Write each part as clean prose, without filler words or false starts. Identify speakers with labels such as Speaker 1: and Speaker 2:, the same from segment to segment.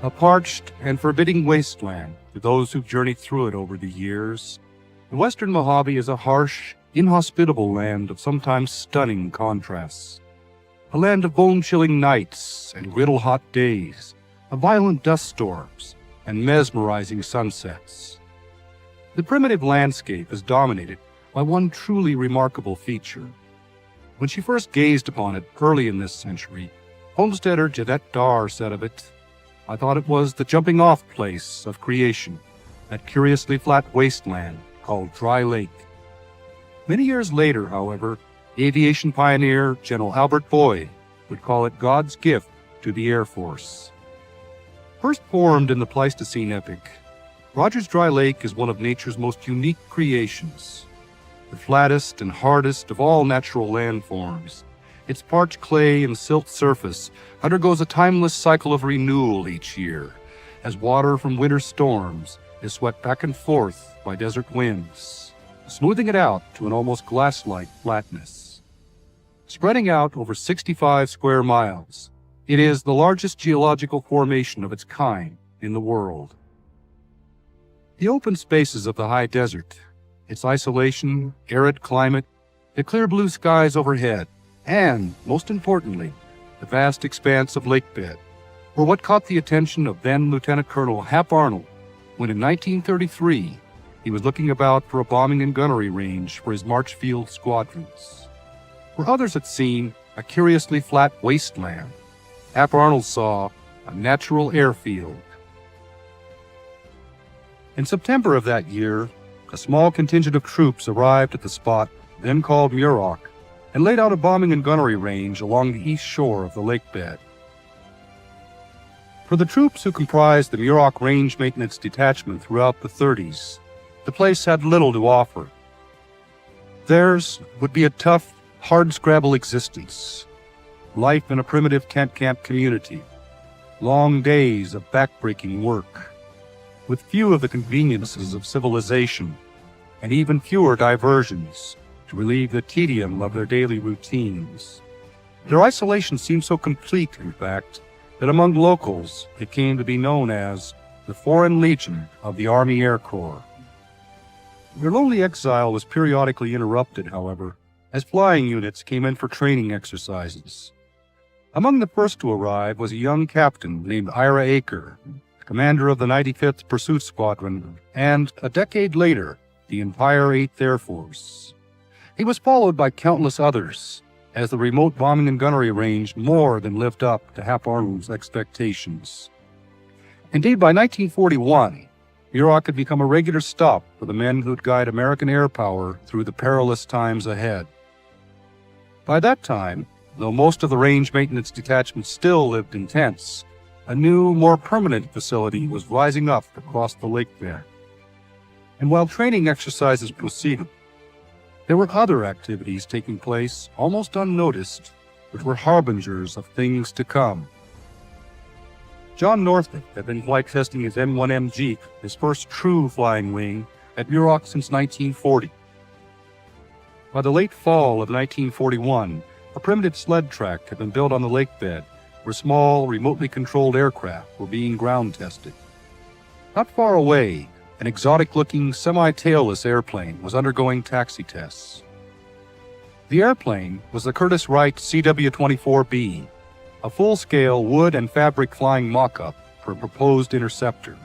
Speaker 1: A parched and forbidding wasteland to those who've journeyed through it over the years, the Western Mojave is a harsh, inhospitable land of sometimes stunning contrasts. A land of bone-chilling nights and griddle-hot days, of violent dust storms and mesmerizing sunsets. The primitive landscape is dominated by one truly remarkable feature. When she first gazed upon it early in this century, homesteader Jeanette Darr said of it, "I thought it was the jumping-off place of creation, that curiously flat wasteland called Dry Lake." Many years later, however, aviation pioneer General Albert Boyd would call it God's gift to the Air Force. First formed in the Pleistocene epoch, Rogers Dry Lake is one of nature's most unique creations. The flattest and hardest of all natural landforms, its parched clay and silt surface undergoes a timeless cycle of renewal each year, as water from winter storms is swept back and forth by desert winds, smoothing it out to an almost glass-like flatness. Spreading out over 65 square miles, it is the largest geological formation of its kind in the world. The open spaces of the high desert, its isolation, arid climate, the clear blue skies overhead, and, most importantly, the vast expanse of lakebed, were what caught the attention of then Lieutenant Colonel Hap Arnold when in 1933 he was looking about for a bombing and gunnery range for his March Field squadrons. Where others had seen a curiously flat wasteland, Hap Arnold saw a natural airfield. In September of that year, a small contingent of troops arrived at the spot then called Muroc, and laid out a bombing and gunnery range along the east shore of the lakebed. For the troops who comprised the Muroc Range Maintenance Detachment throughout the 30s, the place had little to offer. Theirs would be a tough, hardscrabble existence, life in a primitive tent camp community, long days of backbreaking work, with few of the conveniences of civilization, and even fewer diversions to relieve the tedium of their daily routines. Their isolation seemed so complete, in fact, that among locals it came to be known as the Foreign Legion of the Army Air Corps. Their lonely exile was periodically interrupted, however, as flying units came in for training exercises. Among the first to arrive was a young captain named Ira Aker, commander of the 95th Pursuit Squadron, and, a decade later, the entire 8th Air Force. He was followed by countless others, as the remote bombing and gunnery range more than lived up to Hap Arnold's expectations. Indeed, by 1941, Muroc had become a regular stop for the men who'd guide American air power through the perilous times ahead. By that time, though most of the range maintenance detachments still lived in tents, a new, more permanent facility was rising up across the lake there. And while training exercises proceeded, there were other activities taking place almost unnoticed, which were harbingers of things to come. John Northup had been flight testing his M1M Jeep, his first true flying wing, at Muroc since 1940. By the late fall of 1941, a primitive sled track had been built on the lakebed, where small, remotely controlled aircraft were being ground tested. Not far away, an exotic-looking, semi-tailless airplane was undergoing taxi tests. The airplane was the Curtiss Wright CW-24B, a full-scale wood and fabric flying mock-up for a proposed interceptor.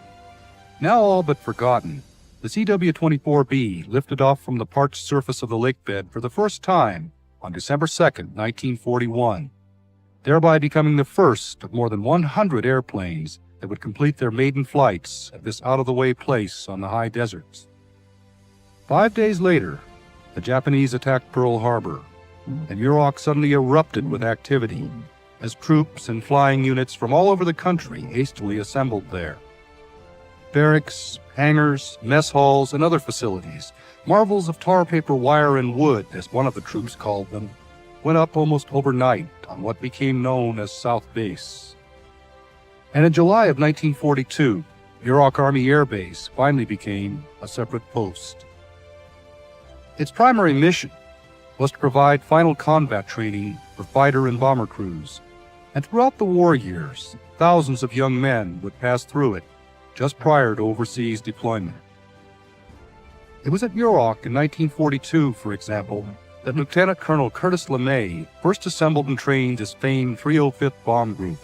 Speaker 1: Now all but forgotten, the CW-24B lifted off from the parched surface of the lakebed for the first time on December 2, 1941, thereby becoming the first of more than 100 airplanes that would complete their maiden flights at this out-of-the-way place on the high deserts. 5 days later, the Japanese attacked Pearl Harbor, and Muroc suddenly erupted with activity as troops and flying units from all over the country hastily assembled there. Barracks, hangars, mess halls, and other facilities, marvels of tar paper wire and wood, as one of the troops called them, went up almost overnight on what became known as South Base. And in July of 1942, Muroc Army Air Base finally became a separate post. Its primary mission was to provide final combat training for fighter and bomber crews, And throughout the war years, thousands of young men would pass through it just prior to overseas deployment. It was at Muroc in 1942, for example, that Lieutenant Colonel Curtis LeMay first assembled and trained his famed 305th Bomb Group,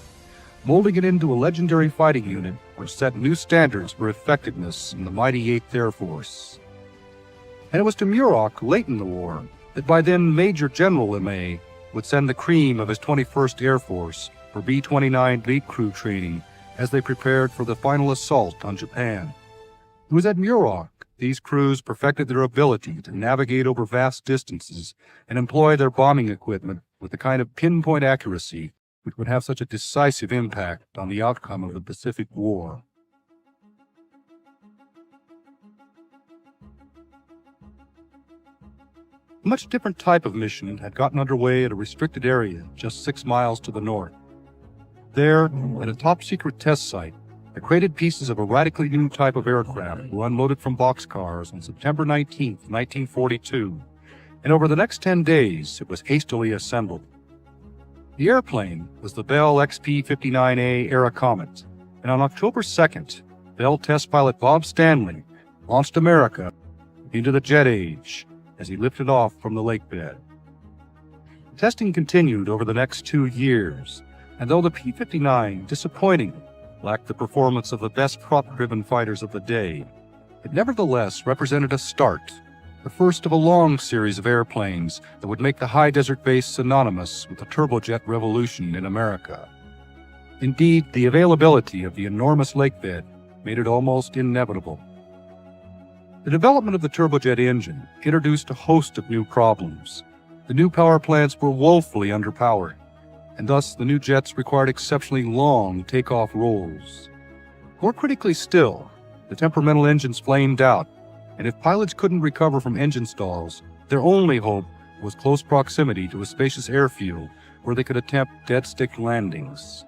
Speaker 1: molding it into a legendary fighting unit which set new standards for effectiveness in the mighty 8th Air Force. And it was to Muroc late in the war that by then Major General LeMay would send the cream of his 21st Air Force for B-29 lead crew training as they prepared for the final assault on Japan. It was at Muroc these crews perfected their ability to navigate over vast distances and employ their bombing equipment with the kind of pinpoint accuracy which would have such a decisive impact on the outcome of the Pacific War. A much different type of mission had gotten underway at a restricted area just 6 miles to the north. There, at a top-secret test site, the crated pieces of a radically new type of aircraft were unloaded from boxcars on September 19, 1942, and over the next 10 days it was hastily assembled. The airplane was the Bell XP-59A era Comet, and on October 2nd, Bell test pilot Bob Stanley launched America into the jet age as he lifted off from the lakebed. Testing continued over the next 2 years, and though the P-59 disappointingly lacked the performance of the best prop-driven fighters of the day, it nevertheless represented a start, the first of a long series of airplanes that would make the high desert base synonymous with the turbojet revolution in America. Indeed, the availability of the enormous lakebed made it almost inevitable. The development of the turbojet engine introduced a host of new problems. The new power plants were woefully underpowered, and thus the new jets required exceptionally long takeoff rolls. More critically still, the temperamental engines flamed out, and if pilots couldn't recover from engine stalls, their only hope was close proximity to a spacious airfield where they could attempt dead-stick landings.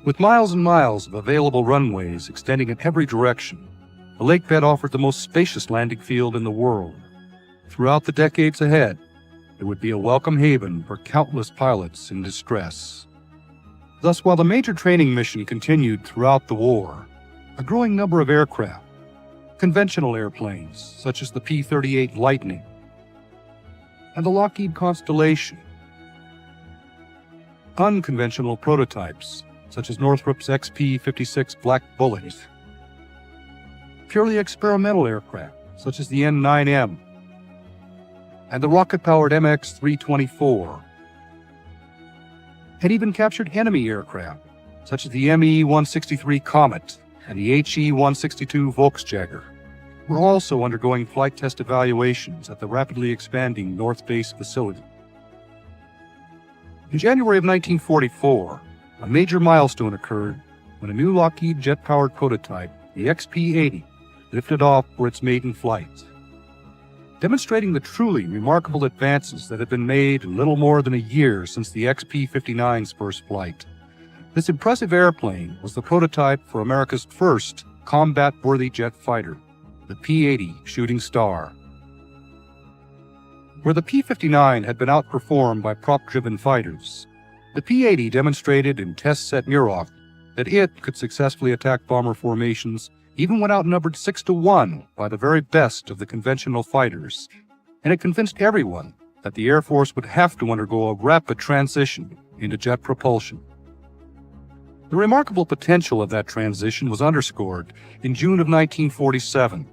Speaker 1: With miles and miles of available runways extending in every direction, the lakebed offered the most spacious landing field in the world. Throughout the decades ahead, it would be a welcome haven for countless pilots in distress. Thus, while the major training mission continued throughout the war, a growing number of aircraft, conventional airplanes such as the P-38 Lightning and the Lockheed Constellation, unconventional prototypes such as Northrop's XP-56 Black Bullet, purely experimental aircraft such as the N-9M and the rocket-powered MX-324, had even captured enemy aircraft such as the ME-163 Comet and the HE-162 Volksjäger, were also undergoing flight test evaluations at the rapidly expanding North Base facility. In January of 1944, a major milestone occurred when a new Lockheed jet-powered prototype, the XP-80, lifted off for its maiden flight. Demonstrating the truly remarkable advances that had been made in little more than a year since the XP-59's first flight, this impressive airplane was the prototype for America's first combat-worthy jet fighter, the P-80 Shooting Star. Where the P-59 had been outperformed by prop-driven fighters, the P-80 demonstrated in tests at Muroc that it could successfully attack bomber formations even when outnumbered 6-1 by the very best of the conventional fighters, and it convinced everyone that the Air Force would have to undergo a rapid transition into jet propulsion. The remarkable potential of that transition was underscored in June of 1947,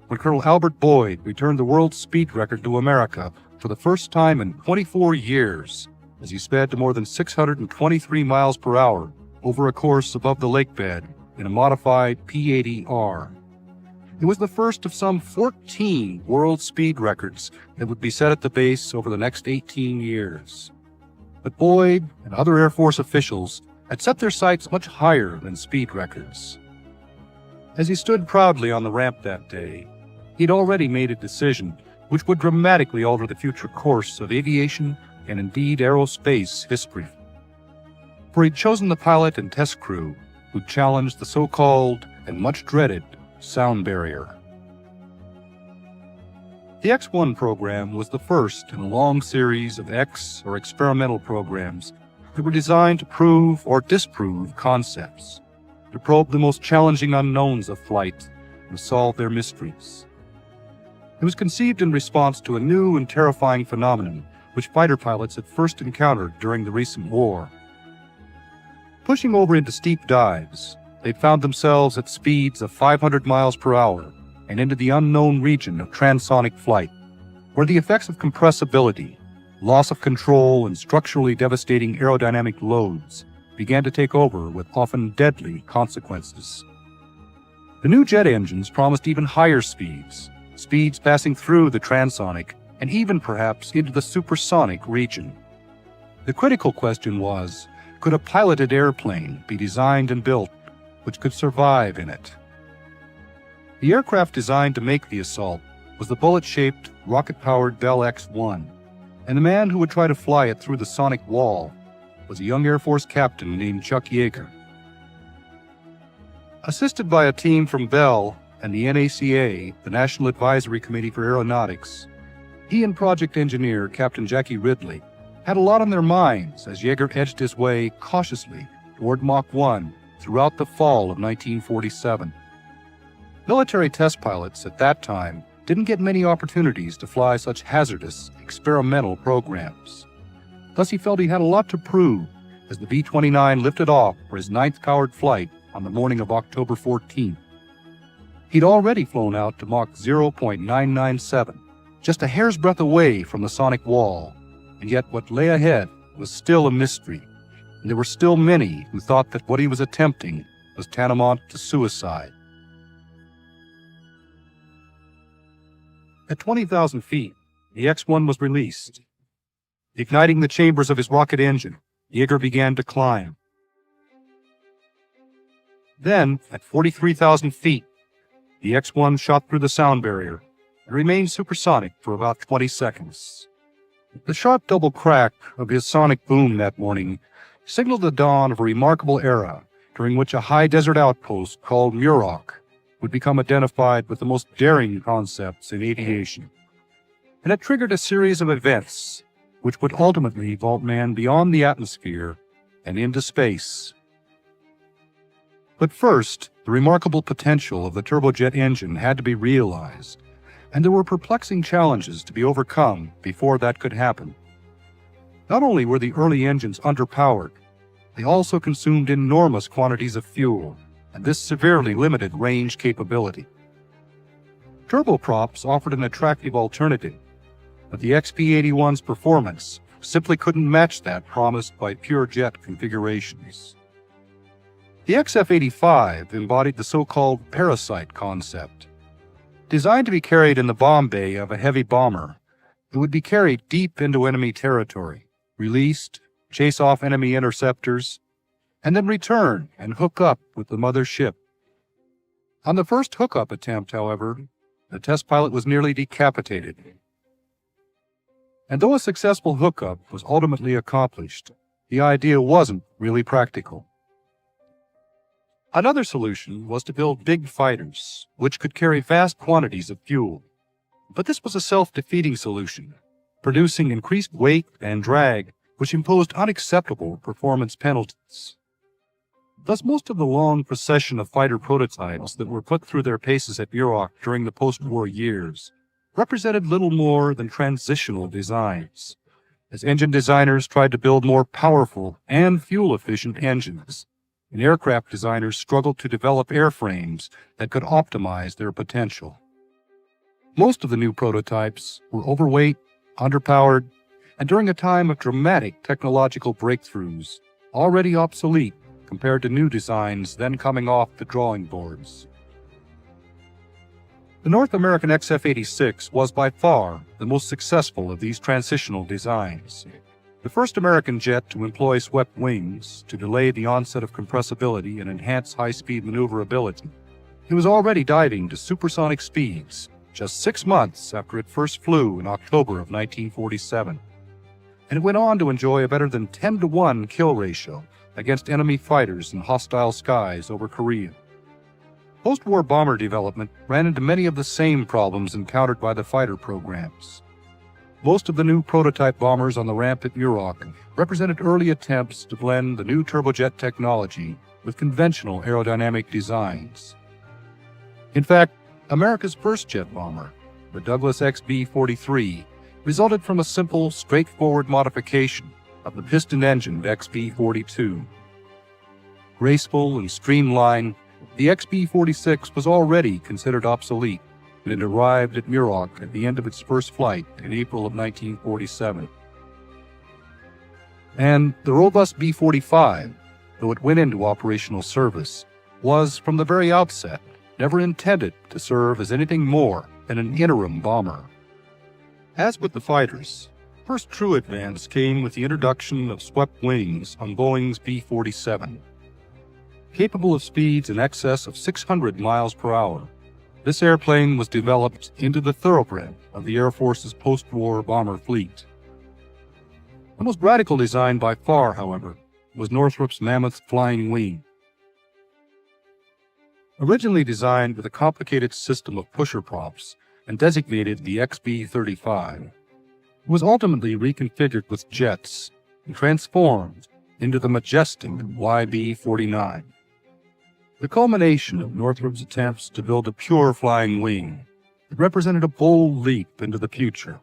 Speaker 1: when Colonel Albert Boyd returned the world speed record to America for the first time in 24 years, as he sped to more than 623 miles per hour over a course above the lakebed in a modified P-80R. It was the first of some 14 world speed records that would be set at the base over the next 18 years. But Boyd and other Air Force officials had set their sights much higher than speed records. As he stood proudly on the ramp that day, he'd already made a decision which would dramatically alter the future course of aviation and indeed aerospace history. For he'd chosen the pilot and test crew who challenged the so-called and much dreaded sound barrier. The X-1 program was the first in a long series of or experimental programs that were designed to prove or disprove concepts, to probe the most challenging unknowns of flight and solve their mysteries. It was conceived in response to a new and terrifying phenomenon which fighter pilots had first encountered during the recent war. Pushing over into steep dives, they found themselves at speeds of 500 miles per hour and into the unknown region of transonic flight, where the effects of compressibility, loss of control, and structurally devastating aerodynamic loads began to take over with often deadly consequences. The new jet engines promised even higher speeds passing through the transonic and even perhaps into the supersonic region. The critical question was, could a piloted airplane be designed and built which could survive in it? The aircraft designed to make the assault was the bullet-shaped, rocket-powered Bell X-1, and the man who would try to fly it through the sonic wall was a young Air Force captain named Chuck Yeager. Assisted by a team from Bell and the NACA, the National Advisory Committee for Aeronautics, he and project engineer Captain Jackie Ridley had a lot on their minds as Yeager edged his way cautiously toward Mach 1 throughout the fall of 1947. Military test pilots at that time didn't get many opportunities to fly such hazardous, experimental programs. Thus he felt he had a lot to prove as the B-29 lifted off for his 9th powered flight on the morning of October 14th. He'd already flown out to Mach 0.997, just a hair's breadth away from the sonic wall, and yet what lay ahead was still a mystery, and there were still many who thought that what he was attempting was tantamount to suicide. At 20,000 feet, the X-1 was released. Igniting the chambers of his rocket engine, Yeager began to climb. Then, at 43,000 feet, the X-1 shot through the sound barrier and remained supersonic for about 20 seconds. The sharp double crack of his sonic boom that morning signaled the dawn of a remarkable era during which a high desert outpost called Muroc would become identified with the most daring concepts in aviation. And it triggered a series of events which would ultimately vault man beyond the atmosphere and into space. But first, the remarkable potential of the turbojet engine had to be realized, and there were perplexing challenges to be overcome before that could happen. Not only were the early engines underpowered, they also consumed enormous quantities of fuel, and this severely limited range capability. Turboprops offered an attractive alternative, but the XP-81's performance simply couldn't match that promised by pure jet configurations. The XF-85 embodied the so-called Parasite concept. Designed to be carried in the bomb bay of a heavy bomber, it would be carried deep into enemy territory, released, chase off enemy interceptors, and then return and hook up with the mother ship. On the first hookup attempt, however, the test pilot was nearly decapitated. And though a successful hookup was ultimately accomplished, the idea wasn't really practical. Another solution was to build big fighters, which could carry vast quantities of fuel. But this was a self-defeating solution, producing increased weight and drag, which imposed unacceptable performance penalties. Thus, most of the long procession of fighter prototypes that were put through their paces at Muroc during the post-war years represented little more than transitional designs, as engine designers tried to build more powerful and fuel-efficient engines, and aircraft designers struggled to develop airframes that could optimize their potential. Most of the new prototypes were overweight, underpowered, and during a time of dramatic technological breakthroughs, already obsolete compared to new designs then coming off the drawing boards. The North American XF-86 was by far the most successful of these transitional designs. The first American jet to employ swept wings to delay the onset of compressibility and enhance high-speed maneuverability, it was already diving to supersonic speeds just 6 months after it first flew in October of 1947. And it went on to enjoy a better than 10-to-1 kill ratio against enemy fighters in hostile skies over Korea. Post-war bomber development ran into many of the same problems encountered by the fighter programs. Most of the new prototype bombers on the ramp at Muroc represented early attempts to blend the new turbojet technology with conventional aerodynamic designs. In fact, America's first jet bomber, the Douglas XB-43, resulted from a simple, straightforward modification of the piston-engined XB-42. Graceful and streamlined, the XB-46 was already considered obsolete when it arrived at Muroc at the end of its first flight in April of 1947. And the robust B-45, though it went into operational service, was, from the very outset, never intended to serve as anything more than an interim bomber. As with the fighters, first true advance came with the introduction of swept wings on Boeing's B-47. Capable of speeds in excess of 600 miles per hour, this airplane was developed into the thoroughbred of the Air Force's post-war bomber fleet. The most radical design by far, however, was Northrop's Mammoth Flying Wing. Originally designed with a complicated system of pusher props and designated the XB-35, it was ultimately reconfigured with jets and transformed into the majestic YB-49. The culmination of Northrop's attempts to build a pure flying wing, it represented a bold leap into the future,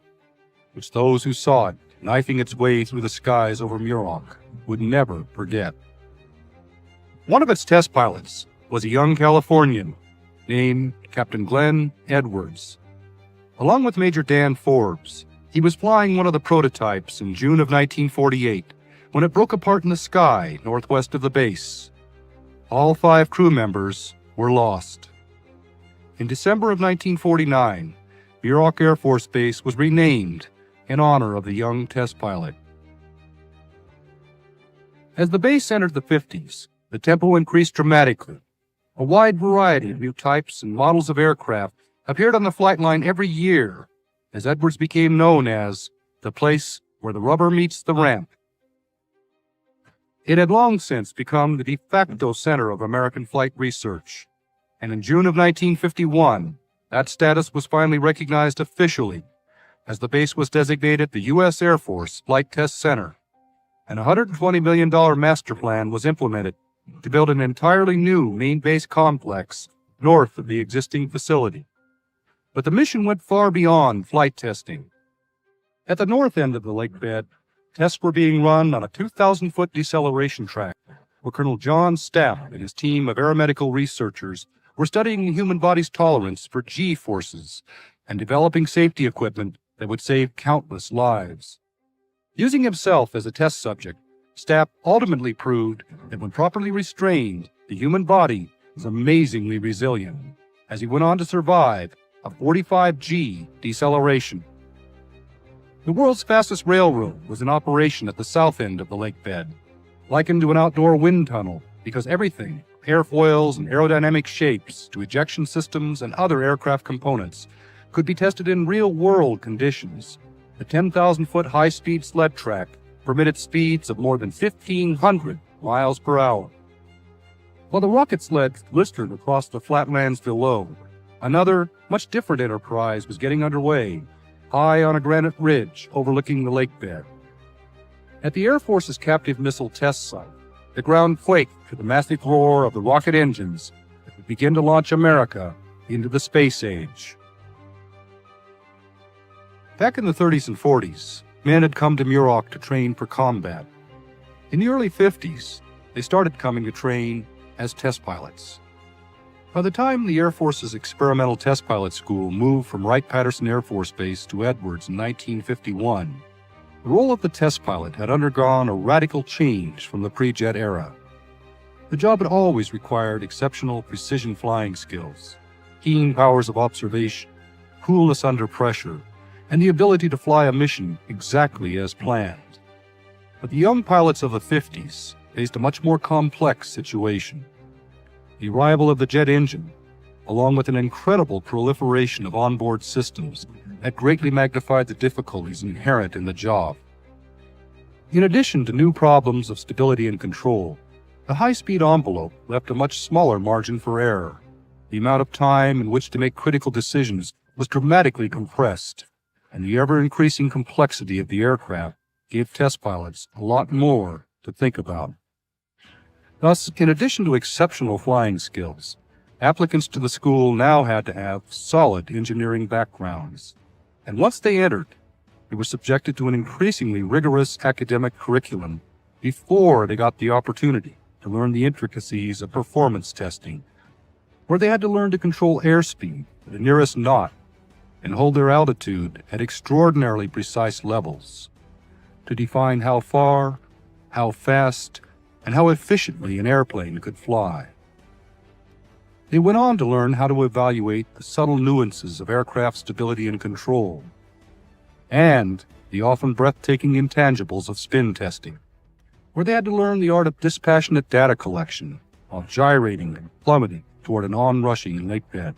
Speaker 1: which those who saw it knifing its way through the skies over Muroc would never forget. One of its test pilots was a young Californian named Captain Glenn Edwards. Along with Major Dan Forbes, he was flying one of the prototypes in June of 1948 when it broke apart in the sky northwest of the base. All 5 crew members were lost. In December of 1949, Muroc Air Force Base was renamed in honor of the young test pilot. As the base entered the 50s, the tempo increased dramatically. A wide variety of new types and models of aircraft appeared on the flight line every year, as Edwards became known as the place where the rubber meets the ramp. It had long since become the de facto center of American flight research, and in June of 1951, that status was finally recognized officially as the base was designated the U.S. Air Force Flight Test Center, and a $120 million master plan was implemented to build an entirely new main base complex north of the existing facility. But the mission went far beyond flight testing. At the north end of the lakebed, tests were being run on a 2,000-foot deceleration track, where Colonel John Stapp and his team of aeromedical researchers were studying the human body's tolerance for G-forces and developing safety equipment that would save countless lives. Using himself as a test subject, Stapp ultimately proved that when properly restrained, the human body is amazingly resilient, as he went on to survive a 45G deceleration. The world's fastest railroad was in operation at the south end of the lakebed, likened to an outdoor wind tunnel because everything, airfoils and aerodynamic shapes to ejection systems and other aircraft components, could be tested in real-world conditions. The 10,000-foot high-speed sled track permitted speeds of more than 1,500 miles per hour. While the rocket sleds blistered across the flatlands below, another, much different enterprise was getting underway, high on a granite ridge overlooking the lakebed. At the Air Force's captive missile test site, the ground quaked to the massive roar of the rocket engines that would begin to launch America into the space age. Back in the 30s and 40s, men had come to Muroc to train for combat. In the early 50s, they started coming to train as test pilots. By the time the Air Force's Experimental Test Pilot School moved from Wright-Patterson Air Force Base to Edwards in 1951, the role of the test pilot had undergone a radical change from the pre-jet era. The job had always required exceptional precision flying skills, keen powers of observation, coolness under pressure, and the ability to fly a mission exactly as planned. But the young pilots of the 50s faced a much more complex situation. The arrival of the jet engine, along with an incredible proliferation of onboard systems, had greatly magnified the difficulties inherent in the job. In addition to new problems of stability and control, the high-speed envelope left a much smaller margin for error. The amount of time in which to make critical decisions was dramatically compressed, and the ever-increasing complexity of the aircraft gave test pilots a lot more to think about. Thus, in addition to exceptional flying skills, applicants to the school now had to have solid engineering backgrounds. And once they entered, they were subjected to an increasingly rigorous academic curriculum before they got the opportunity to learn the intricacies of performance testing, where they had to learn to control airspeed to the nearest knot and hold their altitude at extraordinarily precise levels, to define how far, how fast, and how efficiently an airplane could fly. They went on to learn how to evaluate the subtle nuances of aircraft stability and control, and the often breathtaking intangibles of spin testing, where they had to learn the art of dispassionate data collection while gyrating and plummeting toward an onrushing lakebed.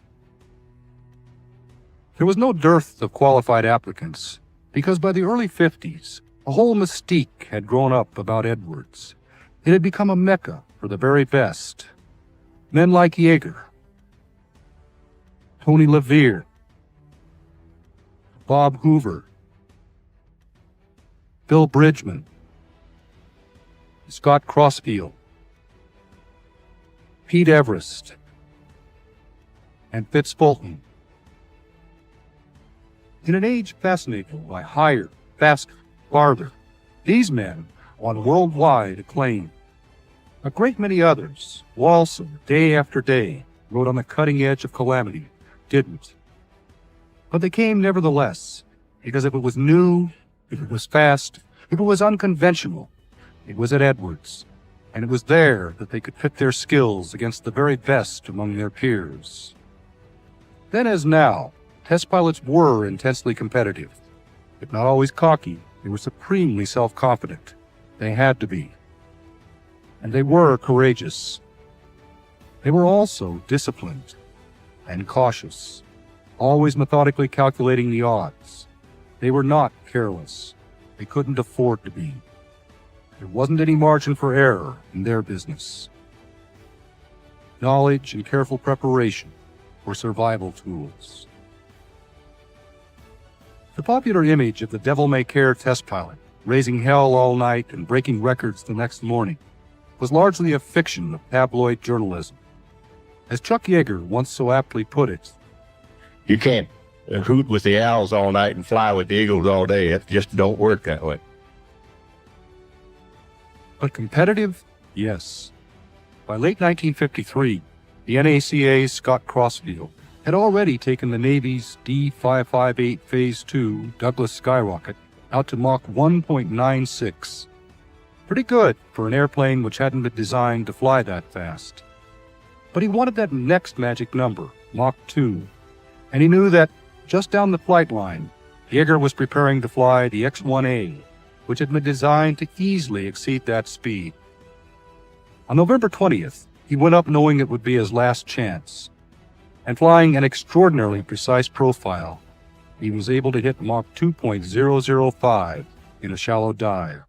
Speaker 1: There was no dearth of qualified applicants, because by the early 50s, a whole mystique had grown up about Edwards. It had become a mecca for the very best. Men like Yeager, Tony LeVere, Bob Hoover, Bill Bridgman, Scott Crossfield, Pete Everest, and Fitz Fulton. In an age fascinated by higher, faster, farther, these men won worldwide acclaim. A great many others, who also, day after day, rode on the cutting edge of calamity, didn't. But they came nevertheless, because if it was new, if it was fast, if it was unconventional, it was at Edwards, and it was there that they could pit their skills against the very best among their peers. Then as now, test pilots were intensely competitive. If not always cocky, they were supremely self-confident. They had to be. And they were courageous. They were also disciplined and cautious, always methodically calculating the odds. They were not careless. They couldn't afford to be. There wasn't any margin for error in their business. Knowledge and careful preparation were survival tools. The popular image of the devil-may-care test pilot, raising hell all night and breaking records the next morning, was largely a fiction of tabloid journalism. As Chuck Yeager once so aptly put it,
Speaker 2: "You can't hoot with the owls all night and fly with the eagles all day. It just don't work that way."
Speaker 1: But competitive? Yes. By late 1953, the NACA's Scott Crossfield had already taken the Navy's D-558 Phase II Douglas skyrocket out to Mach 1.96. Pretty good for an airplane which hadn't been designed to fly that fast. But he wanted that next magic number, Mach 2, and he knew that just down the flight line, Yeager was preparing to fly the X-1A, which had been designed to easily exceed that speed. On November 20th, he went up knowing it would be his last chance, and flying an extraordinarily precise profile, he was able to hit Mach 2.005 in a shallow dive.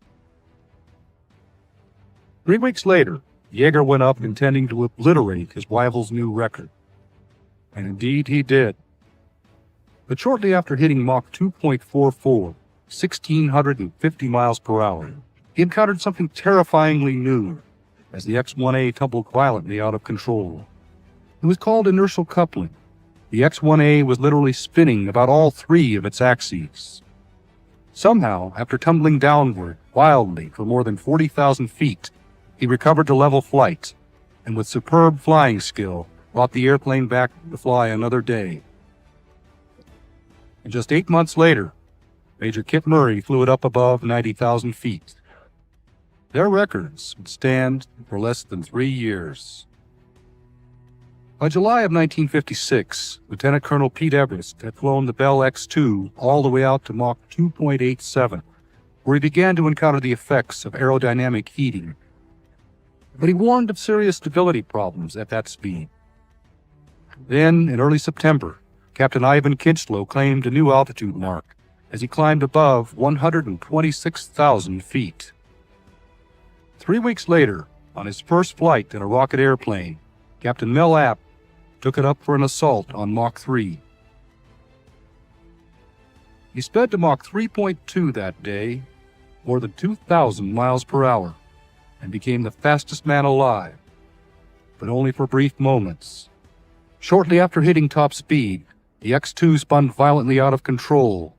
Speaker 1: 3 weeks later, Yeager went up intending to obliterate his rival's new record. And indeed he did. But shortly after hitting Mach 2.44, 1,650 miles per hour, he encountered something terrifyingly new as the X-1A tumbled violently out of control. It was called inertial coupling. The X-1A was literally spinning about all three of its axes. Somehow, after tumbling downward wildly for more than 40,000 feet, he recovered to level flight, and with superb flying skill, brought the airplane back to fly another day. And just 8 months later, Major Kit Murray flew it up above 90,000 feet. Their records would stand for less than 3 years. By July of 1956, Lieutenant Colonel Pete Everest had flown the Bell X-2 all the way out to Mach 2.87, where he began to encounter the effects of aerodynamic heating. But he warned of serious stability problems at that speed. Then, in early September, Captain Ivan Kinchlow claimed a new altitude mark as he climbed above 126,000 feet. 3 weeks later, on his first flight in a rocket airplane, Captain Mel App took it up for an assault on Mach 3. He sped to Mach 3.2 that day, more than 2,000 miles per hour, and became the fastest man alive, but only for brief moments. Shortly after hitting top speed, the X-2 spun violently out of control.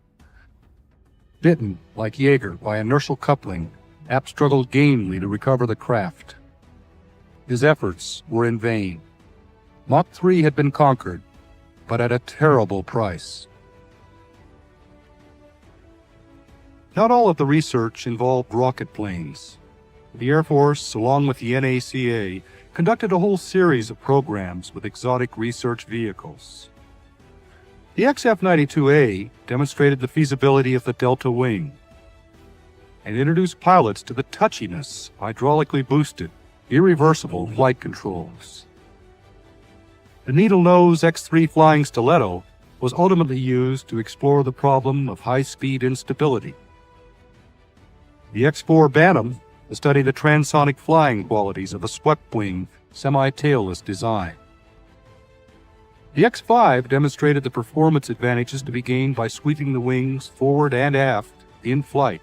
Speaker 1: Bitten, like Jaeger, by inertial coupling, Hap struggled gamely to recover the craft. His efforts were in vain. Mach 3 had been conquered, but at a terrible price. Not all of the research involved rocket planes. The Air Force, along with the NACA, conducted a whole series of programs with exotic research vehicles. The XF-92A demonstrated the feasibility of the Delta Wing and introduced pilots to the touchiness of hydraulically boosted, irreversible flight controls. The needle-nose X-3 Flying Stiletto was ultimately used to explore the problem of high-speed instability. The X-4 Bantam studied the transonic flying qualities of a swept-wing, semi-tailless design. The X-5 demonstrated the performance advantages to be gained by sweeping the wings forward and aft in flight,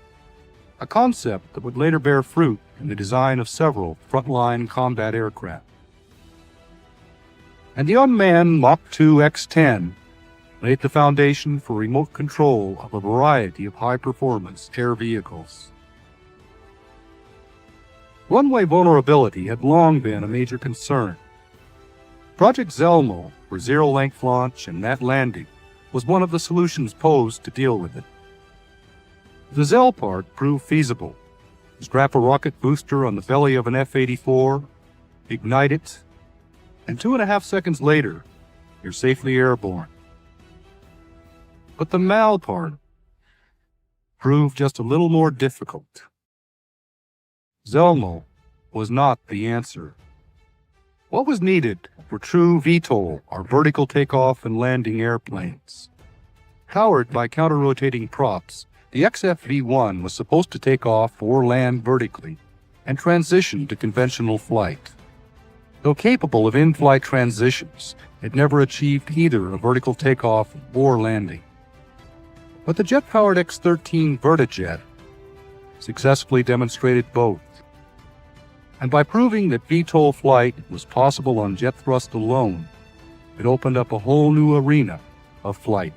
Speaker 1: a concept that would later bear fruit in the design of several frontline combat aircraft. And the unmanned Mach 2 X-10 laid the foundation for remote control of a variety of high-performance air vehicles. Runway vulnerability had long been a major concern. Project Zelmo, for zero-length launch and matte landing, was one of the solutions posed to deal with it. The Zell part proved feasible. Strap a rocket booster on the belly of an F-84, ignite it, and 2.5 seconds later, you're safely airborne. But the Mal part proved just a little more difficult. Zelmo was not the answer. What was needed were true VTOL, or vertical takeoff and landing airplanes. Powered by counter-rotating props, the XF-V1 was supposed to take off or land vertically and transition to conventional flight. Though capable of in-flight transitions, it never achieved either a vertical takeoff or landing. But the jet-powered X-13 Vertijet successfully demonstrated both. And by proving that VTOL flight was possible on jet thrust alone, it opened up a whole new arena of flight.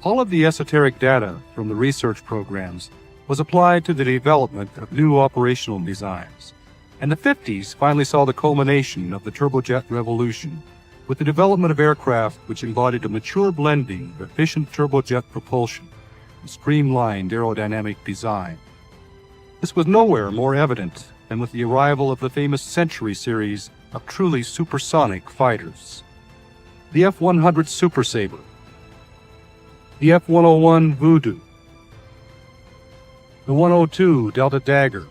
Speaker 1: All of the esoteric data from the research programs was applied to the development of new operational designs, and the 50s finally saw the culmination of the turbojet revolution with the development of aircraft which embodied a mature blending of efficient turbojet propulsion and streamlined aerodynamic design. This was nowhere more evident than with the arrival of the famous Century series of truly supersonic fighters. The F-100 Super Sabre, the F-101 Voodoo, the 102 Delta Dagger,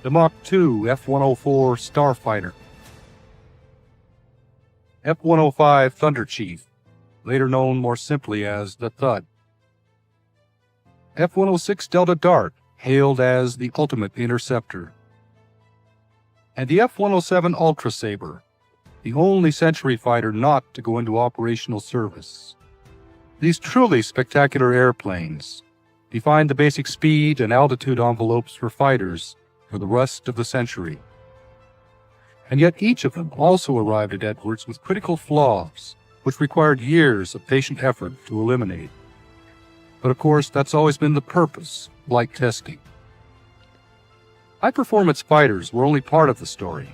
Speaker 1: the Mach 2 F-104 Starfighter, F-105 Thunder Chief, later known more simply as the Thud, F-106 Delta Dart, hailed as the Ultimate Interceptor, and the F-107 Ultra Sabre, the only Century fighter not to go into operational service. These truly spectacular airplanes defined the basic speed and altitude envelopes for fighters for the rest of the century. And yet each of them also arrived at Edwards with critical flaws, which required years of patient effort to eliminate. But of course, that's always been the purpose of flight testing. High-performance fighters were only part of the story.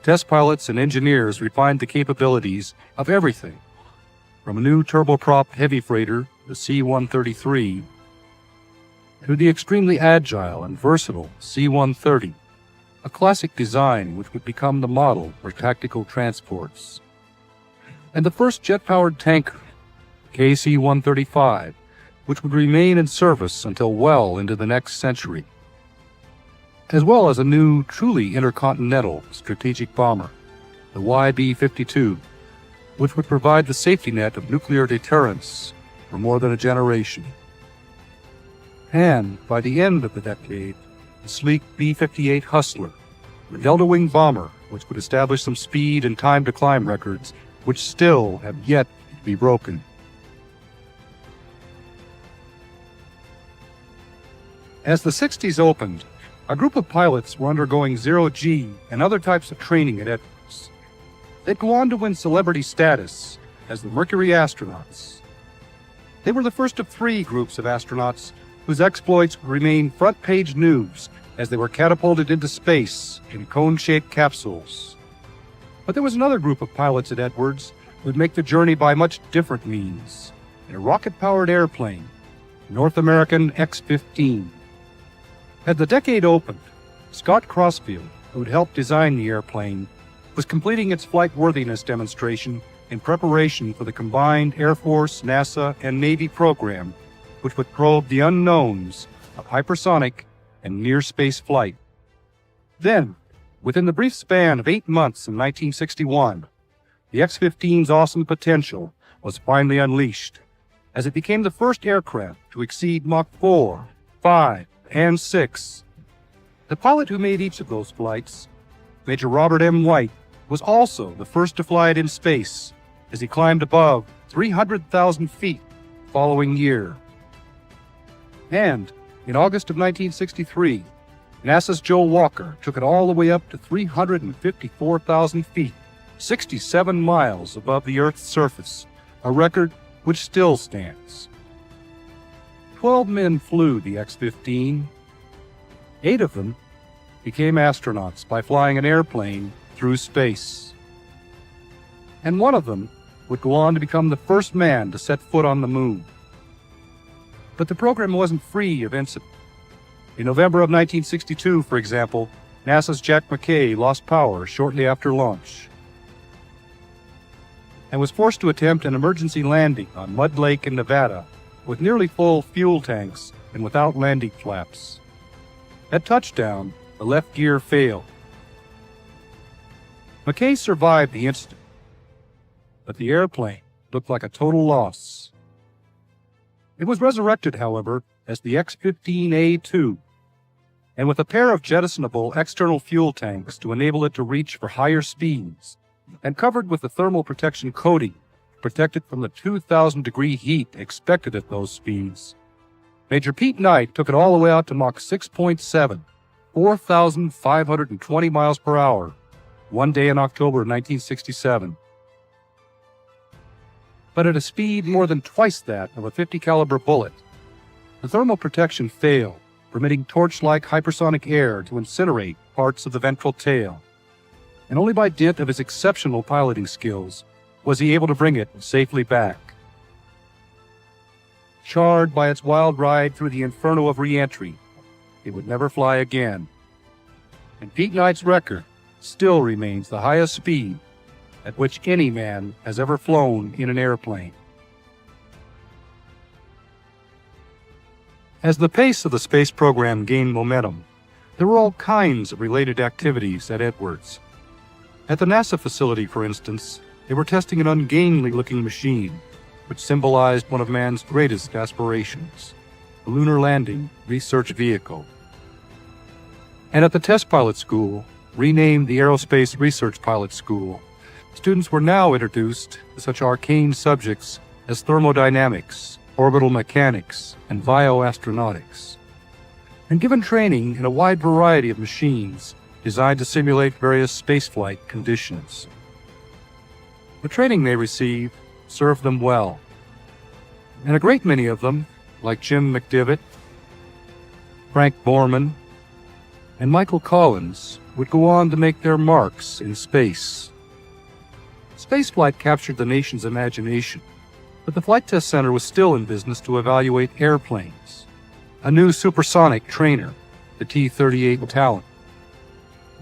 Speaker 1: Test pilots and engineers refined the capabilities of everything, from a new turboprop heavy freighter, the C-133, to the extremely agile and versatile C-130, a classic design which would become the model for tactical transports. And the first jet-powered tanker, KC-135, which would remain in service until well into the next century, as well as a new, truly intercontinental strategic bomber, the YB-52, which would provide the safety net of nuclear deterrence for more than a generation. And by the end of the decade, the sleek B-58 Hustler, the Delta Wing bomber, which would establish some speed and time to climb records which still have yet to be broken. As the 60s opened, a group of pilots were undergoing zero-G and other types of training at Edwards. They'd go on to win celebrity status as the Mercury astronauts. They were the first of 3 groups of astronauts whose exploits would remain front-page news as they were catapulted into space in cone-shaped capsules. But there was another group of pilots at Edwards who would make the journey by much different means, in a rocket-powered airplane, North American X-15. As the decade opened, Scott Crossfield, who had helped design the airplane, was completing its flight worthiness demonstration in preparation for the combined Air Force, NASA, and Navy program, which would probe the unknowns of hypersonic and near-space flight. Then, within the brief span of 8 months in 1961, the X-15's awesome potential was finally unleashed, as it became the first aircraft to exceed Mach 4, 5, and 6. The pilot who made each of those flights, Major Robert M. White, was also the first to fly it in space, as he climbed above 300,000 feet the following year. And in August of 1963, NASA's Joe Walker took it all the way up to 354,000 feet, 67 miles above the Earth's surface, a record which still stands. 12 men flew the X-15. 8 of them became astronauts by flying an airplane through space. And one of them would go on to become the first man to set foot on the moon. But the program wasn't free of incident. In November of 1962, for example, NASA's Jack McKay lost power shortly after launch and was forced to attempt an emergency landing on Mud Lake in Nevada with nearly full fuel tanks and without landing flaps. At touchdown, the left gear failed. McKay survived the incident, but the airplane looked like a total loss. It was resurrected, however, as the X-15A2, and with a pair of jettisonable external fuel tanks to enable it to reach for higher speeds, and covered with a thermal protection coating to protect it from the 2,000-degree heat expected at those speeds. Major Pete Knight took it all the way out to Mach 6.7, 4,520 miles per hour, one day in October of 1967. But at a speed more than twice that of a .50 caliber bullet, the thermal protection failed, permitting torch-like hypersonic air to incinerate parts of the ventral tail. And only by dint of his exceptional piloting skills was he able to bring it safely back. Charred by its wild ride through the inferno of re-entry, it would never fly again. And Pete Knight's record still remains the highest speed at which any man has ever flown in an airplane. As the pace of the space program gained momentum, there were all kinds of related activities at Edwards. At the NASA facility, for instance, they were testing an ungainly-looking machine, which symbolized one of man's greatest aspirations, the Lunar Landing Research Vehicle. And at the Test Pilot School, renamed the Aerospace Research Pilot School, students were now introduced to such arcane subjects as thermodynamics, orbital mechanics, and bioastronautics, and given training in a wide variety of machines designed to simulate various spaceflight conditions. The training they received served them well, and a great many of them, like Jim McDivitt, Frank Borman, and Michael Collins, would go on to make their marks in space. Spaceflight captured the nation's imagination, but the Flight Test Center was still in business to evaluate airplanes. A new supersonic trainer, the T-38 Talon.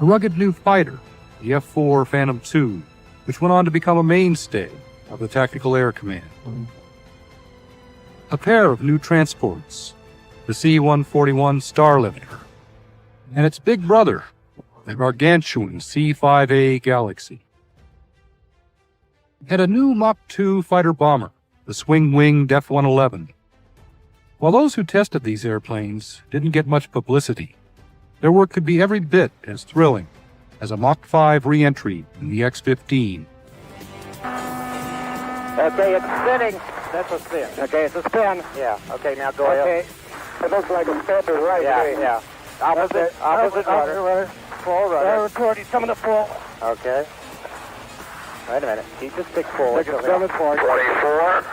Speaker 1: A rugged new fighter, the F-4 Phantom II, which went on to become a mainstay of the Tactical Air Command. A pair of new transports, the C-141 Starlifter, and its big brother, the gargantuan C-5A Galaxy. And a new Mach 2 fighter bomber, the swing-winged F-111. While those who tested these airplanes didn't get much publicity, their work could be every bit as thrilling as a Mach 5 re-entry in the X-15.
Speaker 3: Okay, it's spinning. That's a spin. Okay, it's a spin. Yeah. Okay, now go ahead. It looks like a standard right.
Speaker 4: Yeah. Opposite rudder. Full rudder.
Speaker 3: Reporting some of the full.
Speaker 4: Okay. Wait a minute. Keep the stick forward.
Speaker 3: Stick it forward.
Speaker 5: 24.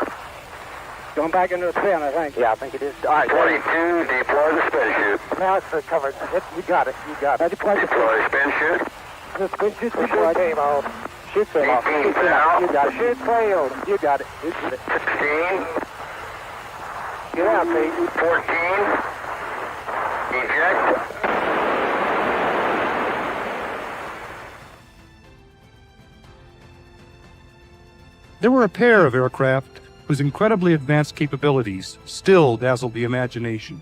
Speaker 3: Going back into the spin, I think.
Speaker 4: Yeah, I think it is. All right.
Speaker 5: 22, deploy the spin chute.
Speaker 4: Now it's recovered. You got it.
Speaker 5: Deploy spin chute.
Speaker 3: The spin chute
Speaker 4: came off. Shoot came off.
Speaker 5: 18 down.
Speaker 4: You got it. Shoot failed. You got it.
Speaker 5: 16.
Speaker 4: Get out, Pete.
Speaker 5: 14. Eject.
Speaker 1: There were a pair of aircraft whose incredibly advanced capabilities still dazzled the imagination.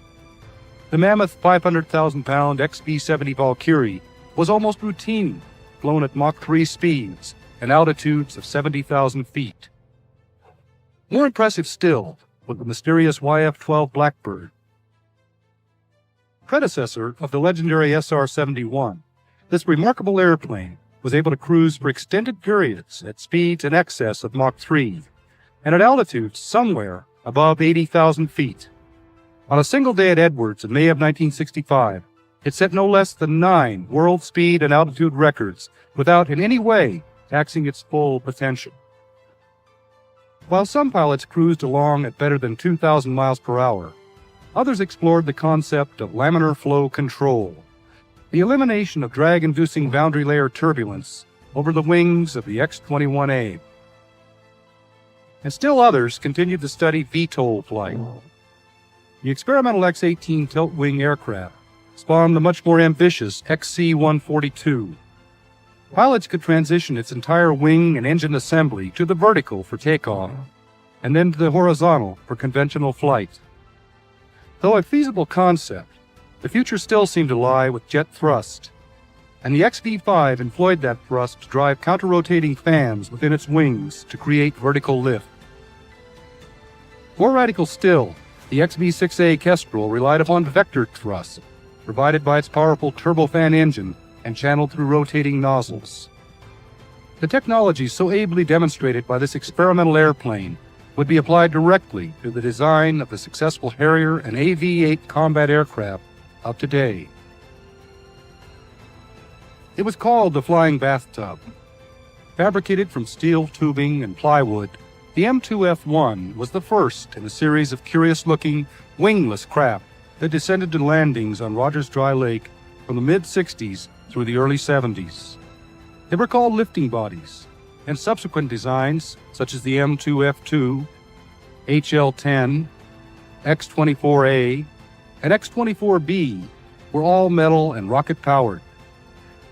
Speaker 1: The mammoth 500,000-pound XB-70 Valkyrie was almost routine, flown at Mach 3 speeds and altitudes of 70,000 feet. More impressive still was the mysterious YF-12 Blackbird. Predecessor of the legendary SR-71, this remarkable airplane was able to cruise for extended periods at speeds in excess of Mach 3 and at altitudes somewhere above 80,000 feet. On a single day at Edwards in May of 1965, it set no less than 9 world speed and altitude records without in any way taxing its full potential. While some pilots cruised along at better than 2,000 miles per hour, others explored the concept of laminar flow control, the elimination of drag-inducing boundary layer turbulence over the wings of the X-21A. And still others continued to study VTOL flight. The experimental X-18 tilt-wing aircraft spawned the much more ambitious XC-142. Pilots could transition its entire wing and engine assembly to the vertical for takeoff, and then to the horizontal for conventional flight. Though a feasible concept, the future still seemed to lie with jet thrust, and the XB-5 employed that thrust to drive counter-rotating fans within its wings to create vertical lift. More radical still, the XB-6A Kestrel relied upon vector thrust, provided by its powerful turbofan engine and channeled through rotating nozzles. The technology so ably demonstrated by this experimental airplane would be applied directly to the design of the successful Harrier and AV-8 combat aircraft of today. It was called the Flying Bathtub. Fabricated from steel tubing and plywood, the M2F-1 was the first in a series of curious-looking, wingless craft that descended to landings on Rogers Dry Lake from the mid-60s through the early 70s. They were called lifting bodies, and subsequent designs, such as the M2F2, HL-10, X-24A, and X-24B, were all metal and rocket-powered.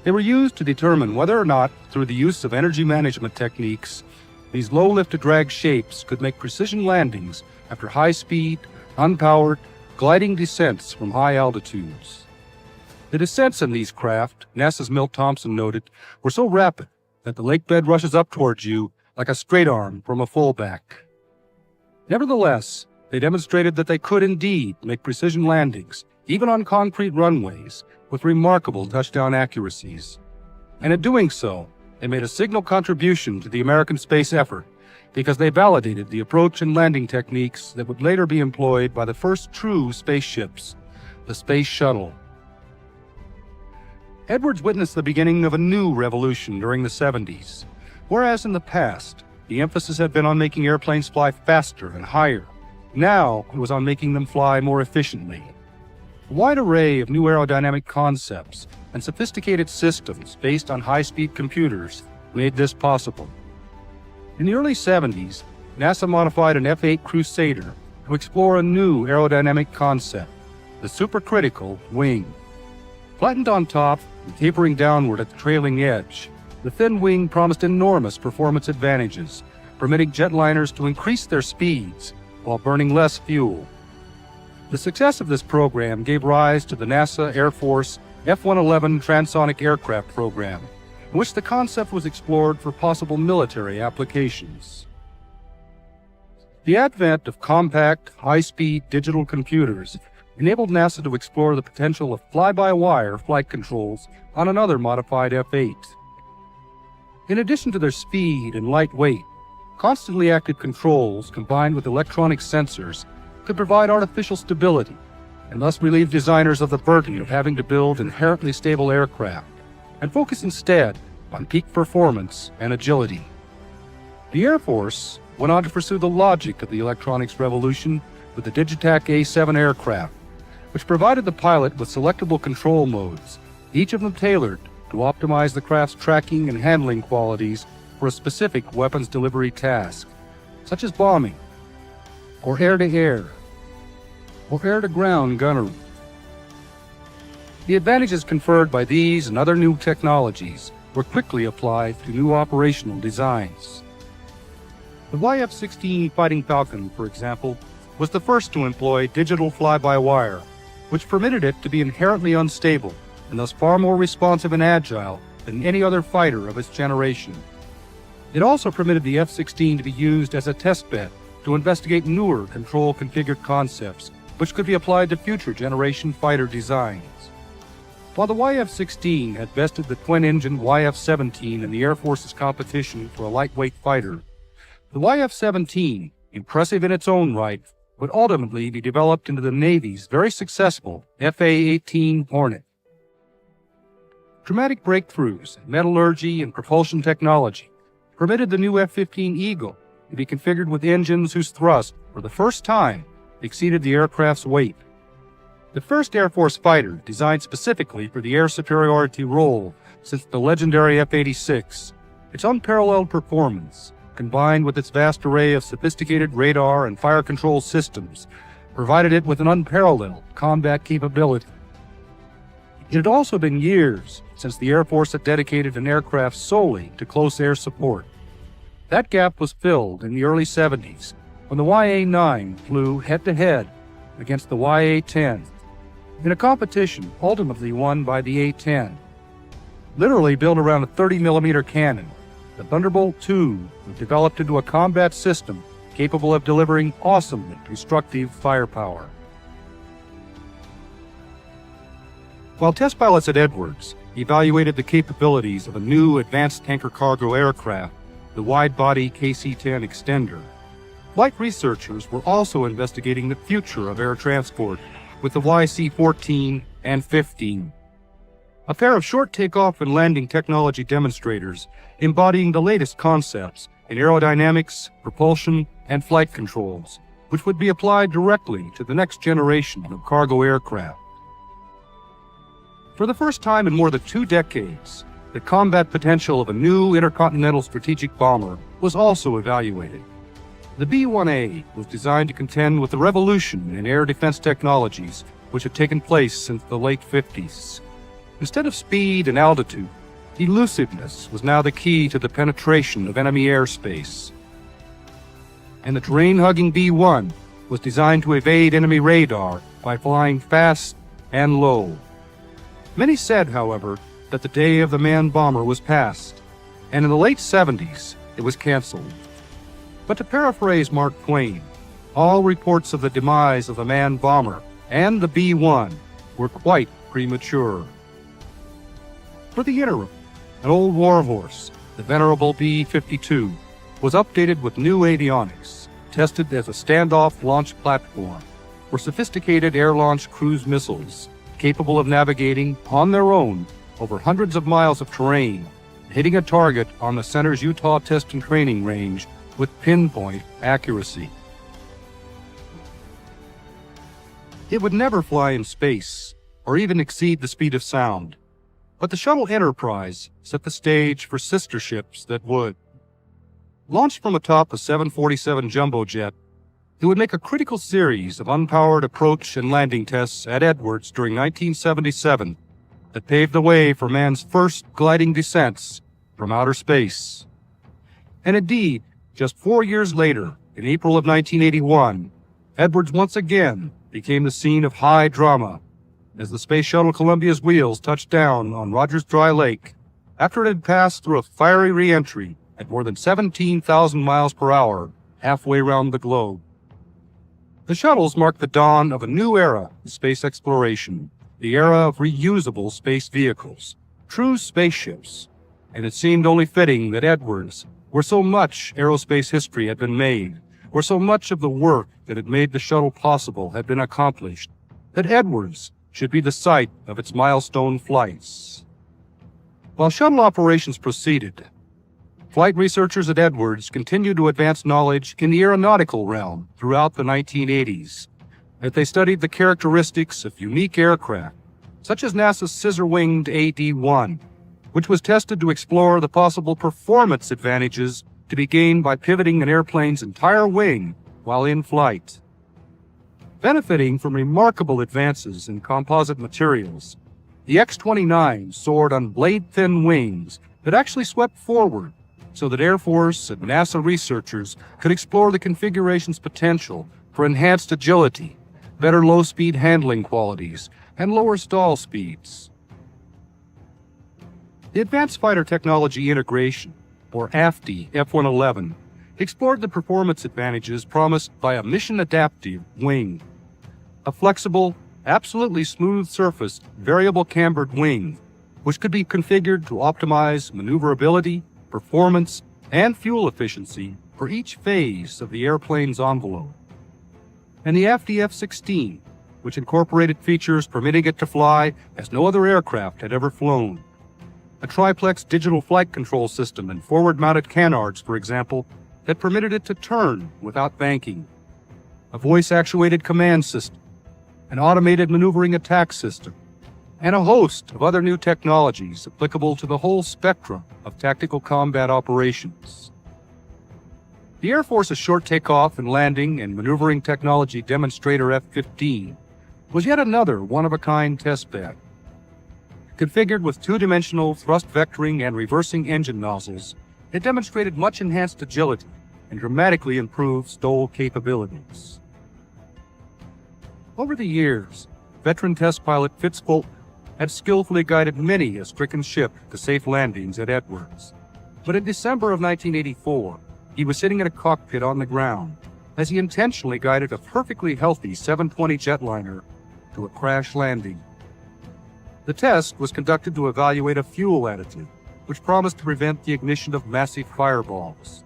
Speaker 1: They were used to determine whether or not, through the use of energy management techniques, these low lift-to-drag shapes could make precision landings after high-speed, unpowered, gliding descents from high altitudes. The descents in these craft, NASA's Milt Thompson noted, were so rapid that the lakebed rushes up towards you like a straight arm from a fullback. Nevertheless, they demonstrated that they could indeed make precision landings, even on concrete runways, with remarkable touchdown accuracies. And in doing so, they made a signal contribution to the American space effort because they validated the approach and landing techniques that would later be employed by the first true spaceships, the Space Shuttle. Edwards witnessed the beginning of a new revolution during the 70s, whereas in the past, the emphasis had been on making airplanes fly faster and higher. Now it was on making them fly more efficiently. A wide array of new aerodynamic concepts and sophisticated systems based on high-speed computers made this possible. In the early 70s, NASA modified an F-8 Crusader to explore a new aerodynamic concept, the supercritical wing. Flattened on top and tapering downward at the trailing edge, the thin wing promised enormous performance advantages, permitting jetliners to increase their speeds while burning less fuel. The success of this program gave rise to the NASA Air Force F-111 Transonic aircraft program, in which the concept was explored for possible military applications. The advent of compact, high-speed digital computers enabled NASA to explore the potential of fly-by-wire flight controls on another modified F-8. In addition to their speed and light weight, constantly active controls combined with electronic sensors could provide artificial stability, and thus relieve designers of the burden of having to build inherently stable aircraft, and focus instead on peak performance and agility. The Air Force went on to pursue the logic of the electronics revolution with the Digitac A-7 aircraft, which provided the pilot with selectable control modes, each of them tailored to optimize the craft's tracking and handling qualities for a specific weapons delivery task, such as bombing, or air-to-air, or air-to-ground gunnery. The advantages conferred by these and other new technologies were quickly applied to new operational designs. The YF-16 Fighting Falcon, for example, was the first to employ digital fly-by-wire, which permitted it to be inherently unstable and thus far more responsive and agile than any other fighter of its generation. It also permitted the F-16 to be used as a testbed to investigate newer control-configured concepts, which could be applied to future generation fighter designs. While the YF-16 had bested the twin-engine YF-17 in the Air Force's competition for a lightweight fighter, the YF-17, impressive in its own right, would ultimately be developed into the Navy's very successful FA-18 Hornet. Dramatic breakthroughs in metallurgy and propulsion technology permitted the new F-15 Eagle to be configured with engines whose thrust, for the first time, exceeded the aircraft's weight. The first Air Force fighter designed specifically for the air superiority role since the legendary F-86, its unparalleled performance, combined with its vast array of sophisticated radar and fire control systems, provided it with an unparalleled combat capability. It had also been years since the Air Force had dedicated an aircraft solely to close air support. That gap was filled in the early 70s when the YA-9 flew head-to-head against the YA-10 in a competition ultimately won by the A-10. Literally built around a 30mm cannon, the Thunderbolt II was developed into a combat system capable of delivering awesomely destructive firepower. While test pilots at Edwards evaluated the capabilities of a new advanced tanker cargo aircraft, the wide-body KC-10 Extender, flight researchers were also investigating the future of air transport with the YC-14 and 15. A pair of short takeoff and landing technology demonstrators embodying the latest concepts in aerodynamics, propulsion, and flight controls, which would be applied directly to the next generation of cargo aircraft. For the first time in more than 2 decades, the combat potential of a new intercontinental strategic bomber was also evaluated. The B-1A was designed to contend with the revolution in air defense technologies which had taken place since the late 50s. Instead of speed and altitude, elusiveness was now the key to the penetration of enemy airspace. And the terrain-hugging B-1 was designed to evade enemy radar by flying fast and low. Many said, however, that the day of the manned bomber was past, and in the late 70s, it was canceled. But to paraphrase Mark Twain, all reports of the demise of the manned bomber and the B-1 were quite premature. For the interim, an old warhorse, the venerable B-52, was updated with new avionics, tested as a standoff launch platform for sophisticated air-launched cruise missiles capable of navigating on their own over hundreds of miles of terrain, hitting a target on the center's Utah Test and Training Range with pinpoint accuracy. It would never fly in space, or even exceed the speed of sound, but the shuttle Enterprise set the stage for sister ships that would. Launched from atop a 747 jumbo jet, it would make a critical series of unpowered approach and landing tests at Edwards during 1977 that paved the way for man's first gliding descents from outer space. And indeed, just 4 years later, in April of 1981, Edwards once again became the scene of high drama as the Space Shuttle Columbia's wheels touched down on Rogers Dry Lake after it had passed through a fiery re-entry at more than 17,000 miles per hour halfway around the globe. The shuttles marked the dawn of a new era in space exploration, the era of reusable space vehicles, true spaceships, and it seemed only fitting that Edwards, where so much aerospace history had been made, where so much of the work that had made the shuttle possible had been accomplished, that Edwards should be the site of its milestone flights. While shuttle operations proceeded, flight researchers at Edwards continued to advance knowledge in the aeronautical realm throughout the 1980s, as they studied the characteristics of unique aircraft, such as NASA's scissor-winged AD-1, which was tested to explore the possible performance advantages to be gained by pivoting an airplane's entire wing while in flight. Benefiting from remarkable advances in composite materials, the X-29 soared on blade-thin wings that actually swept forward so that Air Force and NASA researchers could explore the configuration's potential for enhanced agility, better low-speed handling qualities, and lower stall speeds. The Advanced Fighter Technology Integration, or AFTI F-111, explored the performance advantages promised by a mission-adaptive wing. A flexible, absolutely smooth-surfaced, variable cambered wing, which could be configured to optimize maneuverability, performance, and fuel efficiency for each phase of the airplane's envelope. And the AFTI F-16, which incorporated features permitting it to fly as no other aircraft had ever flown. A triplex digital flight control system and forward-mounted canards, for example, that permitted it to turn without banking. A voice-actuated command system, an automated maneuvering attack system, and a host of other new technologies applicable to the whole spectrum of tactical combat operations. The Air Force's short takeoff and landing and maneuvering technology demonstrator F-15 was yet another one-of-a-kind testbed. Configured with two-dimensional thrust vectoring and reversing engine nozzles, it demonstrated much enhanced agility and dramatically improved STOL capabilities. Over the years, veteran test pilot Fitz Fulton had skillfully guided many a stricken ship to safe landings at Edwards. But in December of 1984, he was sitting in a cockpit on the ground as he intentionally guided a perfectly healthy 720 jetliner to a crash landing. The test was conducted to evaluate a fuel additive, which promised to prevent the ignition of massive fireballs.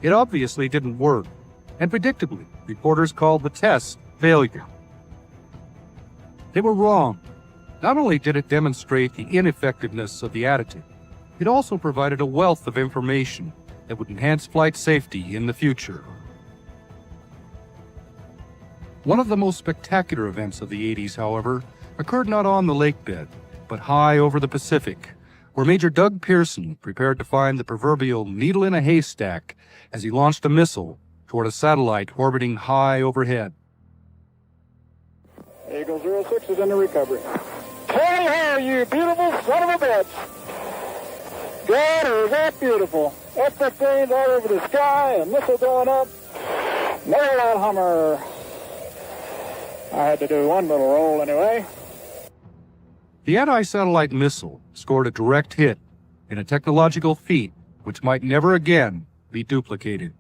Speaker 1: It obviously didn't work, and predictably, reporters called the test failure. They were wrong. Not only did it demonstrate the ineffectiveness of the additive, it also provided a wealth of information that would enhance flight safety in the future. One of the most spectacular events of the 80s, however, occurred not on the lakebed, but high over the Pacific, where Major Doug Pearson prepared to find the proverbial needle in a haystack as he launched a missile toward a satellite orbiting high overhead.
Speaker 3: Eagle 06 is in the recovery. Hey, how you beautiful son of a bitch! God, is that beautiful? F-15s all over the sky, a missile going up. Look at that Hummer. I had to do one little roll anyway.
Speaker 1: The anti-satellite missile scored a direct hit in a technological feat which might never again be duplicated.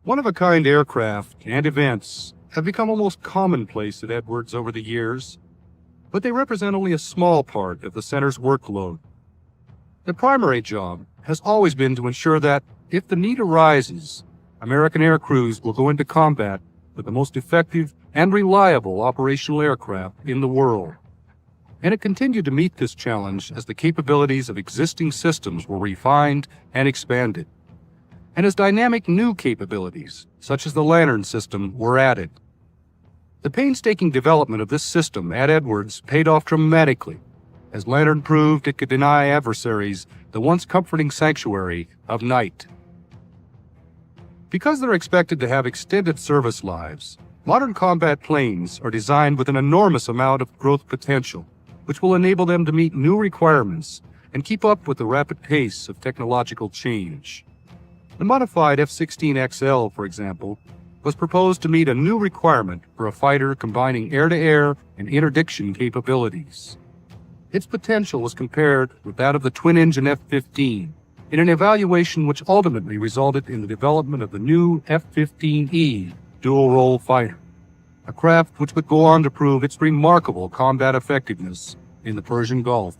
Speaker 1: One-of-a-kind aircraft and events have become almost commonplace at Edwards over the years, but they represent only a small part of the center's workload. The primary job has always been to ensure that, if the need arises, American aircrews will go into combat with the most effective and reliable operational aircraft in the world. And it continued to meet this challenge as the capabilities of existing systems were refined and expanded, and as dynamic new capabilities, such as the Lantern system, were added. The painstaking development of this system at Edwards paid off dramatically, as Lantern proved it could deny adversaries the once comforting sanctuary of night. Because they're expected to have extended service lives, modern combat planes are designed with an enormous amount of growth potential, which will enable them to meet new requirements and keep up with the rapid pace of technological change. The modified F-16XL, for example, was proposed to meet a new requirement for a fighter combining air-to-air and interdiction capabilities. Its potential was compared with that of the twin-engine F-15 in an evaluation which ultimately resulted in the development of the new F-15E dual-role fighter, a craft which would go on to prove its remarkable combat effectiveness in the Persian Gulf.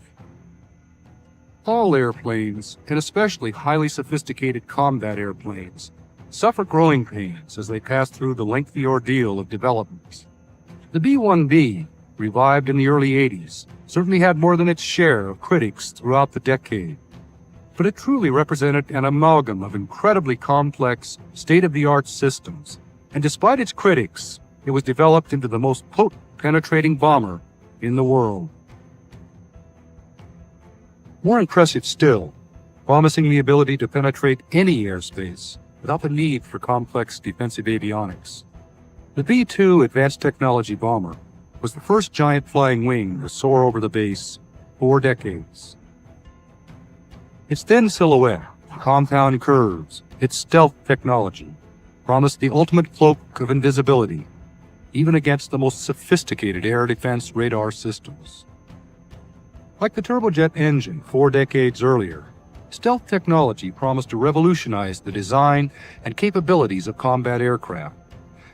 Speaker 1: All airplanes, and especially highly sophisticated combat airplanes, suffer growing pains as they pass through the lengthy ordeal of development. The B-1B, revived in the early 80s, certainly had more than its share of critics throughout the decade, but it truly represented an amalgam of incredibly complex, state-of-the-art systems, and despite its critics, it was developed into the most potent penetrating bomber in the world. More impressive still, promising the ability to penetrate any airspace without the need for complex defensive avionics. The B-2 Advanced Technology Bomber was the first giant flying wing to soar over the base 4 decades. Its thin silhouette, compound curves, its stealth technology, promised the ultimate cloak of invisibility, even against the most sophisticated air defense radar systems. Like the turbojet engine 4 decades earlier, stealth technology promised to revolutionize the design and capabilities of combat aircraft.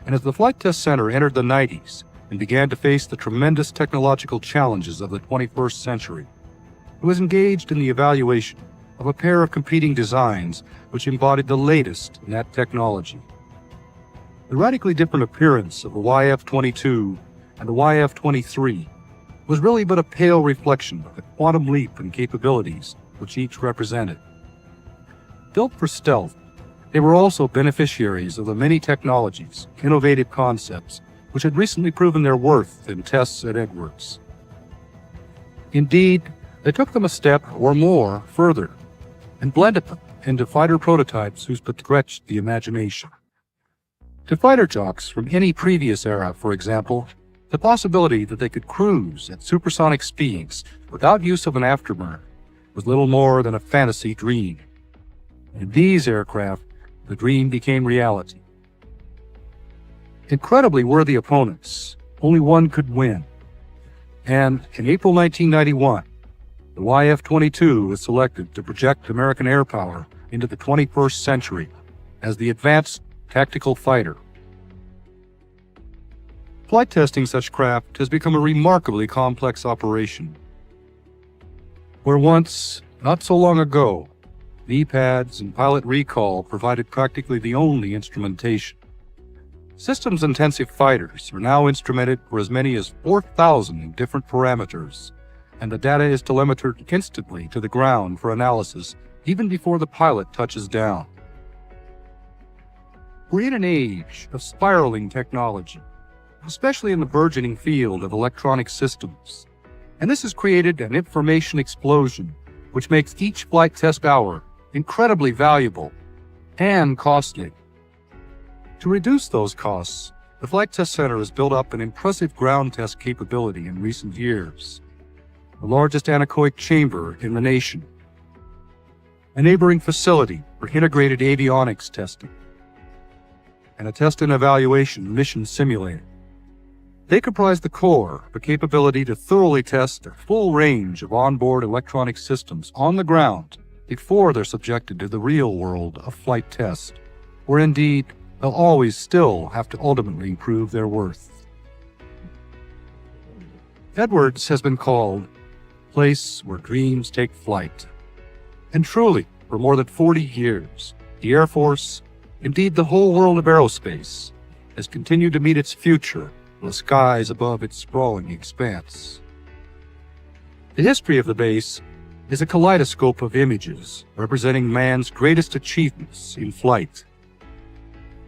Speaker 1: And as the Flight Test Center entered the 90s and began to face the tremendous technological challenges of the 21st century, it was engaged in the evaluation of a pair of competing designs which embodied the latest in that technology. The radically different appearance of the YF-22 and the YF-23 was really but a pale reflection of the quantum leap in capabilities which each represented. Built for stealth, they were also beneficiaries of the many technologies, innovative concepts, which had recently proven their worth in tests at Edwards. Indeed, they took them a step or more further and blended them into fighter prototypes whose stretched the imagination. To fighter jocks from any previous era, for example, the possibility that they could cruise at supersonic speeds without use of an afterburner was little more than a fantasy dream. In these aircraft, the dream became reality. Incredibly worthy opponents, only one could win. And in April 1991, the YF-22 was selected to project American air power into the 21st century as the Advanced Tactical Fighter. Flight testing such craft has become a remarkably complex operation. Where once, not so long ago, knee pads and pilot recall provided practically the only instrumentation, systems-intensive fighters are now instrumented for as many as 4,000 different parameters, and the data is telemetered instantly to the ground for analysis even before the pilot touches down. We're in an age of spiraling technology, especially in the burgeoning field of electronic systems, and this has created an information explosion which makes each flight test hour incredibly valuable and costly. To reduce those costs, the Flight Test Center has built up an impressive ground test capability in recent years, the largest anechoic chamber in the nation, a neighboring facility for integrated avionics testing, and a test and evaluation mission simulator. They comprise the core of a capability to thoroughly test a full range of onboard electronic systems on the ground before they're subjected to the real world of flight test, where indeed they'll always still have to ultimately prove their worth. Edwards has been called a place where dreams take flight. And truly, for more than 40 years, the Air Force, indeed the whole world of aerospace, has continued to meet its future in the skies above its sprawling expanse. The history of the base is a kaleidoscope of images representing man's greatest achievements in flight.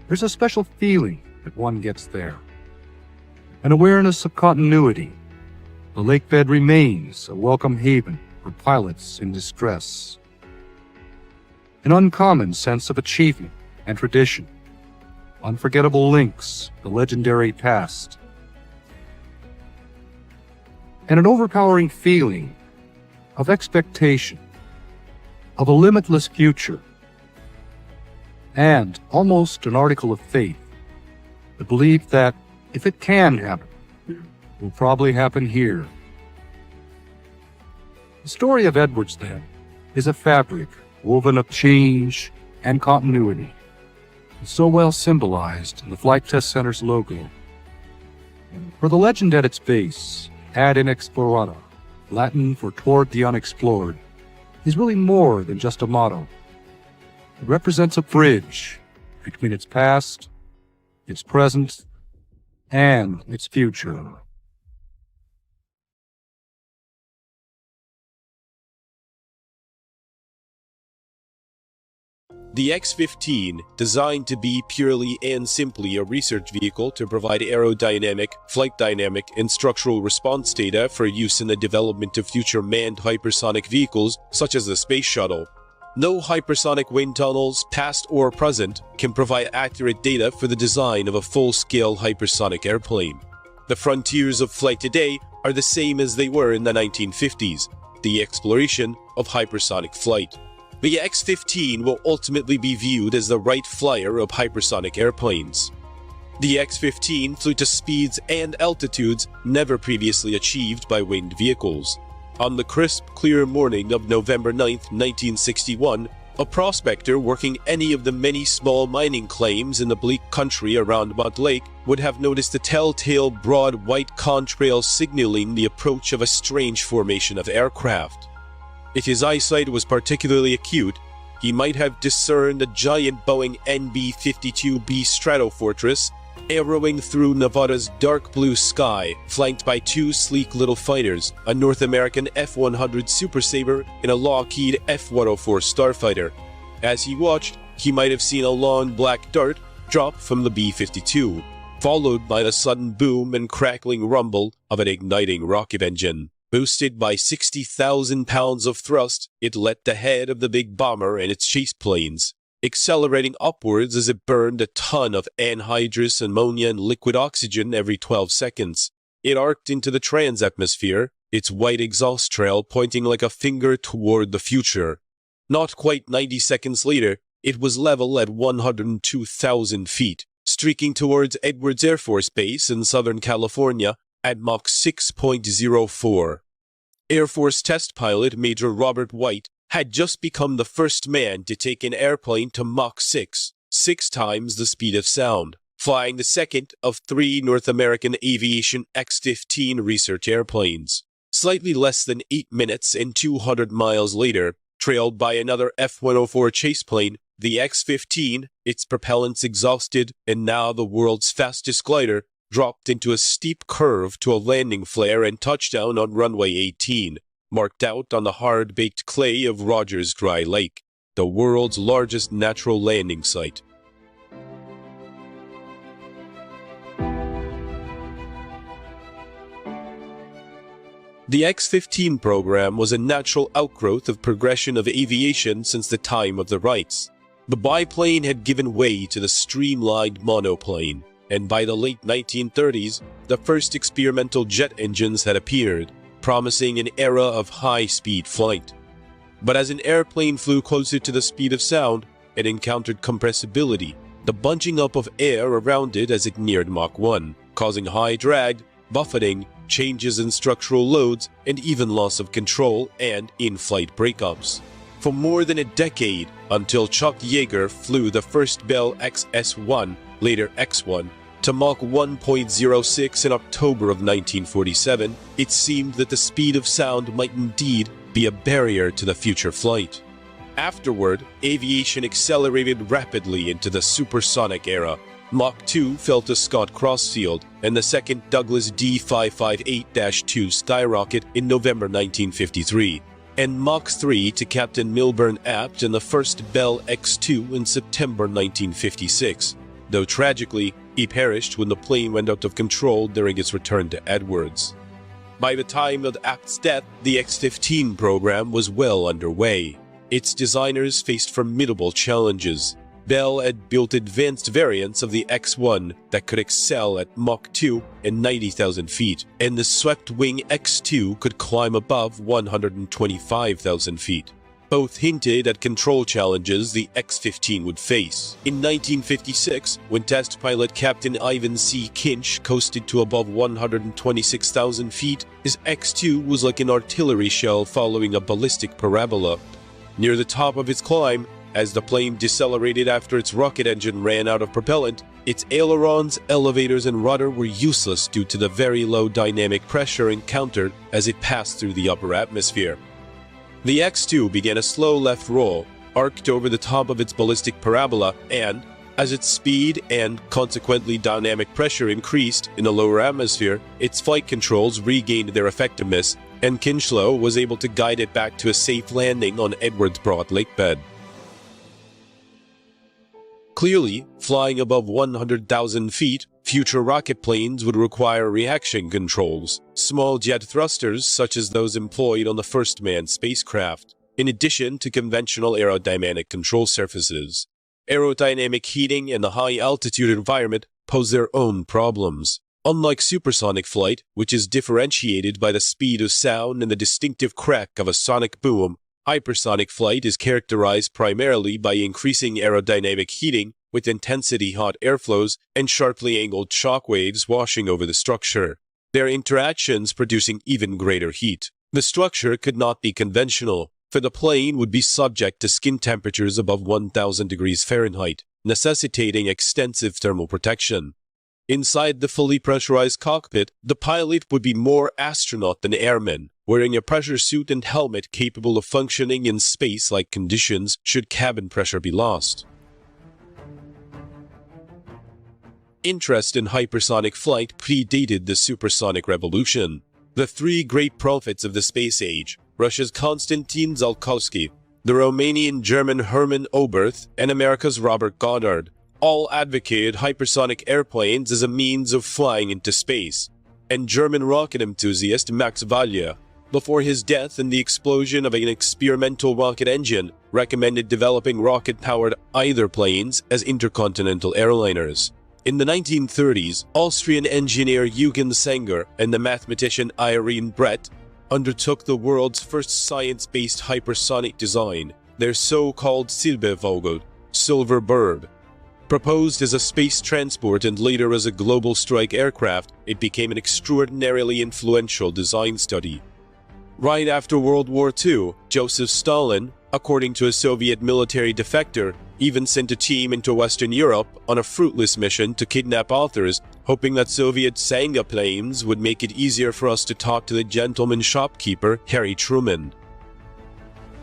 Speaker 1: There's a special feeling that one gets there, an awareness of continuity. The lakebed remains a welcome haven for pilots in distress. An uncommon sense of achievement and tradition, unforgettable links to the legendary past, and an overpowering feeling of expectation, of a limitless future, and almost an article of faith, the belief that if it can happen, it will probably happen here. The story of Edwards, then, is a fabric woven of change and continuity, and so well symbolized in the Flight Test Center's logo. For the legend at its base, ad inexplorata, Latin for toward the unexplored, is really more than just a motto. It represents a bridge between its past, its present, and its future.
Speaker 6: The X-15, designed to be purely and simply a research vehicle to provide aerodynamic, flight dynamic, and structural response data for use in the development of future manned hypersonic vehicles such as the Space Shuttle. No hypersonic wind tunnels, past or present, can provide accurate data for the design of a full-scale hypersonic airplane. The frontiers of flight today are the same as they were in the 1950s, the exploration of hypersonic flight. The X-15 will ultimately be viewed as the Wright Flyer of hypersonic airplanes. The X-15 flew to speeds and altitudes never previously achieved by winged vehicles. On the crisp, clear morning of November 9, 1961, a prospector working any of the many small mining claims in the bleak country around Mud Lake would have noticed the telltale broad white contrail signaling the approach of a strange formation of aircraft. If his eyesight was particularly acute, he might have discerned a giant Boeing NB-52B Stratofortress arrowing through Nevada's dark blue sky, flanked by two sleek little fighters, a North American F-100 Super Sabre and a Lockheed F-104 Starfighter. As he watched, he might have seen a long black dart drop from the B-52, followed by the sudden boom and crackling rumble of an igniting rocket engine. Boosted by 60,000 pounds of thrust, it let the head of the big bomber and its chase planes, accelerating upwards as it burned a ton of anhydrous ammonia and liquid oxygen every 12 seconds. It arced into the trans-atmosphere, its white exhaust trail pointing like a finger toward the future. Not quite 90 seconds later, it was level at 102,000 feet, streaking towards Edwards Air Force Base in Southern California at Mach 6.04. Air Force test pilot Major Robert White had just become the first man to take an airplane to Mach 6, 6 times the speed of sound, flying the second of 3 North American Aviation X-15 research airplanes. Slightly less than 8 minutes and 200 miles later, trailed by another F-104 chase plane, the X-15, its propellants exhausted and now the world's fastest glider, dropped into a steep curve to a landing flare and touchdown on runway 18, marked out on the hard-baked clay of Rogers Dry Lake, the world's largest natural landing site. The X-15 program was a natural outgrowth of progression of aviation since the time of the Wrights. The biplane had given way to the streamlined monoplane, and by the late 1930s, the first experimental jet engines had appeared, promising an era of high-speed flight. But as an airplane flew closer to the speed of sound, it encountered compressibility, the bunching up of air around it as it neared Mach 1, causing high drag, buffeting, changes in structural loads, and even loss of control and in-flight breakups. For more than a decade, until Chuck Yeager flew the first Bell XS-1, later X-1, to Mach 1.06 in October of 1947, it seemed that the speed of sound might indeed be a barrier to the future flight. Afterward, aviation accelerated rapidly into the supersonic era. Mach 2 fell to Scott Crossfield, and the second Douglas D-558-2 skyrocket in November 1953, and Mach 3 to Captain Milburn Apt and the first Bell X-2 in September 1956, though tragically, he perished when the plane went out of control during its return to Edwards. By the time of Apt's death, the X-15 program was well underway. Its designers faced formidable challenges. Bell had built advanced variants of the X-1 that could excel at Mach 2 and 90,000 feet, and the swept-wing X-2 could climb above 125,000 feet. Both hinted at control challenges the X-15 would face. In 1956, when test pilot Captain Ivan C. Kinch coasted to above 126,000 feet, his X-2 was like an artillery shell following a ballistic parabola. Near the top of its climb, as the plane decelerated after its rocket engine ran out of propellant, its ailerons, elevators, and rudder were useless due to the very low dynamic pressure encountered as it passed through the upper atmosphere. The X-2 began a slow left roll, arced over the top of its ballistic parabola, and, As its speed and consequently dynamic pressure increased in the lower atmosphere, its flight controls regained their effectiveness, and Kinchlow was able to guide it back to a safe landing on Edwards Broad lakebed. Clearly, flying above 100,000 feet, future rocket planes would require reaction controls, small jet thrusters such as those employed on the first manned spacecraft, in addition to conventional aerodynamic control surfaces. Aerodynamic heating in the high-altitude environment pose their own problems. Unlike supersonic flight, which is differentiated by the speed of sound and the distinctive crack of a sonic boom, hypersonic flight is characterized primarily by increasing aerodynamic heating with intensity-hot airflows and sharply angled shock waves washing over the structure, their interactions producing even greater heat. The structure could not be conventional, for the plane would be subject to skin temperatures above 1,000 degrees Fahrenheit, necessitating extensive thermal protection. Inside the fully pressurized cockpit, the pilot would be more astronaut than airman, wearing a pressure suit and helmet capable of functioning in space-like conditions should cabin pressure be lost. Interest in hypersonic flight predated the supersonic revolution. The three great prophets of the space age, Russia's Konstantin Tsiolkovsky, the Romanian-German Hermann Oberth, and America's Robert Goddard, all advocated hypersonic airplanes as a means of flying into space, and German rocket enthusiast Max Valier, before his death and the explosion of an experimental rocket engine, recommended developing rocket-powered either planes as intercontinental airliners. In the 1930s, Austrian engineer Eugen Sanger and the mathematician Irene Brett undertook the world's first science-based hypersonic design, their so-called Silbervogel, Silver Bird. Proposed as a space transport and later as a global strike aircraft, it became an extraordinarily influential design study. Right after World War II, Joseph Stalin, according to a Soviet military defector, even sent a team into Western Europe on a fruitless mission to kidnap authors, hoping that Soviet Sanga planes would make it easier for us to talk to the gentleman shopkeeper Harry Truman.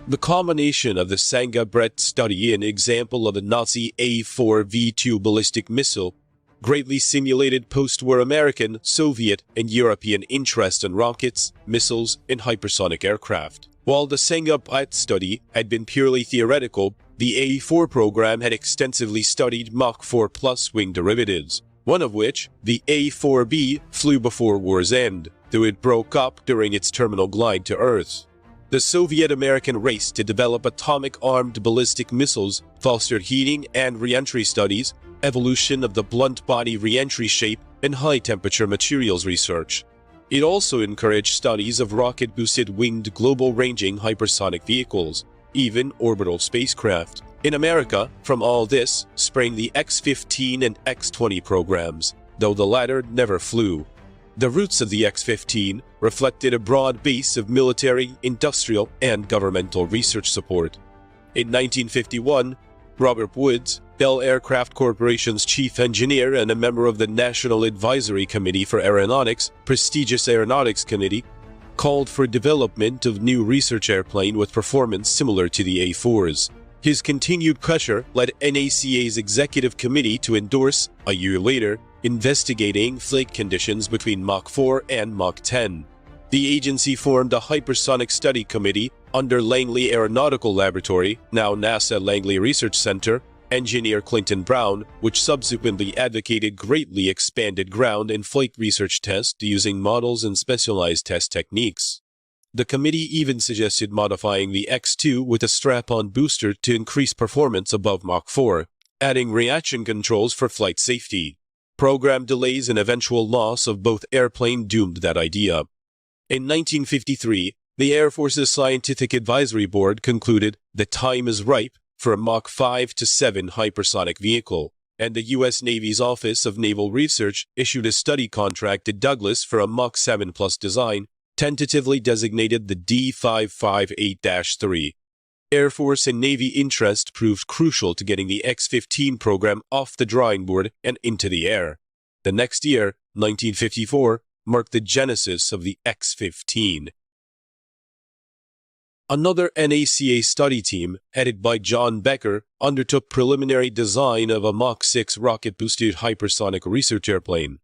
Speaker 6: The combination of the Sanga-Brett study and example of the Nazi A-4 V2 ballistic missile greatly simulated post-war American, Soviet, and European interest in rockets, missiles, and hypersonic aircraft. While the Sanga-Brett study had been purely theoretical, the A-4 program had extensively studied Mach 4 plus wing derivatives, one of which, the A-4B, flew before war's end, though it broke up during its terminal glide to Earth. The Soviet-American race to develop atomic-armed ballistic missiles fostered heating and re-entry studies, evolution of the blunt body re-entry shape, and high-temperature materials research. It also encouraged studies of rocket-boosted winged global-ranging hypersonic vehicles, even orbital spacecraft. In America, from all this sprang the X-15 and X-20 programs, though the latter never flew. The roots of the X-15 reflected a broad base of military, industrial, and governmental research support. In 1951, Robert Woods, Bell Aircraft Corporation's chief engineer and a member of the National Advisory Committee for Aeronautics, prestigious aeronautics committee, called for development of new research airplane with performance similar to the A-4s. His continued pressure led NACA's executive committee to endorse, a year later, investigating flight conditions between Mach 4 and Mach 10. The agency formed a hypersonic study committee under Langley Aeronautical Laboratory, now NASA Langley Research Center, engineer Clinton Brown, which subsequently advocated greatly expanded ground and flight research tests using models and specialized test techniques. The committee even suggested modifying the X-2 with a strap-on booster to increase performance above Mach 4, adding reaction controls for flight safety. Program delays and eventual loss of both airplane doomed that idea. In 1953, the Air Force's Scientific Advisory Board concluded the time is ripe for a Mach 5 to 7 hypersonic vehicle, and the U.S. Navy's Office of Naval Research issued a study contract to Douglas for a Mach 7 plus design, tentatively designated the D558-3. Air Force and Navy interest proved crucial to getting the X-15 program off the drawing board and into the air. The next year, 1954, marked the genesis of the X-15. Another NACA study team, headed by John Becker, undertook preliminary design of a Mach 6 rocket-boosted hypersonic research airplane.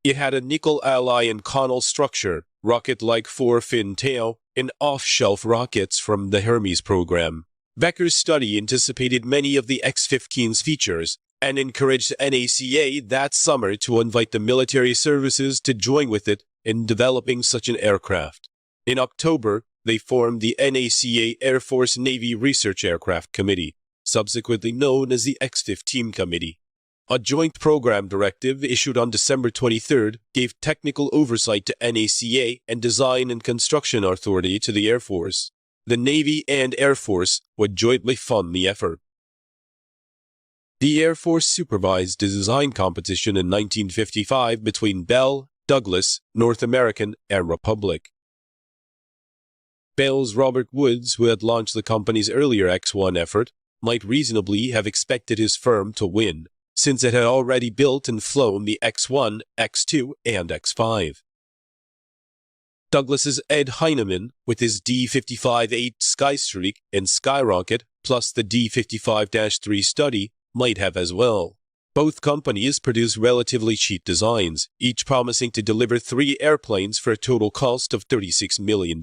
Speaker 6: It had a nickel alloy and Connell structure, rocket-like four-fin tail, and off-shelf rockets from the Hermes program. Becker's study anticipated many of the X-15's features and encouraged NACA that summer to invite the military services to join with it in developing such an aircraft. In October, they formed the NACA Air Force Navy Research Aircraft Committee, subsequently known as the X-15 Committee. A joint program directive issued on December 23rd gave technical oversight to NACA and design and construction authority to the Air Force. The Navy and Air Force would jointly fund the effort. The Air Force supervised the design competition in 1955 between Bell, Douglas, North American, and Republic. Bell's Robert Woods, who had launched the company's earlier X-1 effort, might reasonably have expected his firm to win, since it had already built and flown the X-1, X-2, and X-5. Douglas's Ed Heinemann, with his D-55A Skystreak and Skyrocket, plus the D-55-3 study, might have as well. Both companies produced relatively cheap designs, each promising to deliver 3 airplanes for a total cost of $36 million.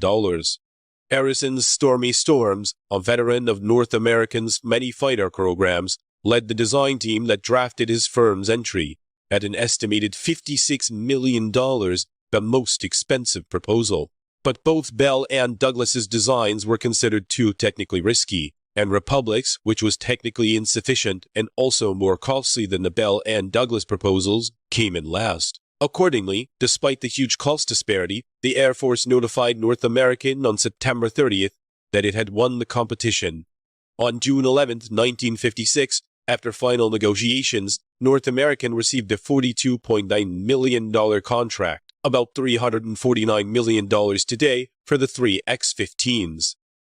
Speaker 6: Harrison's Stormy Storms, a veteran of North American's many fighter programs, led the design team that drafted his firm's entry at an estimated $56 million, the most expensive proposal. But both Bell and Douglas's designs were considered too technically risky, and Republic's, which was technically insufficient and also more costly than the Bell and Douglas proposals, came in last. Accordingly, despite the huge cost disparity, the Air Force notified North American on September 30th that it had won the competition. On June 11, 1956, after final negotiations, North American received a $42.9 million contract, about $349 million today, for the 3 X-15s.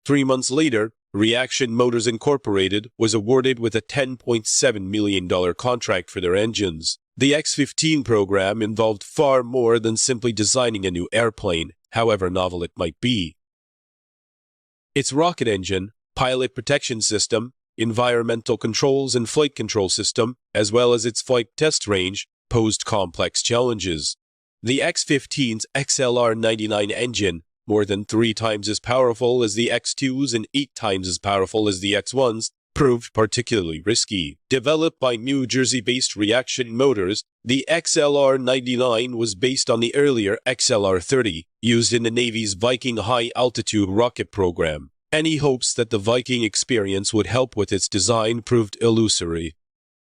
Speaker 6: 3 months later, Reaction Motors Incorporated was awarded with a $10.7 million contract for their engines. The X-15 program involved far more than simply designing a new airplane, however novel it might be. Its rocket engine, pilot protection system, environmental controls and flight control system, as well as its flight test range, posed complex challenges. The X-15's XLR-99 engine, more than 3 times as powerful as the X-2s and 8 times as powerful as the X-1s, proved particularly risky. Developed by New Jersey-based Reaction Motors, the XLR-99 was based on the earlier XLR-30, used in the Navy's Viking high-altitude rocket program. Any hopes that the Viking experience would help with its design proved illusory.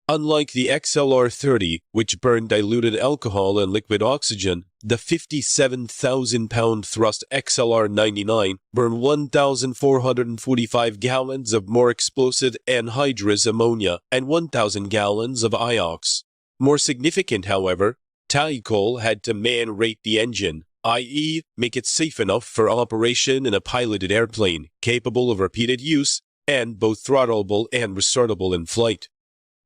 Speaker 6: Unlike the XLR-30, which burned diluted alcohol and liquid oxygen, the 57,000-pound thrust XLR-99 burned 1,445 gallons of more explosive anhydrous ammonia and 1,000 gallons of iox. More significant, however, Tycol had to man-rate the engine, i.e., make it safe enough for operation in a piloted airplane, capable of repeated use, and both throttleable and restartable in flight.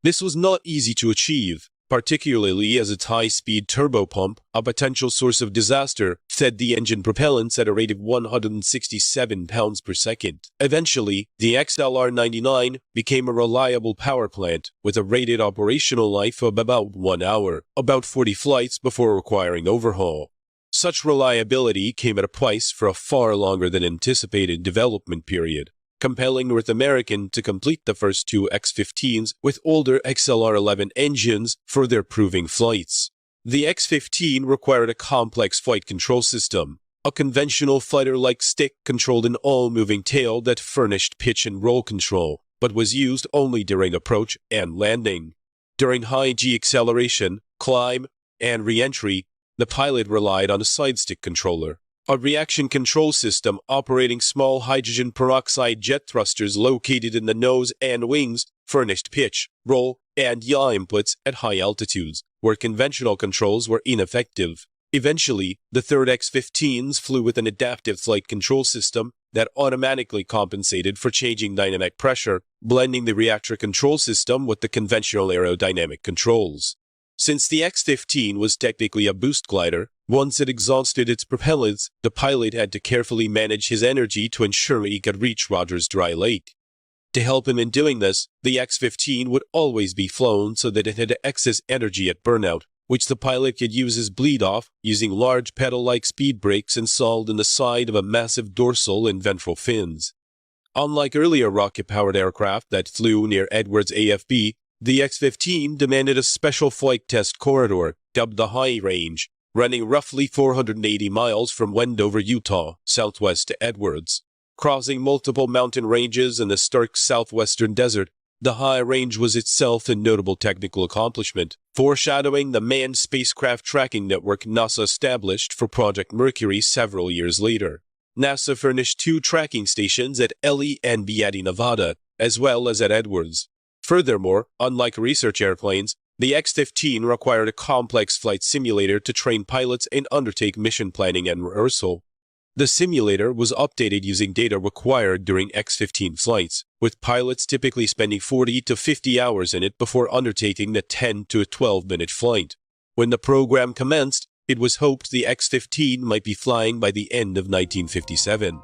Speaker 6: This was not easy to achieve, particularly as its high-speed turbopump, a potential source of disaster, fed the engine propellants at a rate of 167 pounds per second. Eventually, the XLR-99 became a reliable power plant with a rated operational life of about 1 hour, about 40 flights before requiring overhaul. Such reliability came at a price for a far longer than anticipated development period, compelling North American to complete the first 2 X-15s with older XLR-11 engines for their proving flights. The X-15 required a complex flight control system, a conventional fighter-like stick controlled an all-moving tail that furnished pitch and roll control, but was used only during approach and landing. During high-G acceleration, climb, and re-entry, the pilot relied on a side-stick controller, a reaction control system operating small hydrogen peroxide jet thrusters located in the nose and wings, furnished pitch, roll, and yaw inputs at high altitudes, where conventional controls were ineffective. Eventually, the third X-15s flew with an adaptive flight control system that automatically compensated for changing dynamic pressure, blending the reactor control system with the conventional aerodynamic controls. Since the X-15 was technically a boost glider, Once it exhausted its propellants, the pilot had to carefully manage his energy to ensure he could reach Rogers Dry Lake. To help him in doing this, the X-15 would always be flown so that it had excess energy at burnout, which the pilot could use as bleed-off using large pedal-like speed brakes installed in the side of a massive dorsal and ventral fins. Unlike earlier rocket-powered aircraft that flew near Edwards AFB, the X-15 demanded a special flight test corridor, dubbed the High Range, running roughly 480 miles from Wendover, Utah, southwest to Edwards. Crossing multiple mountain ranges in the stark southwestern desert, the High Range was itself a notable technical accomplishment, foreshadowing the manned spacecraft tracking network NASA established for Project Mercury several years later. NASA furnished 2 tracking stations at Ely and Beatty, Nevada, as well as at Edwards. Furthermore, unlike research airplanes, the X-15 required a complex flight simulator to train pilots and undertake mission planning and rehearsal. The simulator was updated using data required during X-15 flights, with pilots typically spending 40 to 50 hours in it before undertaking the 10 to 12-minute flight. When the program commenced, it was hoped the X-15 might be flying by the end of 1957.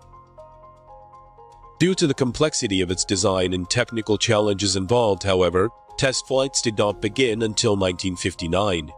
Speaker 6: Due to the complexity of its design and technical challenges involved, however, test flights did not begin until 1959.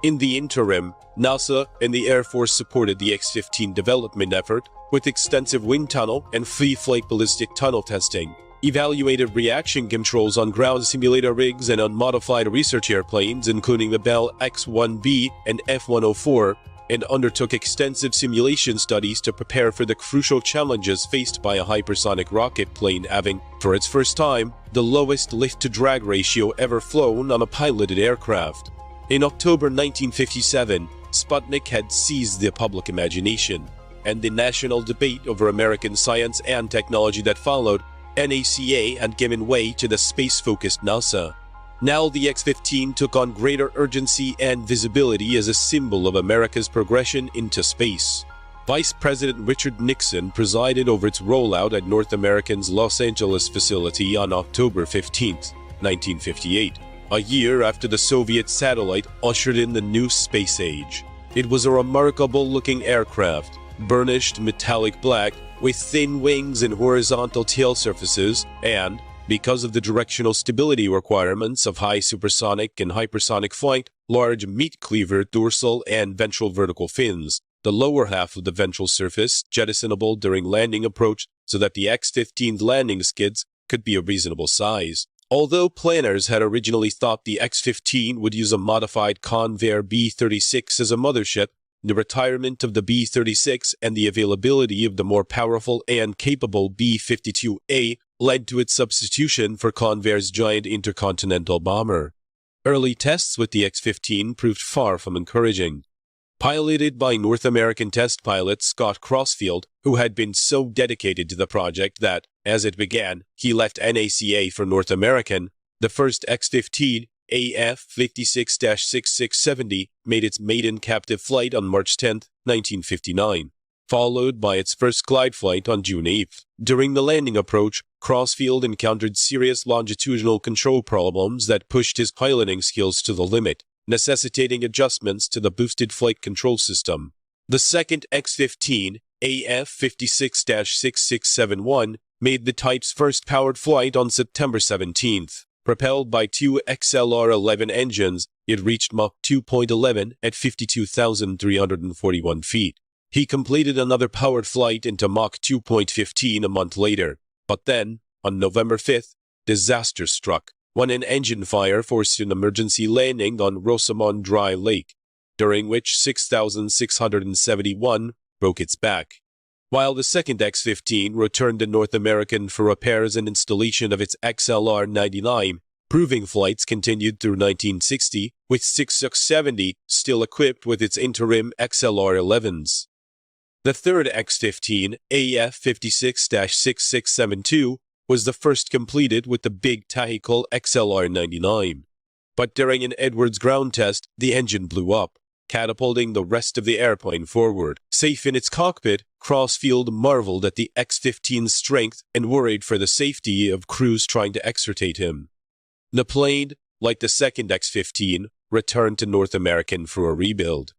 Speaker 6: In the interim, NASA and the Air Force supported the X-15 development effort with extensive wind tunnel and free flight ballistic tunnel testing, evaluated reaction controls on ground simulator rigs and on modified research airplanes including the Bell X-1B and F-104, and undertook extensive simulation studies to prepare for the crucial challenges faced by a hypersonic rocket plane having, for its first time, the lowest lift-to-drag ratio ever flown on a piloted aircraft. In October 1957, Sputnik had seized the public imagination, and the national debate over American science and technology that followed, NACA had given way to the space-focused NASA. Now the X-15 took on greater urgency and visibility as a symbol of America's progression into space. Vice President Richard Nixon presided over its rollout at North American's Los Angeles facility on October 15, 1958, a year after the Soviet satellite ushered in the new space age. It was a remarkable-looking aircraft, burnished metallic black, with thin wings and horizontal tail surfaces, and, because of the directional stability requirements of high supersonic and hypersonic flight, large meat cleaver dorsal and ventral vertical fins, the lower half of the ventral surface jettisonable during landing approach so that the X-15's landing skids could be a reasonable size. Although planners had originally thought the X-15 would use a modified Convair B-36 as a mothership, the retirement of the B-36 and the availability of the more powerful and capable B-52A led to its substitution for Convair's giant intercontinental bomber. Early tests with the X-15 proved far from encouraging. Piloted by North American test pilot Scott Crossfield, who had been so dedicated to the project that, as it began, he left NACA for North American, the first X-15 AF-56-6670 made its maiden captive flight on March 10, 1959, followed by its first glide flight on June 8. During the landing approach, Crossfield encountered serious longitudinal control problems that pushed his piloting skills to the limit, necessitating adjustments to the boosted flight control system. The second X-15 AF-56-6671 made the type's first powered flight on September 17. Propelled by 2 XLR-11 engines, it reached Mach 2.11 at 52,341 feet. He completed another powered flight into Mach 2.15 a month later, but then, on November 5th, disaster struck when an engine fire forced an emergency landing on Rosamond Dry Lake, during which 6,671 broke its back. While the second X-15 returned to North American for repairs and installation of its XLR-99, proving flights continued through 1960, with 6670 still equipped with its interim XLR-11s. The third X-15, AF-56-6672, was the first completed with the big Tahical XLR-99. But during an Edwards ground test, the engine blew up, catapulting the rest of the airplane forward. Safe in its cockpit, Crossfield marveled at the X-15's strength and worried for the safety of crews trying to extricate him. The plane, like the second X-15, returned to North American for a rebuild.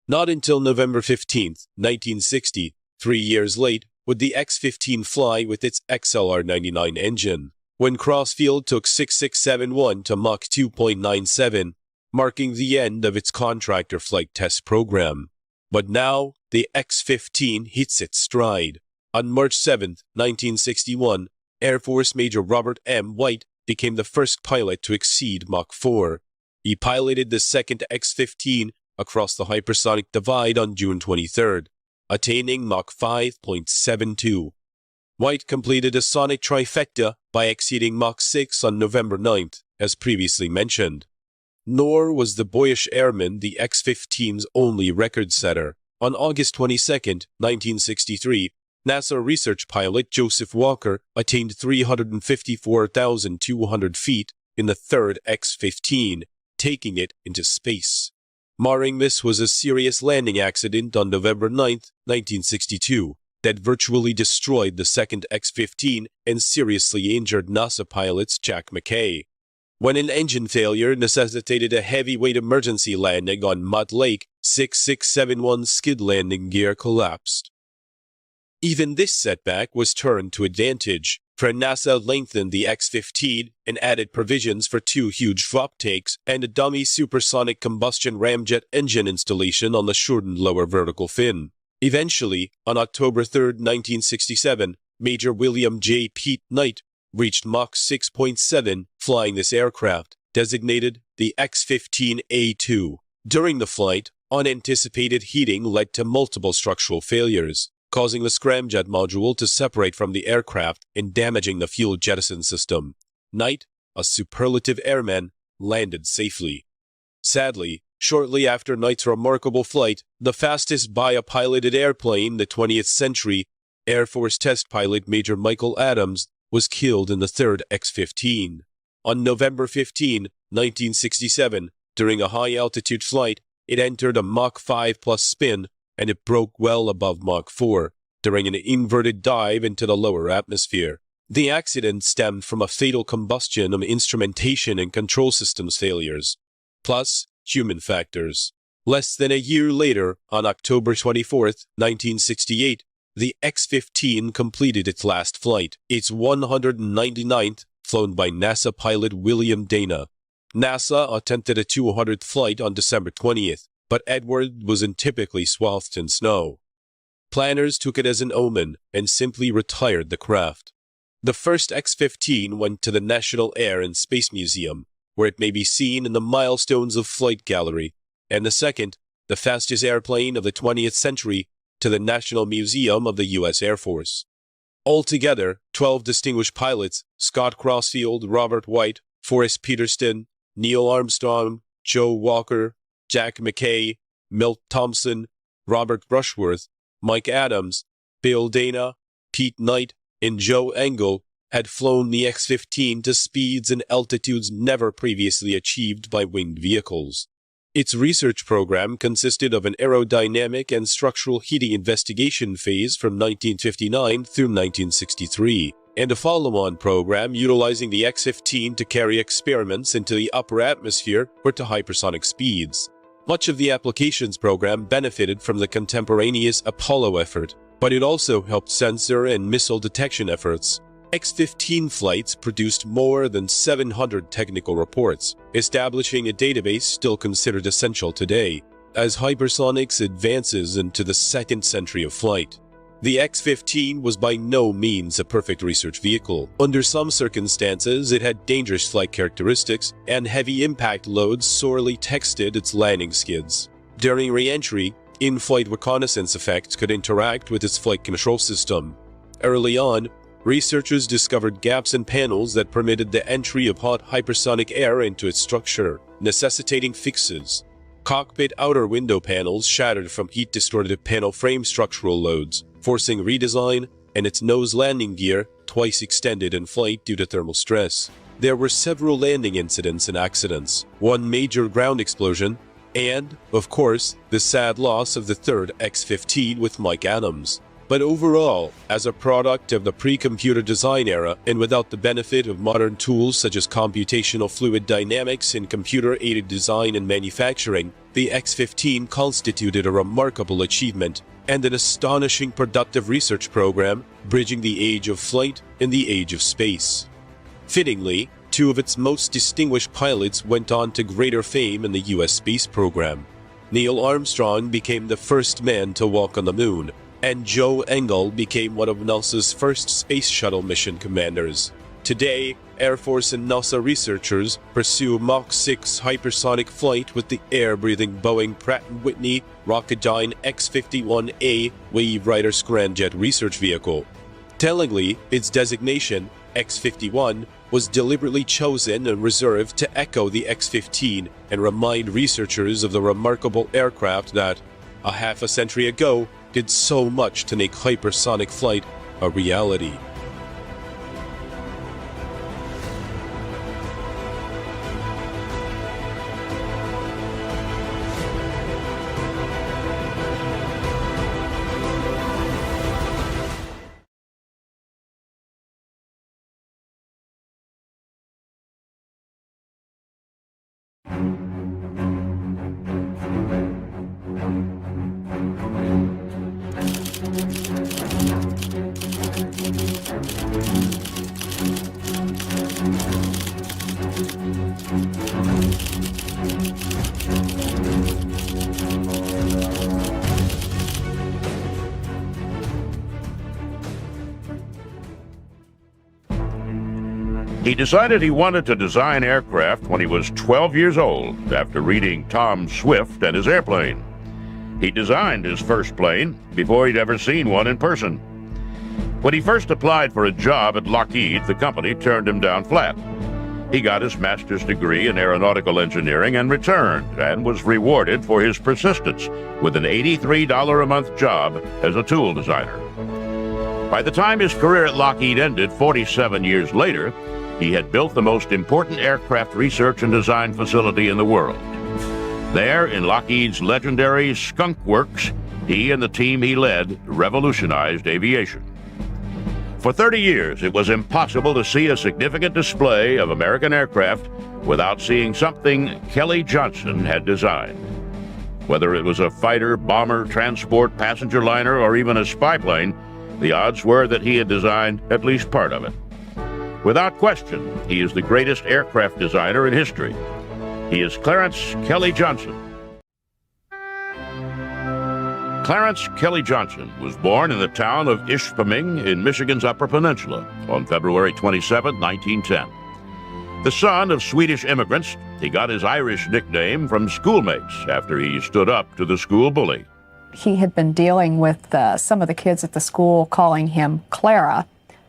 Speaker 6: Not until November 15, 1960, 3 years late, would the X-15 fly with its XLR-99 engine, when Crossfield took 6671 to Mach 2.97, marking the end of its contractor flight test program. But now, the X-15 hits its stride. On March 7, 1961, Air Force Major Robert M. White became the first pilot to exceed Mach 4. He piloted the second X-15 across the hypersonic divide on June 23, attaining Mach 5.72. White completed a sonic trifecta by exceeding Mach 6 on November 9, as previously mentioned. Nor was the boyish airman the X-15's only record setter. On August 22, 1963, NASA research pilot Joseph Walker attained 354,200 feet in the third X-15, taking it into space. Marring this was a serious landing accident on November 9, 1962, that virtually destroyed the second X-15 and seriously injured NASA pilots Jack McKay. When an engine failure necessitated a heavyweight emergency landing on Mott Lake, 6671's skid landing gear collapsed. Even this setback was turned to advantage, for NASA lengthened the X-15 and added provisions for 2 huge drop takes and a dummy supersonic combustion ramjet engine installation on the shortened lower vertical fin. Eventually, on October 3, 1967, Major William J. Pete Knight reached Mach 6.7 flying this aircraft, designated the X-15A2. During the flight, unanticipated heating led to multiple structural failures, causing the scramjet module to separate from the aircraft and damaging the fuel jettison system. Knight, a superlative airman, landed safely. Sadly, shortly after Knight's remarkable flight, the fastest by a piloted airplane, the 20th century, Air Force test pilot Major Michael Adams, was killed in the third X-15. On November 15, 1967, during a high-altitude flight, it entered a Mach 5 plus spin, and it broke well above Mach 4 during an inverted dive into the lower atmosphere. The accident stemmed from a fatal combustion of instrumentation and control systems failures, plus human factors. Less than a year later, on October 24, 1968, the X-15 completed its last flight, its 199th, flown by NASA pilot William Dana. NASA attempted a 200th flight on December 20th, but Edward was untypically swathed in snow. Planners took it as an omen and simply retired the craft. The first X-15 went to the National Air and Space Museum, where it may be seen in the Milestones of Flight Gallery, and the second, the fastest airplane of the 20th century, to the National Museum of the U.S. Air Force. Altogether, 12 distinguished pilots, Scott Crossfield, Robert White, Forrest Peterson, Neil Armstrong, Joe Walker, Jack McKay, Milt Thompson, Robert Rushworth, Mike Adams, Bill Dana, Pete Knight, and Joe Engel had flown the X-15 to speeds and altitudes never previously achieved by winged vehicles. Its research program consisted of an aerodynamic and structural heating investigation phase from 1959 through 1963, and a follow-on program utilizing the X-15 to carry experiments into the upper atmosphere or to hypersonic speeds. Much of the applications program benefited from the contemporaneous Apollo effort, but it also helped sensor and missile detection efforts. X-15 flights produced more than 700 technical reports, establishing a database still considered essential today, as hypersonics advances into the second century of flight. The X-15 was by no means a perfect research vehicle. Under some circumstances, it had dangerous flight characteristics, and heavy impact loads sorely tested its landing skids. During re-entry, in-flight reconnaissance effects could interact with its flight control system. Early on, researchers discovered gaps in panels that permitted the entry of hot hypersonic air into its structure, necessitating fixes. Cockpit outer window panels shattered from heat-distorted panel frame structural loads, forcing redesign, and its nose landing gear twice extended in flight due to thermal stress. There were several landing incidents and accidents, one major ground explosion, and, of course, the sad loss of the third X-15 with Mike Adams. But overall, as a product of the pre-computer design era and without the benefit of modern tools such as computational fluid dynamics and computer-aided design and manufacturing, the X-15 constituted a remarkable achievement and an astonishing productive research program bridging the age of flight and the age of space. Fittingly, two of its most distinguished pilots went on to greater fame in the U.S. space program. Neil Armstrong became the first man to walk on the moon, and Joe Engle became one of NASA's first space shuttle mission commanders. Today, Air Force and NASA researchers pursue Mach 6 hypersonic flight with the air-breathing Boeing Pratt & Whitney Rocketdyne X-51A Waverider scramjet research vehicle. Tellingly, its designation, X-51, was deliberately chosen and reserved to echo the X-15 and remind researchers of the remarkable aircraft that, a half a century ago, did so much to make hypersonic flight a reality.
Speaker 7: He decided he wanted to design aircraft when he was 12 years old after reading Tom Swift and his airplane. He designed his first plane before he'd ever seen one in person. When he first applied for a job at Lockheed, the company turned him down flat. He got his master's degree in aeronautical engineering and returned and was rewarded for his persistence with an $83 a month job as a tool designer. By the time his career at Lockheed ended 47 years later, he had built the most important aircraft research and design facility in the world. There, in Lockheed's legendary Skunk Works, he and the team he led revolutionized aviation. For 30 years, it was impossible to see a significant display of American aircraft without seeing something Kelly Johnson had designed. Whether it was a fighter, bomber, transport, passenger liner, or even a spy plane, the odds were that he had designed at least part of it. Without question, he is the greatest aircraft designer in history. He is Clarence Kelly Johnson. Clarence Kelly Johnson was born in the town of Ishpeming in Michigan's Upper Peninsula on February 27, 1910. The son of Swedish immigrants, he got his Irish nickname from schoolmates after he stood up to the school bully.
Speaker 8: He had been dealing with some of the kids at the school calling him Clara,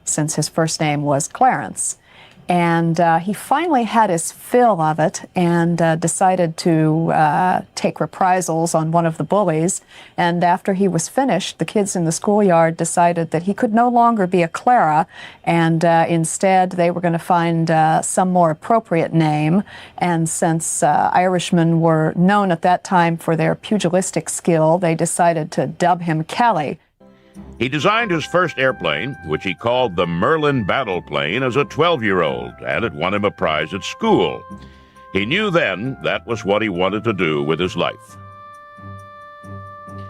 Speaker 8: since his first name was Clarence. And he finally had his fill of it and decided to take reprisals on one of the bullies. And after he was finished, the kids in the schoolyard decided that he could no longer be a Clara, and instead they were going to find some more appropriate name. And since Irishmen were known at that time for their pugilistic skill, they decided to dub him Kelly.
Speaker 7: He designed his first airplane, which he called the Merlin Battle Plane, as a 12-year-old, and it won him a prize at school. He knew then that was what he wanted to do with his life.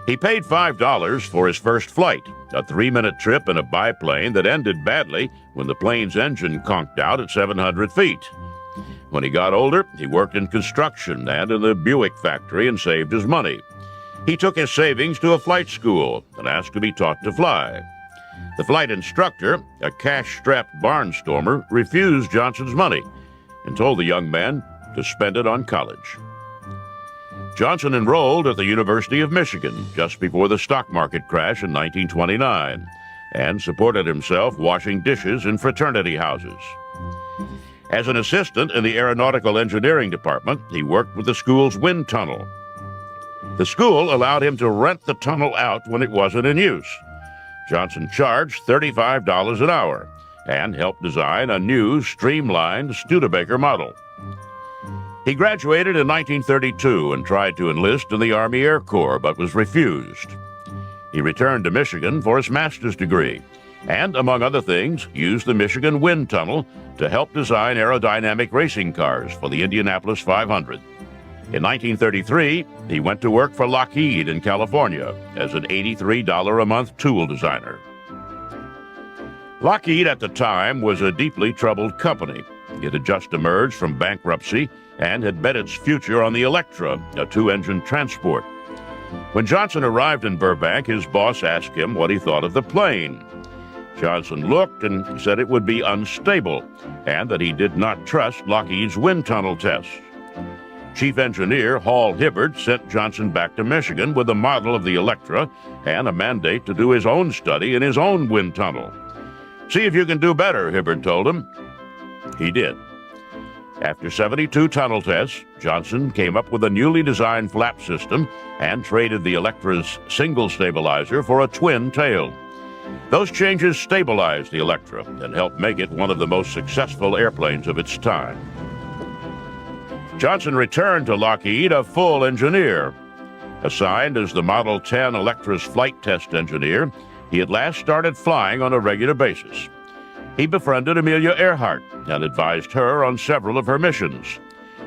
Speaker 7: He paid $5 for his first flight, a 3-minute trip in a biplane that ended badly when the plane's engine conked out at 700 feet. When he got older, he worked in construction and in the Buick factory and saved his money. He took his savings to a flight school and asked to be taught to fly. The flight instructor, a cash-strapped barnstormer, refused Johnson's money and told the young man to spend it on college. Johnson enrolled at the University of Michigan just before the stock market crash in 1929 and supported himself washing dishes in fraternity houses. As an assistant in the aeronautical engineering department, he worked with the school's wind tunnel. The school allowed him to rent the tunnel out when it wasn't in use. Johnson charged $35 an hour and helped design a new, streamlined Studebaker model. He graduated in 1932 and tried to enlist in the Army Air Corps, but was refused. He returned to Michigan for his master's degree and, among other things, used the Michigan Wind Tunnel to help design aerodynamic racing cars for the Indianapolis 500. In 1933, he went to work for Lockheed in California as an $83 a month tool designer. Lockheed at the time was a deeply troubled company. It had just emerged from bankruptcy and had bet its future on the Electra, a two-engine transport. When Johnson arrived in Burbank, his boss asked him what he thought of the plane. Johnson looked and said it would be unstable and that he did not trust Lockheed's wind tunnel tests. Chief Engineer Hall Hibbard sent Johnson back to Michigan with a model of the Electra and a mandate to do his own study in his own wind tunnel. "See if you can do better," Hibbard told him. He did. After 72 tunnel tests, Johnson came up with a newly designed flap system and traded the Electra's single stabilizer for a twin tail. Those changes stabilized the Electra and helped make it one of the most successful airplanes of its time. Johnson returned to Lockheed a full engineer. Assigned as the Model 10 Electra's flight test engineer, he at last started flying on a regular basis. He befriended Amelia Earhart and advised her on several of her missions.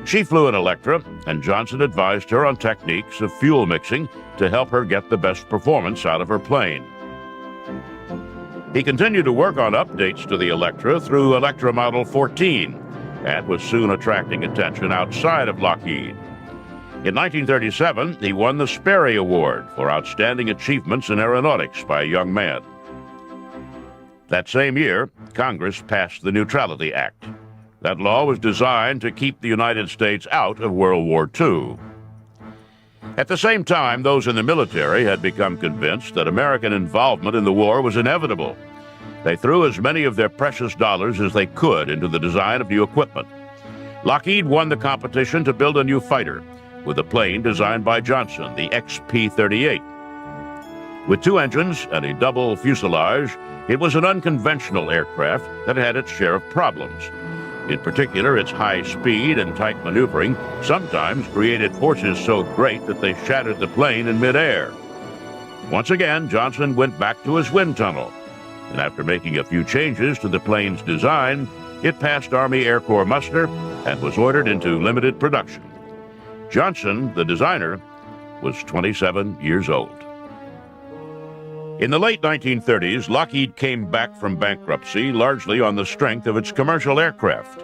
Speaker 7: She flew an Electra, and Johnson advised her on techniques of fuel mixing to help her get the best performance out of her plane. He continued to work on updates to the Electra through Electra Model 14, and was soon attracting attention outside of Lockheed. In 1937, he won the Sperry Award for outstanding achievements in aeronautics by a young man. That same year, Congress passed the Neutrality Act. That law was designed to keep the United States out of World War II. At the same time, those in the military had become convinced that American involvement in the war was inevitable. They threw as many of their precious dollars as they could into the design of new equipment. Lockheed won the competition to build a new fighter with a plane designed by Johnson, the XP-58. With two engines and a double fuselage, it was an unconventional aircraft that had its share of problems. In particular, its high speed and tight maneuvering sometimes created forces so great that they shattered the plane in midair. Once again, Johnson went back to his wind tunnel, and after making a few changes to the plane's design, it passed Army Air Corps muster and was ordered into limited production. Johnson, the designer, was 27 years old. In the late 1930s, Lockheed came back from bankruptcy largely on the strength of its commercial aircraft.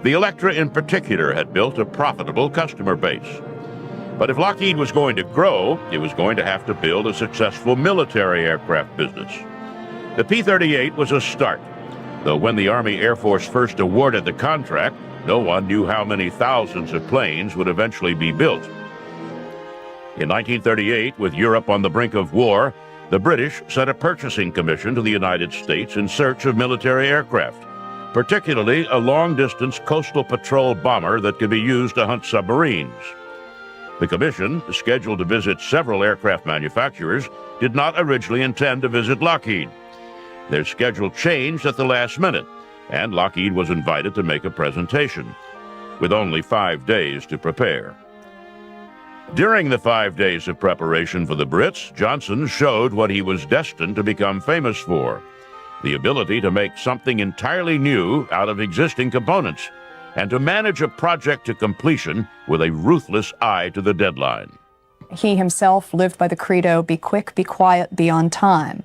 Speaker 7: The Electra in particular had built a profitable customer base. But if Lockheed was going to grow, it was going to have to build a successful military aircraft business. The P-38 was a start, though when the Army Air Force first awarded the contract, no one knew how many thousands of planes would eventually be built. In 1938, with Europe on the brink of war, the British sent a purchasing commission to the United States in search of military aircraft, particularly a long-distance coastal patrol bomber that could be used to hunt submarines. The commission, scheduled to visit several aircraft manufacturers, did not originally intend to visit Lockheed. Their schedule changed at the last minute, and Lockheed was invited to make a presentation, with only 5 days to prepare. During the 5 days of preparation for the Brits, Johnson showed what he was destined to become famous for: the ability to make something entirely new out of existing components, and to manage a project to completion with a ruthless eye to the deadline.
Speaker 8: He himself lived by the credo, be quick, be quiet, be on time.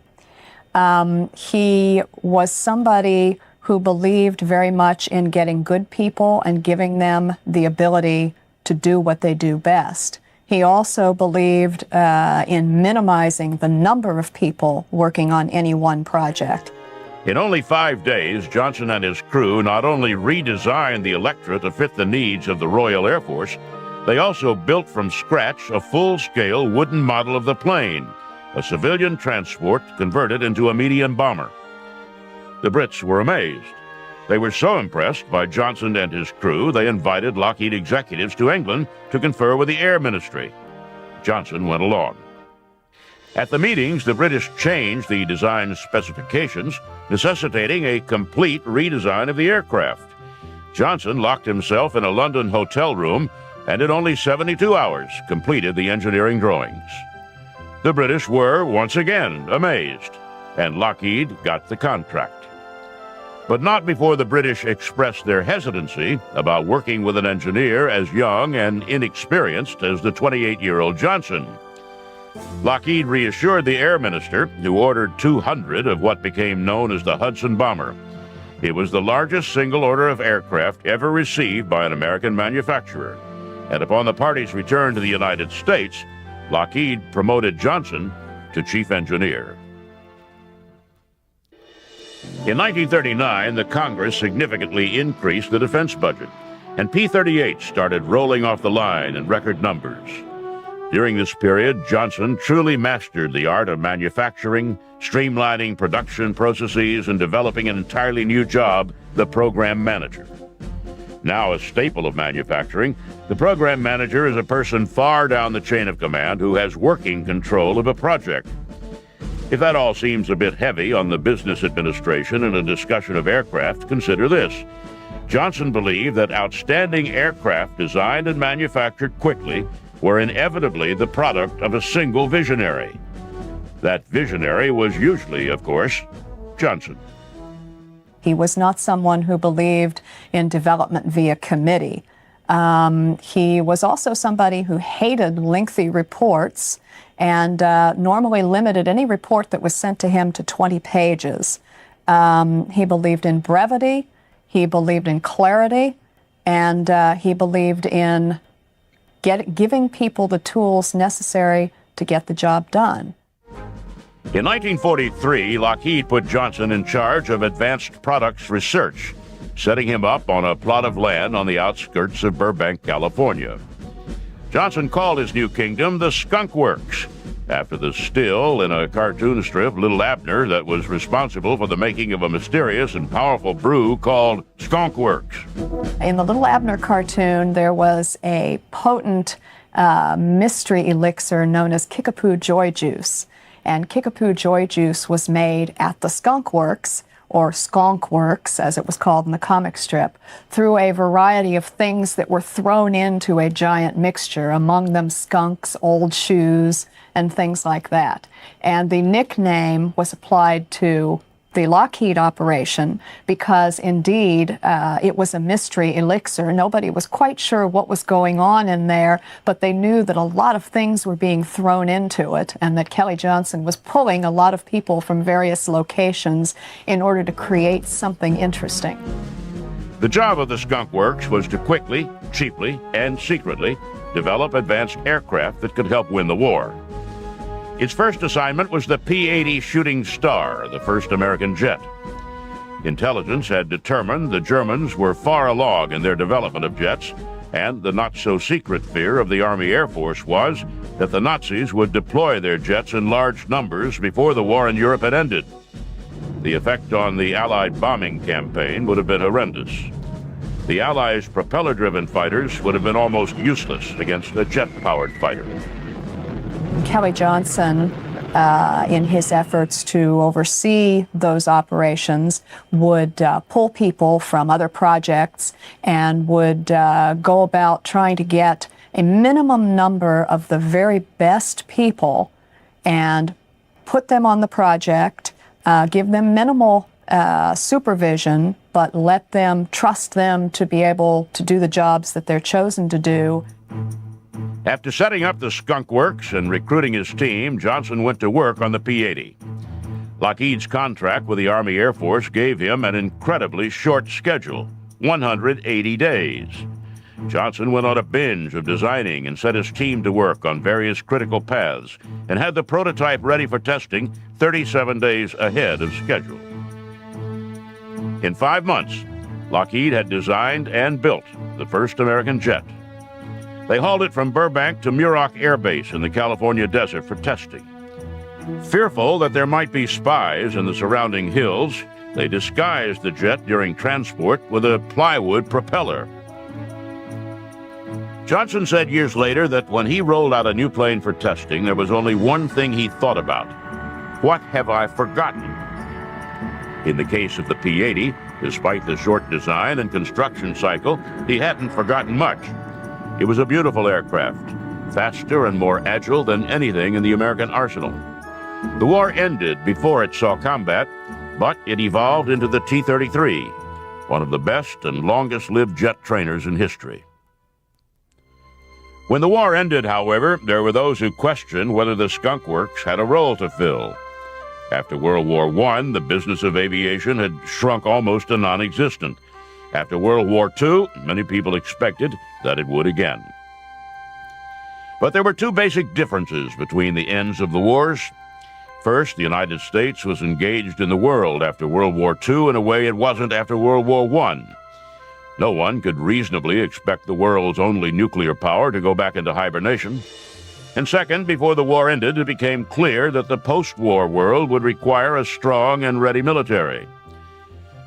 Speaker 8: He was somebody who believed very much in getting good people and giving them the ability to do what they do best. He also believed in minimizing the number of people working on any one project.
Speaker 7: In only 5 days, Johnson and his crew not only redesigned the Electra to fit the needs of the Royal Air Force, they also built from scratch a full-scale wooden model of the plane, a civilian transport converted into a medium bomber. The Brits were amazed. They were so impressed by Johnson and his crew, they invited Lockheed executives to England to confer with the Air Ministry. Johnson went along. At the meetings, the British changed the design specifications, necessitating a complete redesign of the aircraft. Johnson locked himself in a London hotel room and in only 72 hours completed the engineering drawings. The British were, once again, amazed, and Lockheed got the contract. But not before the British expressed their hesitancy about working with an engineer as young and inexperienced as the 28-year-old Johnson. Lockheed reassured the Air Minister, who ordered 200 of what became known as the Hudson Bomber. It was the largest single order of aircraft ever received by an American manufacturer. And upon the party's return to the United States, Lockheed promoted Johnson to chief engineer. In 1939, the Congress significantly increased the defense budget, and P-38 started rolling off the line in record numbers. During this period, Johnson truly mastered the art of manufacturing, streamlining production processes, and developing an entirely new job, the program manager. Now a staple of manufacturing, the program manager is a person far down the chain of command who has working control of a project. If that all seems a bit heavy on the business administration in a discussion of aircraft, consider this. Johnson believed that outstanding aircraft designed and manufactured quickly were inevitably the product of a single visionary. That visionary was usually, of course, Johnson.
Speaker 8: He was not someone who believed in development via committee. He was also somebody who hated lengthy reports and normally limited any report that was sent to him to 20 pages. He believed in brevity, he believed in clarity, and he believed in giving people the tools necessary to get the job done.
Speaker 7: In 1943, Lockheed put Johnson in charge of advanced products research, setting him up on a plot of land on the outskirts of Burbank, California. Johnson called his new kingdom the Skunk Works, after the still in a cartoon strip, Little Abner, that was responsible for the making of a mysterious and powerful brew called Skunk Works.
Speaker 8: In the Little Abner cartoon, there was a potent mystery elixir known as Kickapoo Joy Juice. And Kickapoo Joy Juice was made at the Skunk Works, or Skunk Works, as it was called in the comic strip, through a variety of things that were thrown into a giant mixture, among them skunks, old shoes, and things like that. And the nickname was applied to the Lockheed operation because, indeed, it was a mystery elixir. Nobody was quite sure what was going on in there, but they knew that a lot of things were being thrown into it and that Kelly Johnson was pulling a lot of people from various locations in order to create something interesting.
Speaker 7: The job of the Skunk Works was to quickly, cheaply, and secretly develop advanced aircraft that could help win the war. Its first assignment was the P-80 Shooting Star, the first American jet. Intelligence had determined the Germans were far along in their development of jets, and the not-so-secret fear of the Army Air Force was that the Nazis would deploy their jets in large numbers before the war in Europe had ended. The effect on the Allied bombing campaign would have been horrendous. The Allies' propeller-driven fighters would have been almost useless against a jet-powered fighter.
Speaker 8: Kelly Johnson, in his efforts to oversee those operations, would pull people from other projects and would go about trying to get a minimum number of the very best people and put them on the project, give them minimal supervision, but let them trust them to be able to do the jobs that they're chosen to do.
Speaker 7: After setting up the Skunk Works and recruiting his team, Johnson went to work on the P-80. Lockheed's contract with the Army Air Force gave him an incredibly short schedule, 180 days. Johnson went on a binge of designing and set his team to work on various critical paths and had the prototype ready for testing 37 days ahead of schedule. In 5 months, Lockheed had designed and built the first American jet. They hauled it from Burbank to Muroc Air Base in the California desert for testing. Fearful that there might be spies in the surrounding hills, they disguised the jet during transport with a plywood propeller. Johnson said years later that when he rolled out a new plane for testing, there was only one thing he thought about. What have I forgotten? In the case of the P-80, despite the short design and construction cycle, he hadn't forgotten much. It was a beautiful aircraft, faster and more agile than anything in the American arsenal. The war ended before it saw combat, but it evolved into the T-33, one of the best and longest-lived jet trainers in history. When the war ended, however, there were those who questioned whether the Skunk Works had a role to fill. After World War I, the business of aviation had shrunk almost to non-existent. After World War II, many people expected that it would again. But there were two basic differences between the ends of the wars. First, the United States was engaged in the world after World War II in a way it wasn't after World War I. No one could reasonably expect the world's only nuclear power to go back into hibernation. And second, before the war ended, it became clear that the post-war world would require a strong and ready military.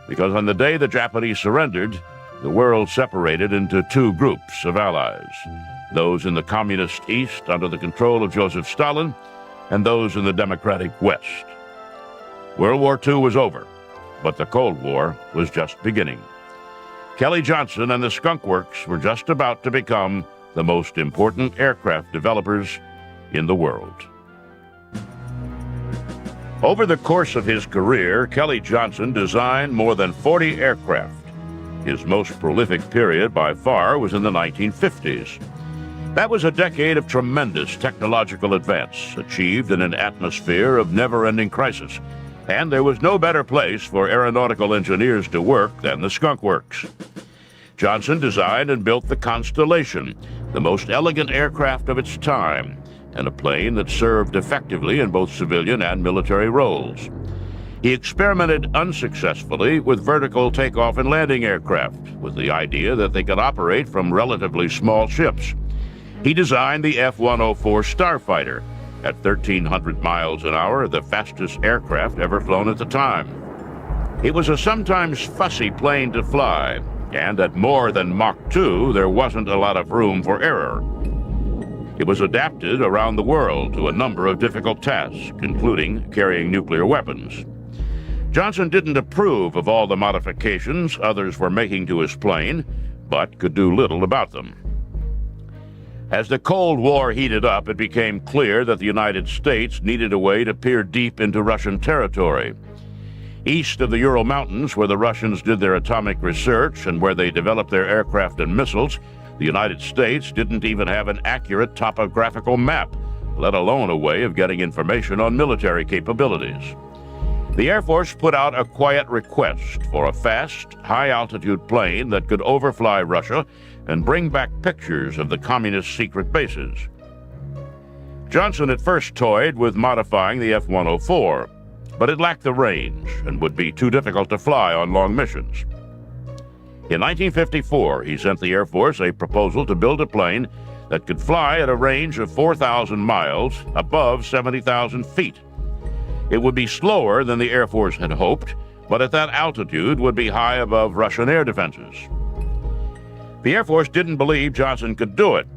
Speaker 7: Because on the day the Japanese surrendered, the world separated into two groups of allies, those in the communist East under the control of Joseph Stalin, and those in the democratic West. World War II was over, but the Cold War was just beginning. Kelly Johnson and the Skunk Works were just about to become the most important aircraft developers in the world. Over the course of his career, Kelly Johnson designed more than 40 aircraft. His most prolific period by far was in the 1950s. That was a decade of tremendous technological advance, achieved in an atmosphere of never-ending crisis. And there was no better place for aeronautical engineers to work than the Skunk Works. Johnson designed and built the Constellation, the most elegant aircraft of its time, and a plane that served effectively in both civilian and military roles. He experimented unsuccessfully with vertical takeoff and landing aircraft, with the idea that they could operate from relatively small ships. He designed the F-104 Starfighter, at 1,300 miles an hour, the fastest aircraft ever flown at the time. It was a sometimes fussy plane to fly, and at more than Mach 2, there wasn't a lot of room for error. It was adapted around the world to a number of difficult tasks, including carrying nuclear weapons. Johnson didn't approve of all the modifications others were making to his plane, but could do little about them. As the Cold War heated up, it became clear that the United States needed a way to peer deep into Russian territory. East of the Ural Mountains, where the Russians did their atomic research and where they developed their aircraft and missiles, the United States didn't even have an accurate topographical map, let alone a way of getting information on military capabilities. The Air Force put out a quiet request for a fast, high-altitude plane that could overfly Russia and bring back pictures of the communist secret bases. Johnson at first toyed with modifying the F-104, but it lacked the range and would be too difficult to fly on long missions. In 1954, he sent the Air Force a proposal to build a plane that could fly at a range of 4,000 miles above 70,000 feet. It would be slower than the Air Force had hoped, but at that altitude would be high above Russian air defenses. The Air Force didn't believe Johnson could do it.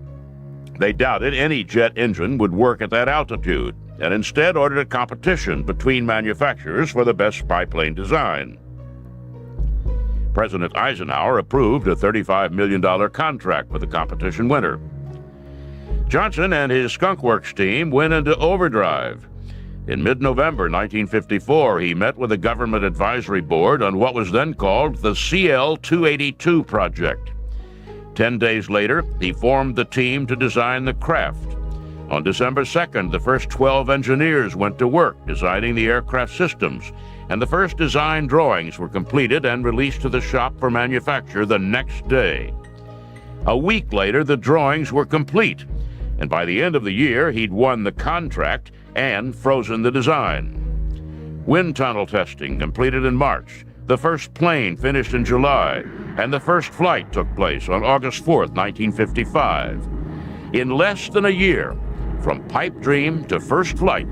Speaker 7: They doubted any jet engine would work at that altitude, and instead ordered a competition between manufacturers for the best biplane design. President Eisenhower approved a $35 million contract for the competition winner. Johnson and his Skunk Works team went into overdrive. In mid-November 1954, he met with the government advisory board on what was then called the CL-282 project. 10 days later, he formed the team to design the craft. On December 2nd, the first 12 engineers went to work designing the aircraft systems, and the first design drawings were completed and released to the shop for manufacture the next day. A week later, the drawings were complete, and by the end of the year, he'd won the contract and frozen the design. Wind tunnel testing completed in March, the first plane finished in July, and the first flight took place on August 4th, 1955. In less than a year, from pipe dream to first flight,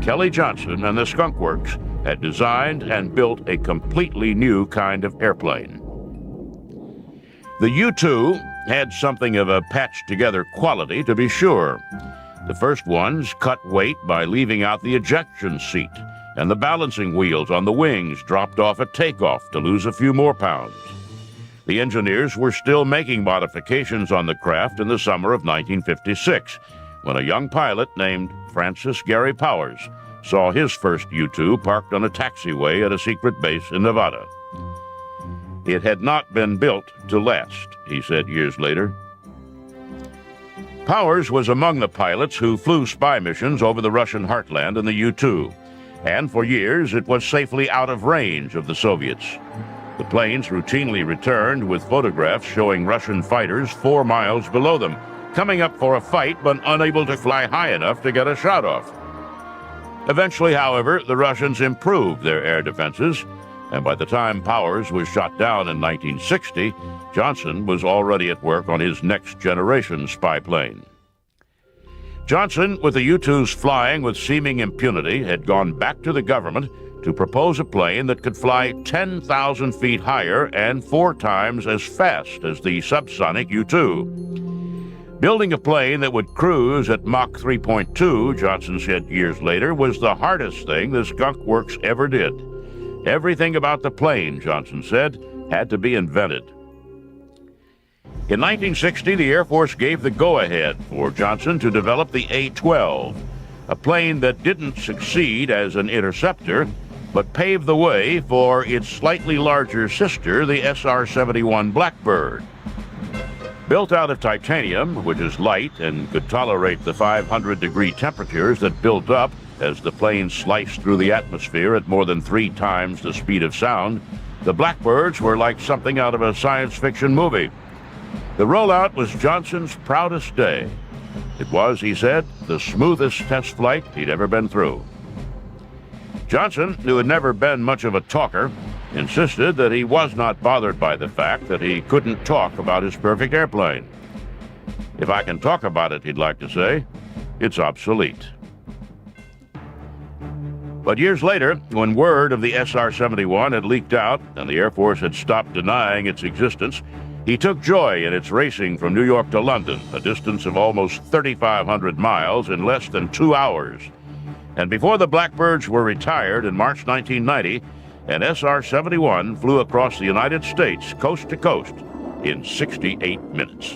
Speaker 7: Kelly Johnson and the Skunk Works had designed and built a completely new kind of airplane. The U-2 had something of a patched-together quality, to be sure. The first ones cut weight by leaving out the ejection seat, and the balancing wheels on the wings dropped off at takeoff to lose a few more pounds. The engineers were still making modifications on the craft in the summer of 1956, when a young pilot named Francis Gary Powers saw his first U-2 parked on a taxiway at a secret base in Nevada. It had not been built to last, he said years later. Powers was among the pilots who flew spy missions over the Russian heartland in the U-2, and for years it was safely out of range of the Soviets. The planes routinely returned with photographs showing Russian fighters 4 miles below them, coming up for a fight but unable to fly high enough to get a shot off. Eventually, however, the Russians improved their air defenses, and by the time Powers was shot down in 1960, Johnson was already at work on his next-generation spy plane. Johnson, with the U-2s flying with seeming impunity, had gone back to the government to propose a plane that could fly 10,000 feet higher and 4 times as fast as the subsonic U-2. Building a plane that would cruise at Mach 3.2, Johnson said years later, was the hardest thing the Skunk Works ever did. Everything about the plane, Johnson said, had to be invented. In 1960, the Air Force gave the go-ahead for Johnson to develop the A-12, a plane that didn't succeed as an interceptor, but paved the way for its slightly larger sister, the SR-71 Blackbird. Built out of titanium, which is light and could tolerate the 500-degree temperatures that built up as the plane sliced through the atmosphere at more than 3 times the speed of sound, the Blackbirds were like something out of a science fiction movie. The rollout was Johnson's proudest day. It was, he said, the smoothest test flight he'd ever been through. Johnson, who had never been much of a talker, insisted that he was not bothered by the fact that he couldn't talk about his perfect airplane. If I can talk about it, he'd like to say, it's obsolete. But years later, when word of the SR-71 had leaked out and the Air Force had stopped denying its existence, he took joy in its racing from New York to London, a distance of almost 3,500 miles in less than 2 hours. And before the Blackbirds were retired in March 1990, an SR-71 flew across the United States coast to coast in 68 minutes.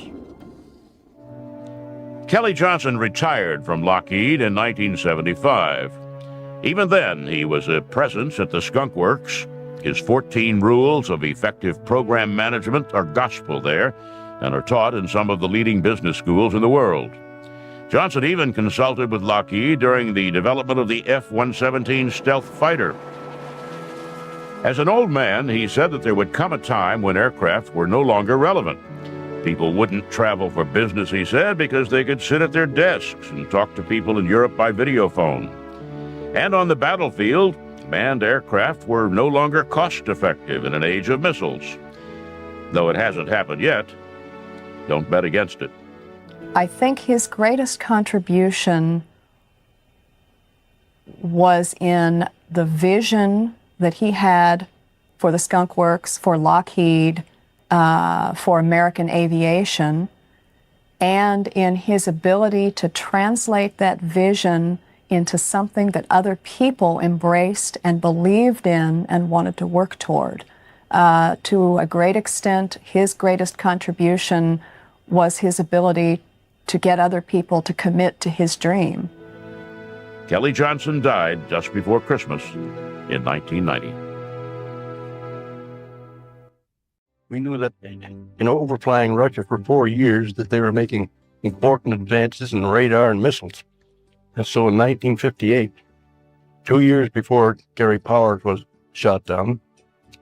Speaker 7: Kelly Johnson retired from Lockheed in 1975. Even then, he was a presence at the Skunk Works. His 14 rules of effective program management are gospel there and are taught in some of the leading business schools in the world. Johnson even consulted with Lockheed during the development of the F-117 stealth fighter. As an old man, he said that there would come a time when aircraft were no longer relevant. People wouldn't travel for business, he said, because they could sit at their desks and talk to people in Europe by video phone. And on the battlefield, manned aircraft were no longer cost-effective in an age of missiles. Though it hasn't happened yet, don't bet against it.
Speaker 8: I think his greatest contribution was in the vision that he had for the Skunk Works, for Lockheed, for American aviation, and in his ability to translate that vision into something that other people embraced and believed in and wanted to work toward. To a great extent, his greatest contribution was his ability to get other people to commit to his dream.
Speaker 7: Kelly Johnson died just before Christmas in 1990.
Speaker 9: We knew that, overflying Russia for 4 years, that they were making important advances in radar and missiles. And so in 1958, 2 years before Gary Powers was shot down,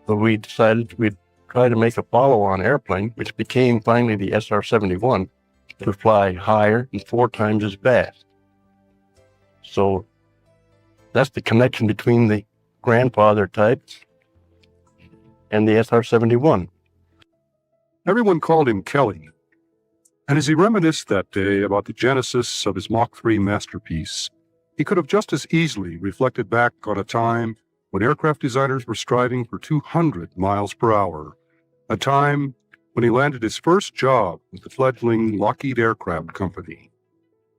Speaker 9: we decided we'd try to make a follow-on airplane, which became finally the SR-71, to fly higher and 4 times as fast. So that's the connection between the grandfather type and the SR-71.
Speaker 1: Everyone called him Kelly. And as he reminisced that day about the genesis of his Mach 3 masterpiece, he could have just as easily reflected back on a time when aircraft designers were striving for 200 miles per hour, a time when he landed his first job with the fledgling Lockheed Aircraft Company.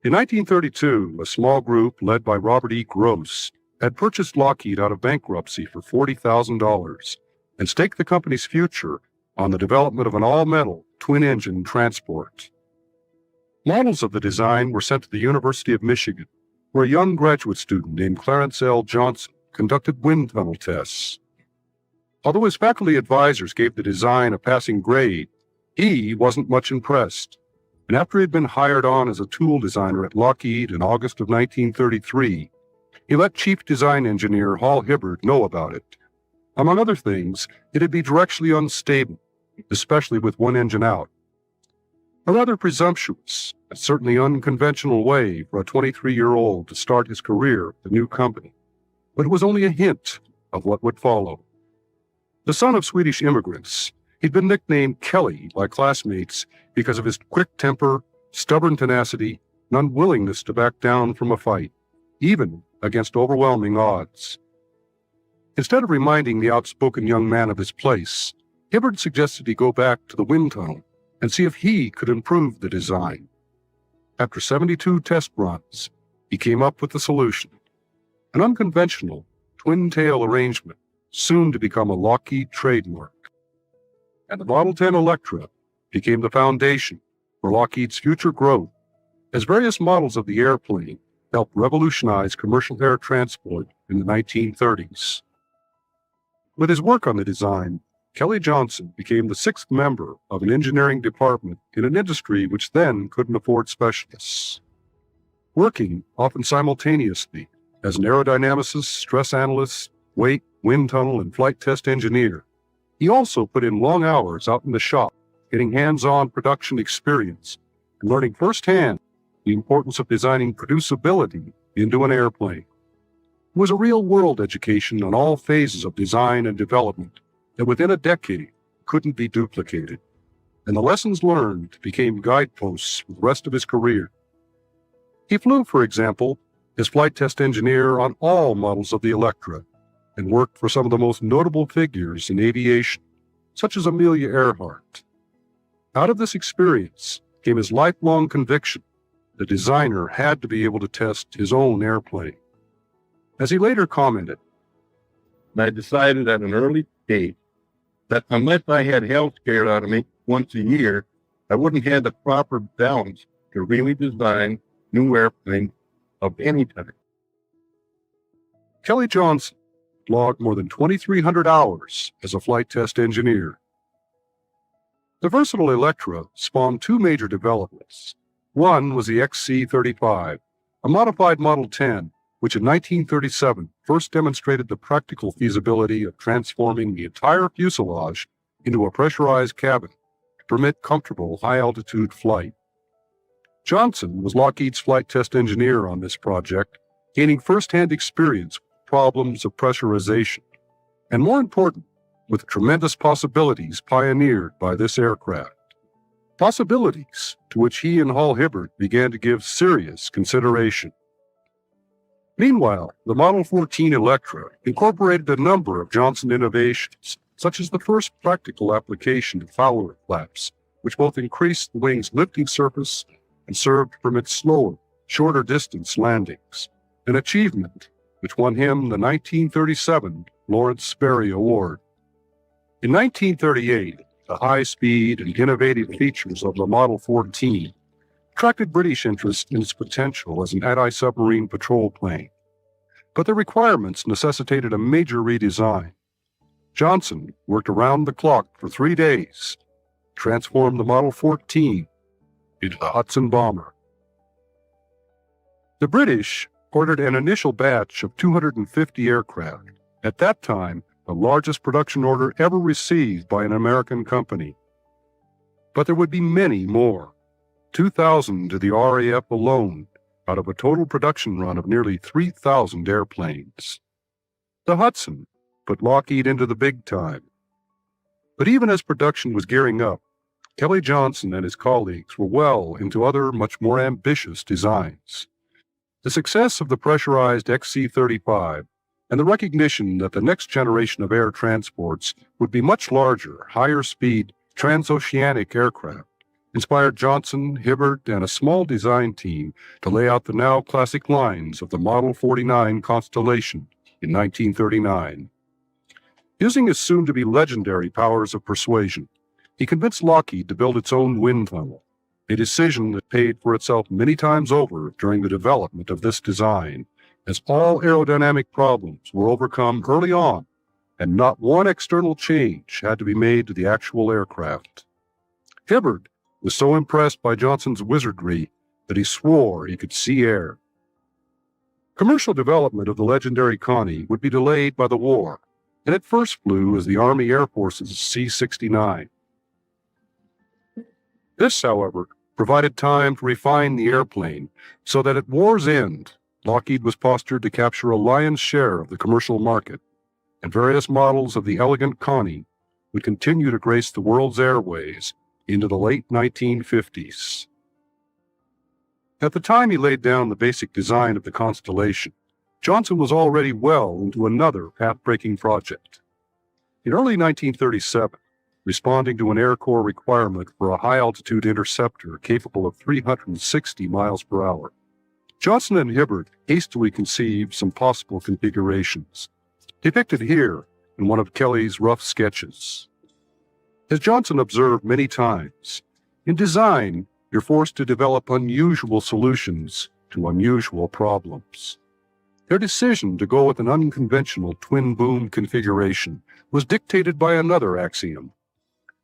Speaker 1: In 1932, a small group led by Robert E. Gross had purchased Lockheed out of bankruptcy for $40,000 and staked the company's future on the development of an all-metal, twin-engine transport. Models of the design were sent to the University of Michigan, where a young graduate student named Clarence L. Johnson conducted wind tunnel tests. Although his faculty advisors gave the design a passing grade, he wasn't much impressed, and after he had been hired on as a tool designer at Lockheed in August of 1933, he let Chief Design Engineer Hal Hibbard know about it. Among other things, it'd be directionally unstable, especially with one engine out. A rather presumptuous, and certainly unconventional way for a 23-year-old to start his career at the new company, but it was only a hint of what would follow. The son of Swedish immigrants, he'd been nicknamed Kelly by classmates because of his quick temper, stubborn tenacity, and unwillingness to back down from a fight, even against overwhelming odds. Instead of reminding the outspoken young man of his place, Hibbard suggested he go back to the wind tunnel and see if he could improve the design. After 72 test runs, he came up with the solution, an unconventional twin-tail arrangement soon to become a Lockheed trademark. And the Model 10 Electra became the foundation for Lockheed's future growth as various models of the airplane helped revolutionize commercial air transport in the 1930s. With his work on the design, Kelly Johnson became the sixth member of an engineering department in an industry which then couldn't afford specialists. Working often simultaneously as an aerodynamicist, stress analyst, weight, wind tunnel, and flight test engineer, he also put in long hours out in the shop, getting hands-on production experience and learning firsthand the importance of designing producibility into an airplane. It was a real-world education on all phases of design and development that within a decade couldn't be duplicated, and the lessons learned became guideposts for the rest of his career. He flew, for example, as flight test engineer on all models of the Electra, and worked for some of the most notable figures in aviation, such as Amelia Earhart. Out of this experience came his lifelong conviction the designer had to be able to test his own airplane. As he later commented,
Speaker 9: I decided at an early stage that unless I had hell scared out of me once a year, I wouldn't have the proper balance to really design new airplanes of any type.
Speaker 1: Kelly Johnson logged more than 2,300 hours as a flight test engineer. The versatile Electra spawned two major developments. One was the XC-35, a modified Model 10, which in 1937 first demonstrated the practical feasibility of transforming the entire fuselage into a pressurized cabin to permit comfortable high-altitude flight. Johnson was Lockheed's flight test engineer on this project, gaining first-hand experience with problems of pressurization, and more important, with tremendous possibilities pioneered by this aircraft. Possibilities to which he and Hal Hibbard began to give serious consideration. Meanwhile, the Model 14 Electra incorporated a number of Johnson innovations, such as the first practical application of Fowler flaps, which both increased the wing's lifting surface and served to permit slower, shorter distance landings, an achievement which won him the 1937 Lawrence Sperry Award. In 1938, the high speed and innovative features of the Model 14 attracted British interest in its potential as an anti-submarine patrol plane. But the requirements necessitated a major redesign. Johnson worked around the clock for 3 days, transformed the Model 14 into the Hudson bomber. The British ordered an initial batch of 250 aircraft, at that time the largest production order ever received by an American company. But there would be many more, 2,000 to the RAF alone, out of a total production run of nearly 3,000 airplanes. The Hudson put Lockheed into the big time. But even as production was gearing up, Kelly Johnson and his colleagues were well into other much more ambitious designs. The success of the pressurized XC-35 and the recognition that the next generation of air transports would be much larger, higher-speed, transoceanic aircraft inspired Johnson, Hibbard, and a small design team to lay out the now classic lines of the Model 49 Constellation in 1939. Using his soon-to-be legendary powers of persuasion, He convinced Lockheed to build its own wind tunnel, a decision that paid for itself many times over during the development of this design, as all aerodynamic problems were overcome early on, and not one external change had to be made to the actual aircraft. Hibbard was so impressed by Johnson's wizardry that he swore he could see air. Commercial development of the legendary Connie would be delayed by the war, and it first flew as the Army Air Force's C-69. This, however, provided time to refine the airplane so that at war's end, Lockheed was postured to capture a lion's share of the commercial market, and various models of the elegant Connie would continue to grace the world's airways into the late 1950s. At the time he laid down the basic design of the Constellation, Johnson was already well into another path-breaking project. In early 1937, responding to an Air Corps requirement for a high-altitude interceptor capable of 360 miles per hour, Johnson and Hibbard hastily conceived some possible configurations, depicted here in one of Kelly's rough sketches. As Johnson observed many times, in design, you're forced to develop unusual solutions to unusual problems. Their decision to go with an unconventional twin-boom configuration was dictated by another axiom.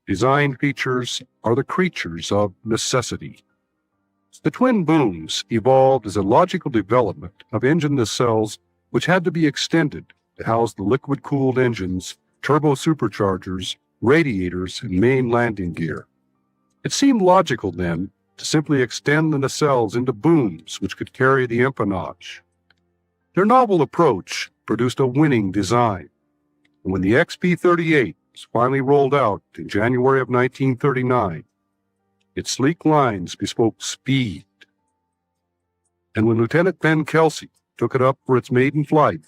Speaker 1: Design features are the creatures of necessity. The twin booms evolved as a logical development of engine nacelles which had to be extended to house the liquid-cooled engines, turbo superchargers, radiators, and main landing gear. It seemed logical, then, to simply extend the nacelles into booms which could carry the empennage. Their novel approach produced a winning design, and when the XP-38 was finally rolled out in January of 1939, its sleek lines bespoke speed. And when Lieutenant Ben Kelsey took it up for its maiden flight,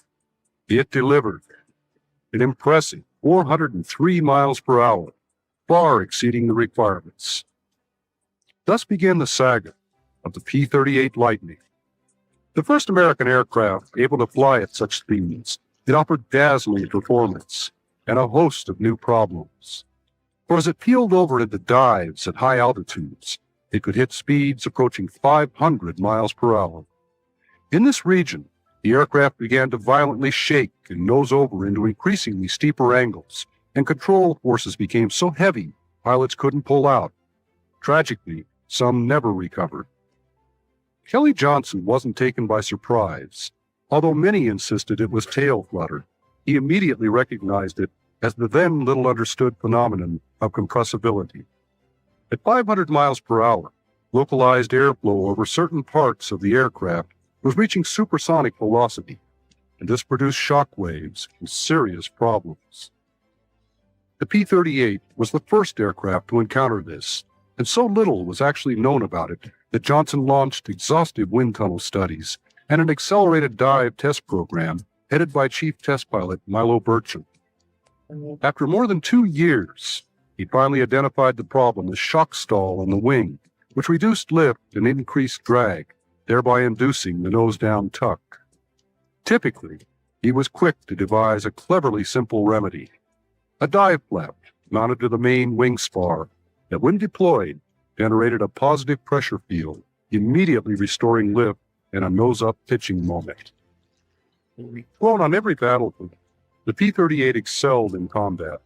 Speaker 1: it delivered an impressive 403 miles per hour, far exceeding the requirements. Thus began the saga of the P-38 Lightning. The first American aircraft able to fly at such speeds, it offered dazzling performance and a host of new problems. For as it peeled over into dives at high altitudes, it could hit speeds approaching 500 miles per hour. In this region, the aircraft began to violently shake and nose over into increasingly steeper angles, and control forces became so heavy pilots couldn't pull out. Tragically, some never recovered. Kelly Johnson wasn't taken by surprise. Although many insisted it was tail flutter, he immediately recognized it as the then little understood phenomenon of compressibility. At 500 miles per hour, localized airflow over certain parts of the aircraft was reaching supersonic velocity, and this produced shock waves and serious problems. The P-38 was the first aircraft to encounter this, and so little was actually known about it that Johnson launched exhaustive wind tunnel studies and an accelerated dive test program headed by Chief Test Pilot Milo Burcham. After more than 2 years, he finally identified the problem as shock stall on the wing, which reduced lift and increased drag, thereby inducing the nose-down tuck. Typically, he was quick to devise a cleverly simple remedy: a dive flap mounted to the main wing spar that, when deployed, generated a positive pressure field, immediately restoring lift and a nose-up pitching moment. Flown on every battlefield, the P-38 excelled in combat.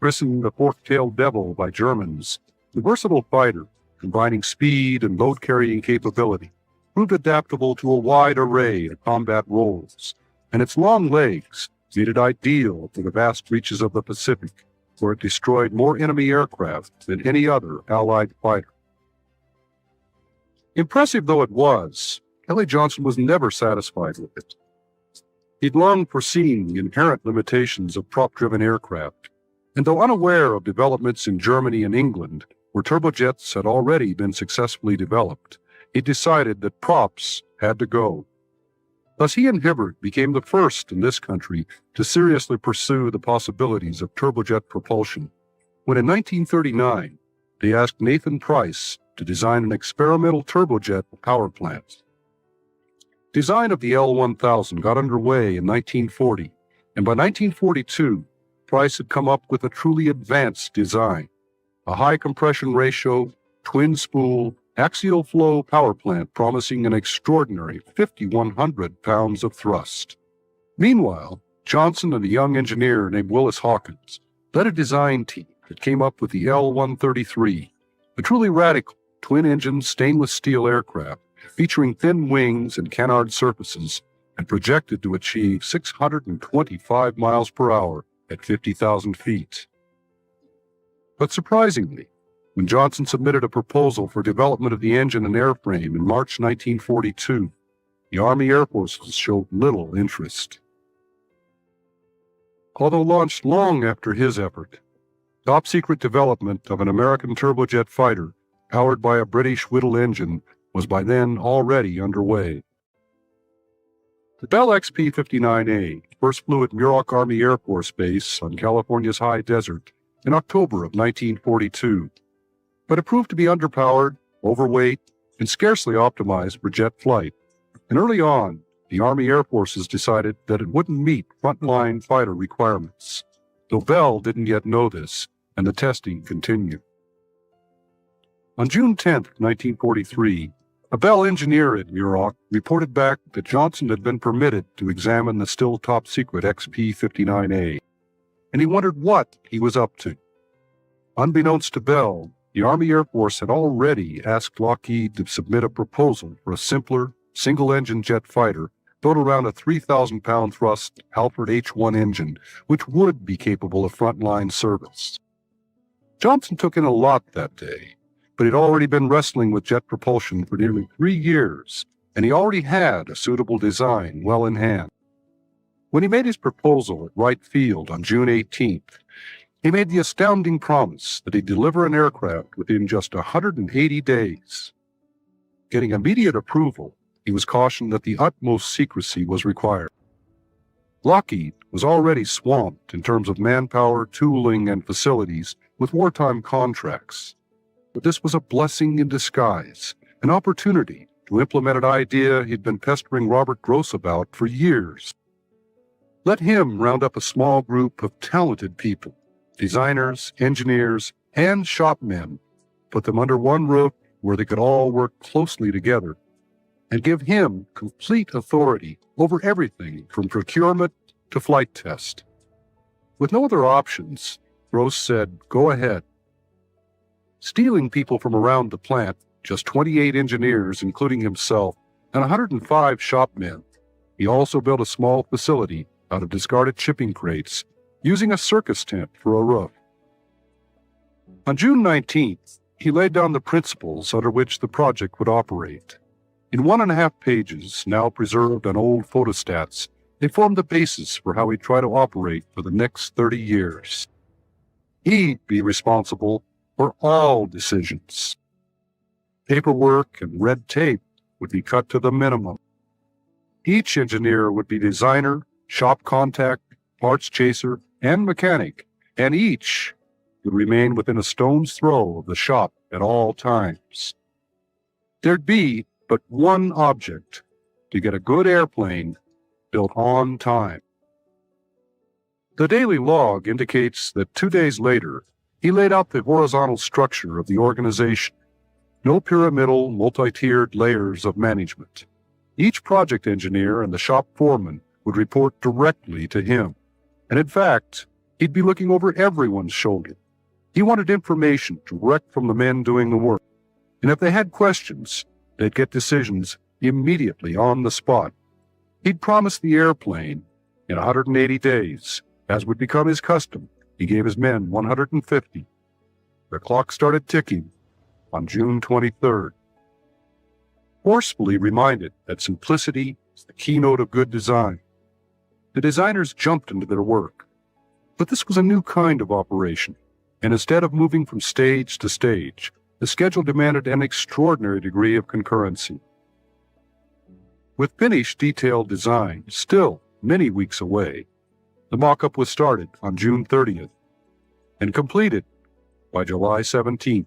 Speaker 1: Christened the fork-tailed devil by Germans, the versatile fighter, combining speed and load-carrying capability, proved adaptable to a wide array of combat roles, and its long legs made it ideal for the vast reaches of the Pacific, where it destroyed more enemy aircraft than any other Allied fighter. Impressive though it was, Kelly Johnson was never satisfied with it. He'd long foreseen the inherent limitations of prop-driven aircraft, and though unaware of developments in Germany and England, where turbojets had already been successfully developed, he decided that props had to go. Thus he and Hibbard became the first in this country to seriously pursue the possibilities of turbojet propulsion, when in 1939 they asked Nathan Price to design an experimental turbojet power plant. Design of the L-1000 got underway in 1940, and by 1942, Price had come up with a truly advanced design. a high compression ratio, twin spool, axial flow power plant promising an extraordinary 5,100 pounds of thrust. Meanwhile, Johnson and a young engineer named Willis Hawkins led a design team that came up with the L-133, a truly radical twin-engine stainless steel aircraft featuring thin wings and canard surfaces and projected to achieve 625 miles per hour at 50,000 feet. But surprisingly, when Johnson submitted a proposal for development of the engine and airframe in March 1942, the Army Air Forces showed little interest. Although launched long after his effort, top-secret development of an American turbojet fighter powered by a British Whittle engine was by then already underway. The Bell XP-59A first flew at Muroc Army Air Force Base on California's high desert in October of 1942, but it proved to be underpowered, overweight, and scarcely optimized for jet flight, and early on, the Army Air Forces decided that it wouldn't meet frontline fighter requirements, though Bell didn't yet know this, and the testing continued. On June 10, 1943, a Bell engineer at Muroc reported back that Johnson had been permitted to examine the still top-secret XP-59A, and he wondered what he was up to. Unbeknownst to Bell, the Army Air Force had already asked Lockheed to submit a proposal for a simpler, single-engine jet fighter built around a 3,000-pound thrust Alfred H-1 engine, which would be capable of frontline service. Johnson took in a lot that day, but he'd already been wrestling with jet propulsion for nearly 3 years, and he already had a suitable design well in hand. When he made his proposal at Wright Field on June 18th, he made the astounding promise that he'd deliver an aircraft within just 180 days. Getting immediate approval, he was cautioned that the utmost secrecy was required. Lockheed was already swamped in terms of manpower, tooling, and facilities with wartime contracts. But this was a blessing in disguise, an opportunity to implement an idea he'd been pestering Robert Gross about for years. Let him round up a small group of talented people, designers, engineers, and shopmen, put them under one roof where they could all work closely together, and give him complete authority over everything from procurement to flight test. With no other options, Gross said, "Go ahead." Stealing people from around the plant, just 28 engineers, including himself, and 105 shopmen, he also built a small facility out of discarded shipping crates, using a circus tent for a roof. On June 19th, he laid down the principles under which the project would operate. In 1.5 pages, now preserved on old photostats, they formed the basis for how he'd try to operate for the next 30 years. He'd be responsible for all decisions. Paperwork and red tape would be cut to the minimum. Each engineer would be designer, shop contact, parts chaser, and mechanic, and each would remain within a stone's throw of the shop at all times. There'd be but one object to get a good airplane built on time. The daily log indicates that 2 days later, he laid out the horizontal structure of the organization. No pyramidal, multi-tiered layers of management. Each project engineer and the shop foreman would report directly to him. And in fact, he'd be looking over everyone's shoulder. He wanted information direct from the men doing the work. And if they had questions, they'd get decisions immediately on the spot. He'd promised the airplane in 180 days. As would become his custom, he gave his men 150. The clock started ticking on June 23rd. Forcefully reminded that simplicity is the keynote of good design, the designers jumped into their work. But this was a new kind of operation, and instead of moving from stage to stage, the schedule demanded an extraordinary degree of concurrency. With finished detailed design still many weeks away, the mock-up was started on June 30th and completed by July 17th.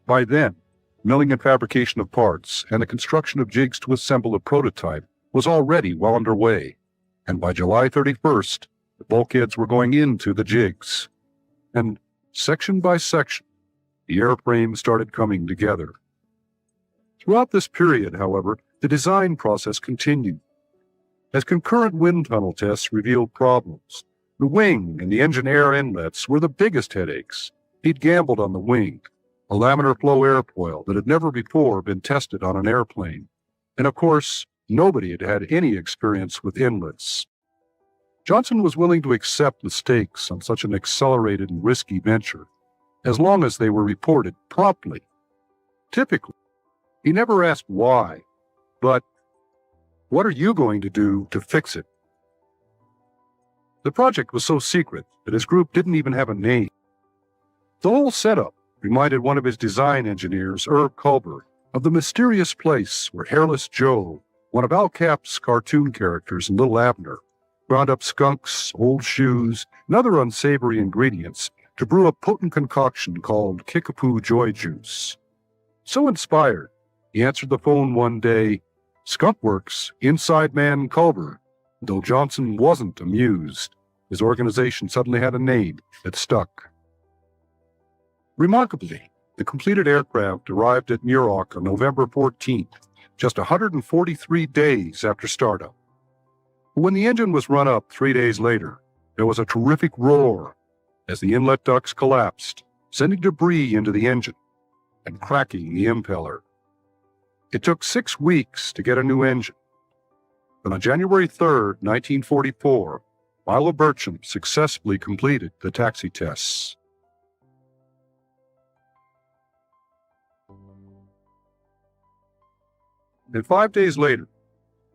Speaker 1: By then, milling and fabrication of parts and the construction of jigs to assemble a prototype was already well underway, and by July 31st, the bulkheads were going into the jigs. And Section by section, the airframe started coming together. Throughout this period, however, the design process continued. As concurrent wind tunnel tests revealed problems, the wing and the engine air inlets were the biggest headaches. He'd gambled on the wing, a laminar flow airfoil that had never before been tested on an airplane. And of course, nobody had had any experience with inlets. Johnson was willing to accept mistakes on such an accelerated and risky venture, as long as they were reported promptly. Typically, he never asked why, but what are you going to do to fix it? The project was so secret that his group didn't even have a name. The whole setup reminded one of his design engineers, Herb Culber, of the mysterious place where Hairless Joe, one of Al Cap's cartoon characters in Little Abner, ground up skunks, old shoes, and other unsavory ingredients to brew a potent concoction called Kickapoo Joy Juice. So inspired, he answered the phone one day, "Skunk Works, Inside Man Culber." Though Johnson wasn't amused, his organization suddenly had a name that stuck. Remarkably, the completed aircraft arrived at Muroc on November 14th, just 143 days after startup. When the engine was run up 3 days later, there was a terrific roar as the inlet ducts collapsed, sending debris into the engine and cracking the impeller. It took 6 weeks to get a new engine, but on January 3rd, 1944, Milo Burcham successfully completed the taxi tests. And 5 days later,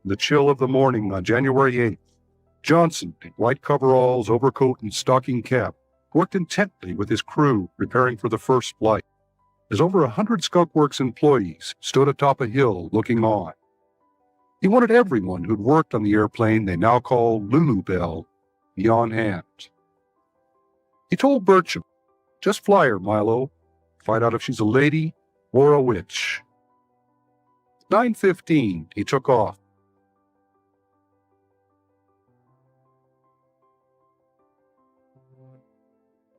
Speaker 1: in the chill of the morning on January 8th, Johnson, in white coveralls, overcoat, and stocking cap, worked intently with his crew preparing for the first flight, as over 100 Skunk Works employees stood atop a hill looking on. He wanted everyone who'd worked on the airplane they now call Lulu Bell be on hand. He told Burcham, "Just fly her, Milo. Find out if she's a lady or a witch." 9:15, he took off.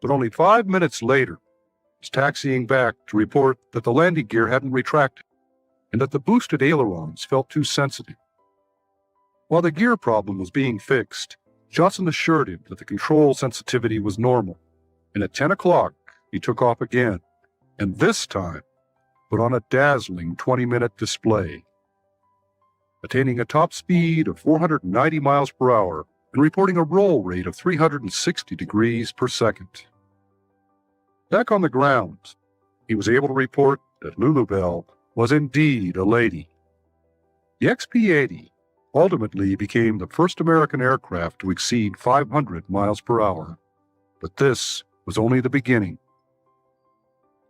Speaker 1: But only 5 minutes later, he was taxiing back to report that the landing gear hadn't retracted and that the boosted ailerons felt too sensitive. While the gear problem was being fixed, Johnson assured him that the control sensitivity was normal, and at 10 o'clock, he took off again, and this time put on a dazzling 20-minute display, attaining a top speed of 490 miles per hour and reporting a roll rate of 360 degrees per second. Back on the ground, he was able to report that Lulu Bell was indeed a lady. The XP-80 ultimately became the first American aircraft to exceed 500 miles per hour, but this was only the beginning.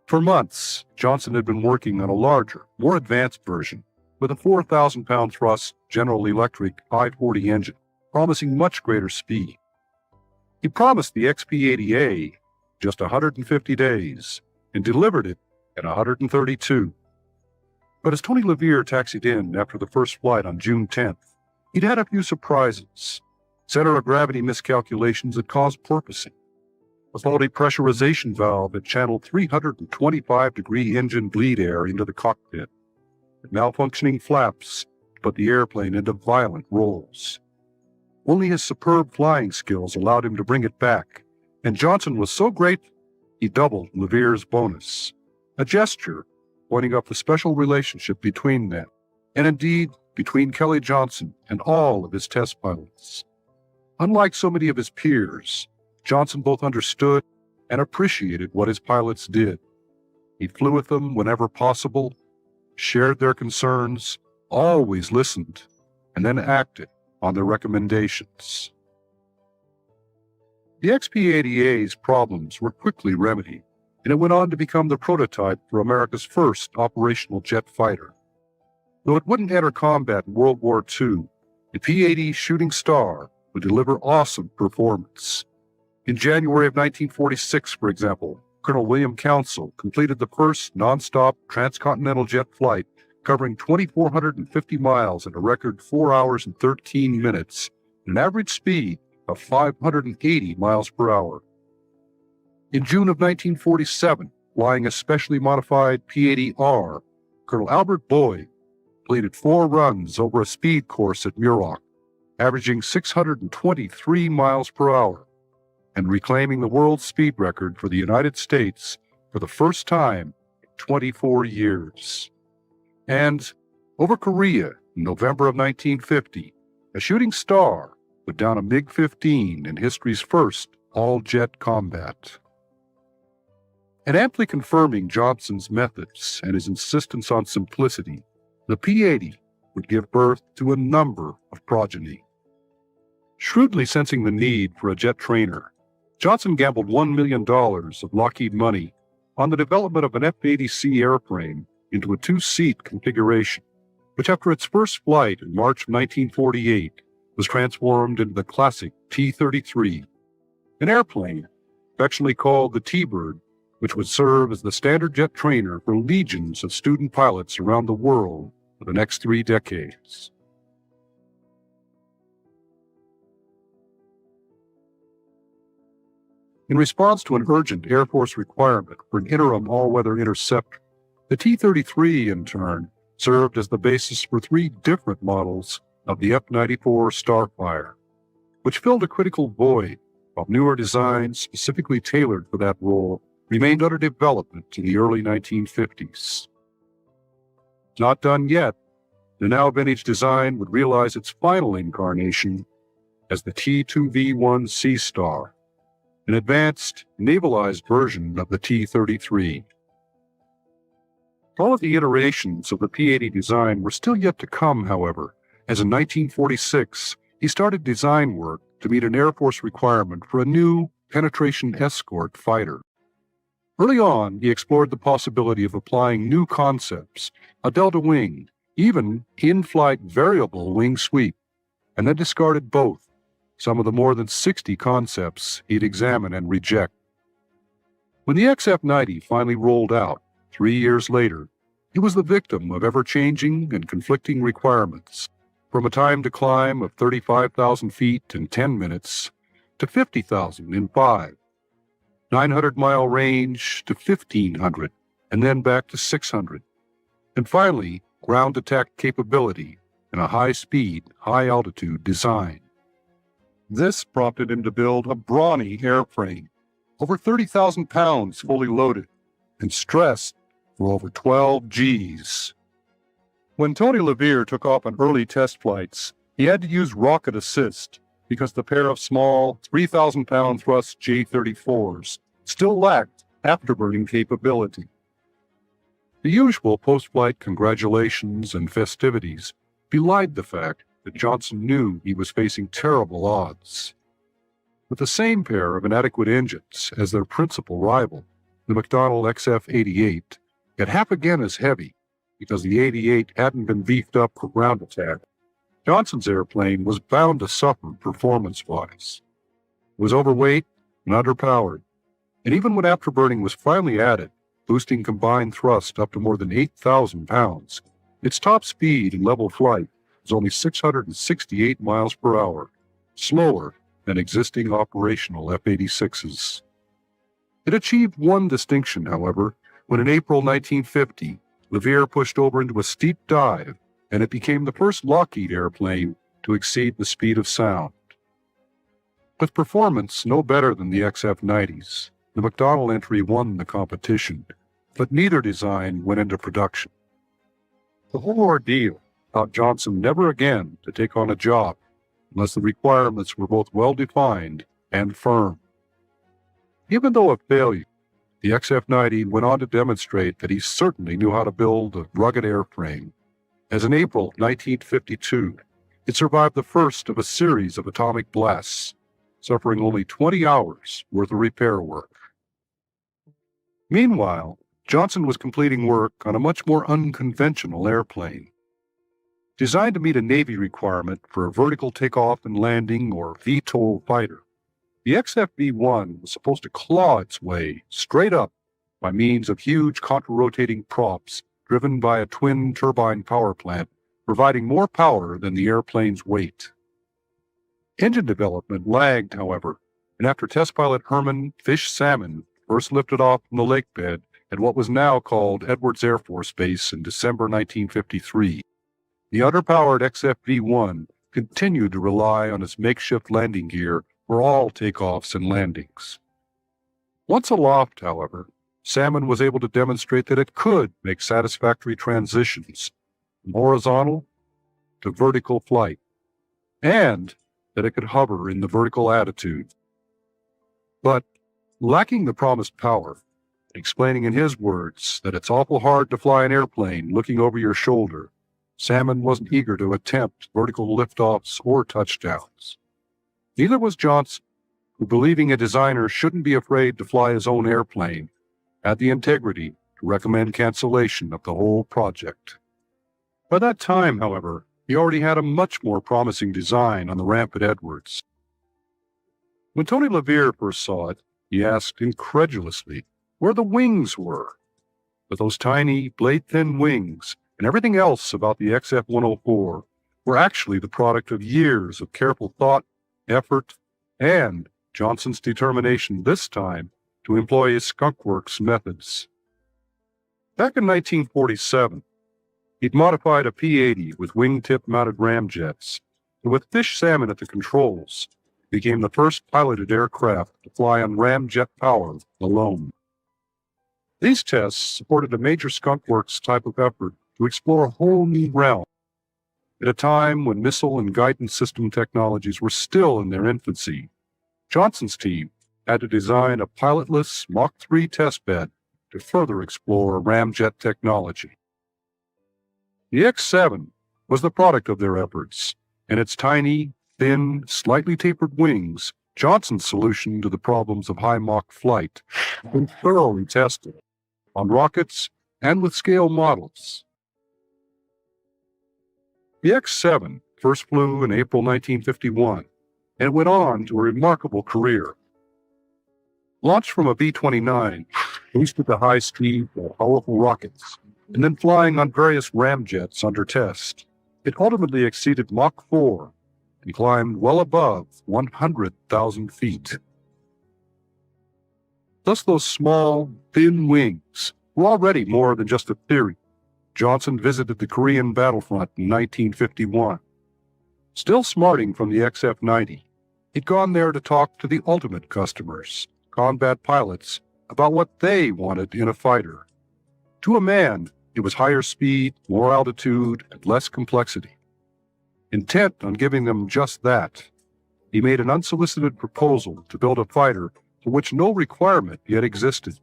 Speaker 1: For months, Johnson had been working on a larger, more advanced version with a 4,000-pound thrust General Electric I-40 engine, promising much greater speed. He promised the XP-80A just 150 days and delivered it in 132. But as Tony LeVere taxied in after the first flight on June 10th, he'd had a few surprises. Center of gravity miscalculations had caused porpoising. A faulty pressurization valve had channeled 325-degree engine bleed air into the cockpit. And malfunctioning flaps put the airplane into violent rolls. Only his superb flying skills allowed him to bring it back, and Johnson was so grateful he doubled LeVere's bonus, a gesture pointing up the special relationship between them, and indeed between Kelly Johnson and all of his test pilots. Unlike so many of his peers, Johnson both understood and appreciated what his pilots did. He flew with them whenever possible, shared their concerns, always listened, and then acted on their recommendations. The XP-80A's problems were quickly remedied, and it went on to become the prototype for America's first operational jet fighter. Though it wouldn't enter combat in World War II, the P-80 Shooting Star would deliver awesome performance. In January of 1946, for example, Colonel William Council completed the first non-stop transcontinental jet flight covering 2,450 miles in a record 4 hours and 13 minutes, at an average speed of 580 miles per hour. In June of 1947, flying a specially modified P-80R, Colonel Albert Boyd completed 4 runs over a speed course at Muroc, averaging 623 miles per hour, and reclaiming the world speed record for the United States for the first time in 24 years. And over Korea in November of 1950, a shooting star put down a MiG-15 in history's first all-jet combat. And amply confirming Johnson's methods and his insistence on simplicity, the P-80 would give birth to a number of progeny. Shrewdly sensing the need for a jet trainer, Johnson gambled $1 million of Lockheed money on the development of an F-80C airframe into a 2-seat configuration, which after its first flight in March 1948 was transformed into the classic T-33, an airplane affectionately called the T-Bird, which would serve as the standard jet trainer for legions of student pilots around the world for the next 3 decades. In response to an urgent Air Force requirement for an interim all-weather interceptor, the T-33, in turn, served as the basis for 3 different models of the F-94 Starfire, which filled a critical void, while newer designs specifically tailored for that role remained under development in the early 1950s. Not done yet, the now vintage design would realize its final incarnation as the T-2V1 Sea Star, an advanced, navalized version of the T-33. All of the iterations of the P-80 design were still yet to come, however, as in 1946, he started design work to meet an Air Force requirement for a new penetration escort fighter. Early on, he explored the possibility of applying new concepts, a delta wing, even in-flight variable wing sweep, and then discarded both, some of the more than 60 concepts he'd examine and reject. When the XF-90 finally rolled out, 3 years later, it was the victim of ever-changing and conflicting requirements, from a time to climb of 35,000 feet in 10 minutes to 50,000 in 5, 900-mile range to 1,500, and then back to 600, and finally ground attack capability in a high-speed, high-altitude design. This prompted him to build a brawny airframe, over 30,000 pounds fully loaded, and stressed for over 12 Gs. When Tony LeVere took off on early test flights, he had to use rocket assist because the pair of small 3,000-pound thrust J-34s still lacked afterburning capability. The usual post-flight congratulations and festivities belied the fact that Johnson knew he was facing terrible odds. With the same pair of inadequate engines as their principal rival, the McDonnell XF-88, yet half again as heavy because the 88 hadn't been beefed up for ground attack, Johnson's airplane was bound to suffer performance-wise. It was overweight and underpowered, and even when afterburning was finally added, boosting combined thrust up to more than 8,000 pounds, its top speed in level flight was only 668 miles per hour, slower than existing operational F-86s. It achieved one distinction, however, when in April 1950, LeVere pushed over into a steep dive, and it became the first Lockheed airplane to exceed the speed of sound. With performance no better than the XF-90s, the McDonnell entry won the competition, but neither design went into production. The whole ordeal taught Johnson never again to take on a job unless the requirements were both well-defined and firm. Even though a failure, the XF-90 went on to demonstrate that he certainly knew how to build a rugged airframe, as in April 1952, it survived the first of a series of atomic blasts, suffering only 20 hours worth of repair work. Meanwhile, Johnson was completing work on a much more unconventional airplane. Designed to meet a Navy requirement for a vertical takeoff and landing or VTOL fighter, the XF-B1 was supposed to claw its way straight up by means of huge contra-rotating props driven by a twin turbine power plant, providing more power than the airplane's weight. Engine development lagged, however, and after test pilot Herman Fish Salmon first lifted off from the lakebed at what was now called Edwards Air Force Base in December 1953. The underpowered XF-V1 continued to rely on its makeshift landing gear for all takeoffs and landings. Once aloft, however, Salmon was able to demonstrate that it could make satisfactory transitions from horizontal to vertical flight, and that it could hover in the vertical attitude. But lacking the promised power, explaining in his words that it's awful hard to fly an airplane looking over your shoulder, Salmon wasn't eager to attempt vertical liftoffs or touchdowns. Neither was Johnson, who, believing a designer shouldn't be afraid to fly his own airplane, had the integrity to recommend cancellation of the whole project. By that time, however, he already had a much more promising design on the ramp at Edwards. When Tony LeVere first saw it, he asked incredulously where the wings were. But those tiny, blade-thin wings and everything else about the XF-104 were actually the product of years of careful thought, effort, and Johnson's determination this time to employ his Skunk Works methods. Back in 1947, he'd modified a P-80 with wingtip-mounted ramjets, and with fish salmon at the controls, became the first piloted aircraft to fly on ramjet power alone. These tests supported a major Skunk Works type of effort to explore a whole new realm. At a time when missile and guidance system technologies were still in their infancy, Johnson's team had to design a pilotless Mach 3 testbed to further explore ramjet technology. The X-7 was the product of their efforts, and its tiny, thin, slightly tapered wings, Johnson's solution to the problems of high Mach flight, had been thoroughly tested on rockets and with scale models. The X-7 first flew in April 1951, and went on to a remarkable career. Launched from a B-29, boosted to high speed by powerful rockets, and then flying on various ramjets under test, it ultimately exceeded Mach 4 and climbed well above 100,000 feet. Thus those small, thin wings were already more than just a theory. Johnson visited the Korean battlefront in 1951. Still smarting from the XF-90, he'd gone there to talk to the ultimate customers, combat pilots, about what they wanted in a fighter. To a man, it was higher speed, more altitude, and less complexity. Intent on giving them just that, he made an unsolicited proposal to build a fighter for which no requirement yet existed.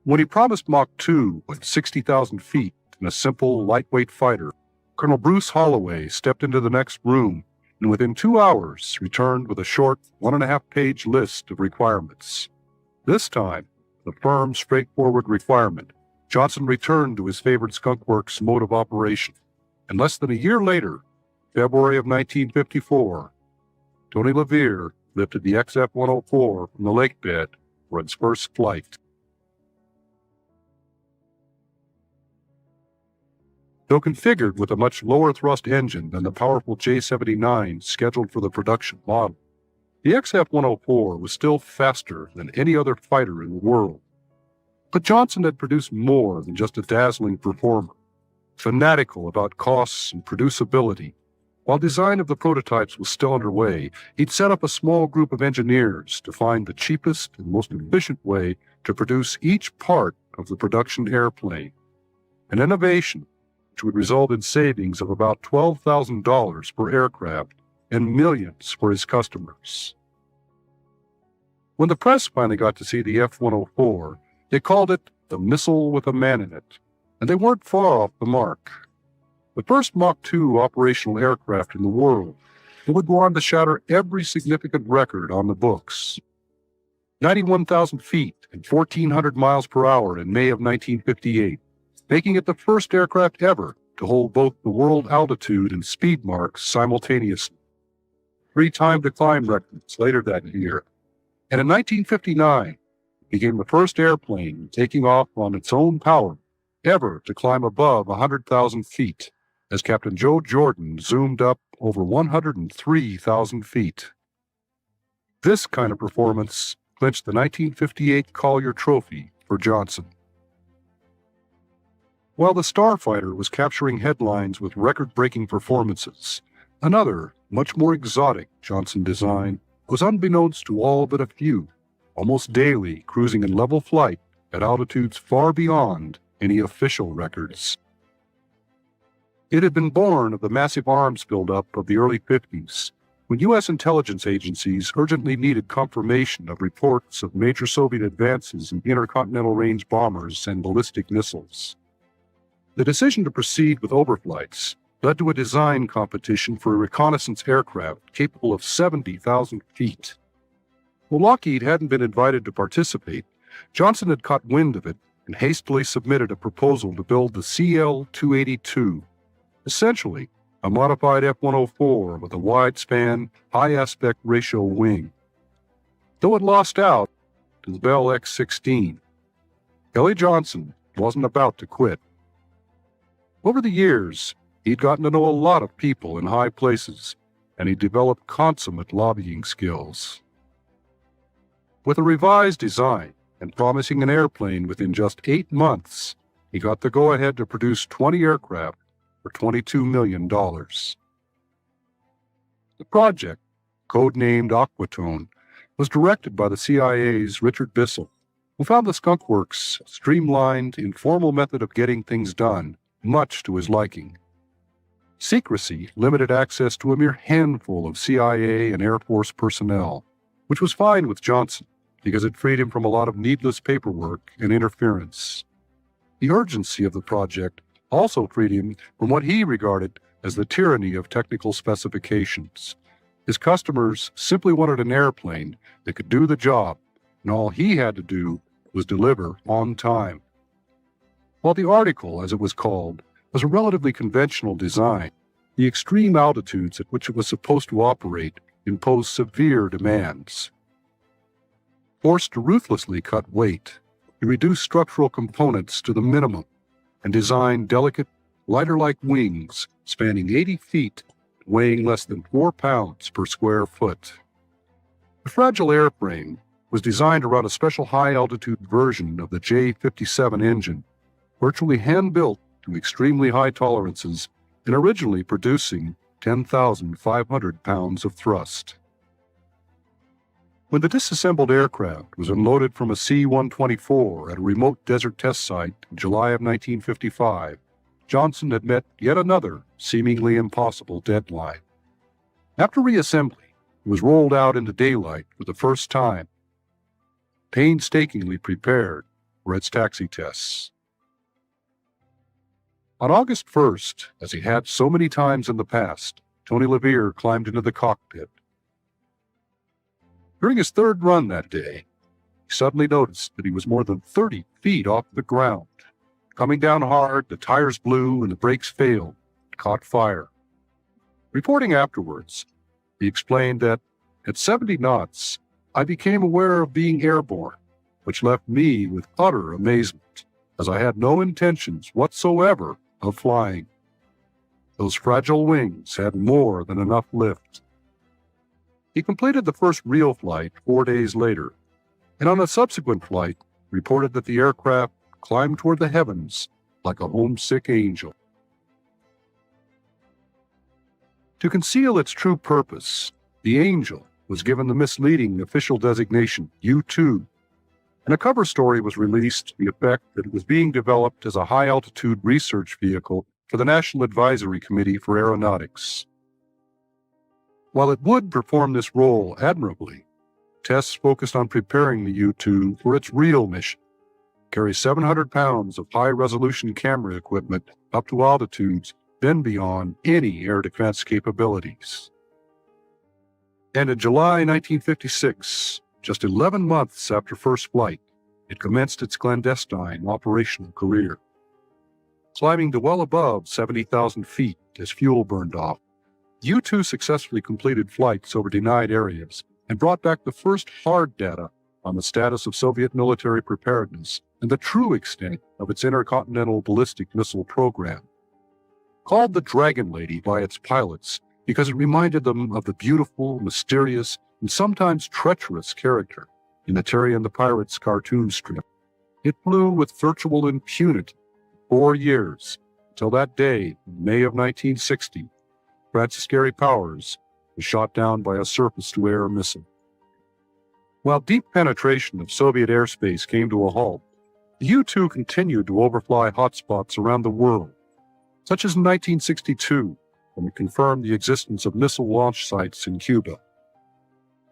Speaker 1: When he promised Mach 2 at 60,000 feet in a simple, lightweight fighter, Colonel Bruce Holloway stepped into the next room and within 2 hours returned with a short 1.5-page list of requirements. This time, the firm, straightforward requirement, Johnson returned to his favorite Skunk Works mode of operation, and less than a year later, February of 1954, Tony LeVere lifted the XF-104 from the lakebed for its first flight. Though configured with a much lower thrust engine than the powerful J-79 scheduled for the production model, the XF-104 was still faster than any other fighter in the world. But Johnson had produced more than just a dazzling performer. Fanatical about costs and producibility, while design of the prototypes was still underway, he'd set up a small group of engineers to find the cheapest and most efficient way to produce each part of the production airplane, an innovation which would result in savings of about $12,000 per aircraft and millions for his customers. When the press finally got to see the F-104, they called it the missile with a man in it, and they weren't far off the mark. The first Mach 2 operational aircraft in the world, it would go on to shatter every significant record on the books. 91,000 feet and 1,400 miles per hour in May of 1958, making it the first aircraft ever to hold both the world altitude and speed marks simultaneously. 3 time-to-climb records later that year. And in 1959, it became the first airplane taking off on its own power ever to climb above 100,000 feet, as Captain Joe Jordan zoomed up over 103,000 feet. This kind of performance clinched the 1958 Collier Trophy for Johnson. While the Starfighter was capturing headlines with record-breaking performances, another, much more exotic Johnson design was unbeknownst to all but a few, almost daily cruising in level flight at altitudes far beyond any official records. It had been born of the massive arms buildup of the early 50s, when U.S. intelligence agencies urgently needed confirmation of reports of major Soviet advances in intercontinental range bombers and ballistic missiles. The decision to proceed with overflights led to a design competition for a reconnaissance aircraft capable of 70,000 feet. While Lockheed hadn't been invited to participate, Johnson had caught wind of it and hastily submitted a proposal to build the CL-282, essentially a modified F-104 with a wide-span, high-aspect ratio wing. Though it lost out to the Bell X-16, Kelly Johnson wasn't about to quit. Over the years, he'd gotten to know a lot of people in high places, and he developed consummate lobbying skills. With a revised design and promising an airplane within just 8 months, he got the go-ahead to produce 20 aircraft for $22 million. The project, codenamed Aquatone, was directed by the CIA's Richard Bissell, who found the Skunk Works' streamlined, informal method of getting things done much to his liking. Secrecy limited access to a mere handful of CIA and Air Force personnel, which was fine with Johnson because it freed him from a lot of needless paperwork and interference. The urgency of the project also freed him from what he regarded as the tyranny of technical specifications. His customers simply wanted an airplane that could do the job, and all he had to do was deliver on time. While the article, as it was called, was a relatively conventional design, the extreme altitudes at which it was supposed to operate imposed severe demands. Forced to ruthlessly cut weight, he reduced structural components to the minimum and designed delicate, lighter-like wings spanning 80 feet, weighing less than 4 pounds per square foot. The fragile airframe was designed to run a special high-altitude version of the J-57 engine, virtually hand-built to extremely high tolerances and originally producing 10,500 pounds of thrust. When the disassembled aircraft was unloaded from a C-124 at a remote desert test site in July of 1955, Johnson had met yet another seemingly impossible deadline. After reassembly, it was rolled out into daylight for the first time, painstakingly prepared for its taxi tests. On August 1st, as he had so many times in the past, Tony LeVere climbed into the cockpit. During his third run that day, he suddenly noticed that he was more than 30 feet off the ground. Coming down hard, the tires blew and the brakes failed and caught fire. Reporting afterwards, he explained that at 70 knots, I became aware of being airborne, which left me with utter amazement, as I had no intentions whatsoever of flying. Those fragile wings had more than enough lift. He completed the first real flight 4 days later, and on a subsequent flight reported that the aircraft climbed toward the heavens like a homesick angel. To conceal its true purpose, the Angel was given the misleading official designation U-2, and a cover story was released to the effect that it was being developed as a high-altitude research vehicle for the National Advisory Committee for Aeronautics. While it would perform this role admirably, tests focused on preparing the U-2 for its real mission, carry 700 pounds of high-resolution camera equipment up to altitudes then beyond any air defense capabilities. And in July 1956, just 11 months after first flight, it commenced its clandestine operational career. Climbing to well above 70,000 feet as fuel burned off, U-2 successfully completed flights over denied areas and brought back the first hard data on the status of Soviet military preparedness and the true extent of its intercontinental ballistic missile program. Called the Dragon Lady by its pilots because it reminded them of the beautiful, mysterious, and sometimes treacherous character in the Terry and the Pirates cartoon strip. It flew with virtual impunity for 4 years, until that day in May of 1960, Francis Gary Powers was shot down by a surface-to-air missile. While deep penetration of Soviet airspace came to a halt, the U-2 continued to overfly hotspots around the world, such as in 1962, when it confirmed the existence of missile launch sites in Cuba.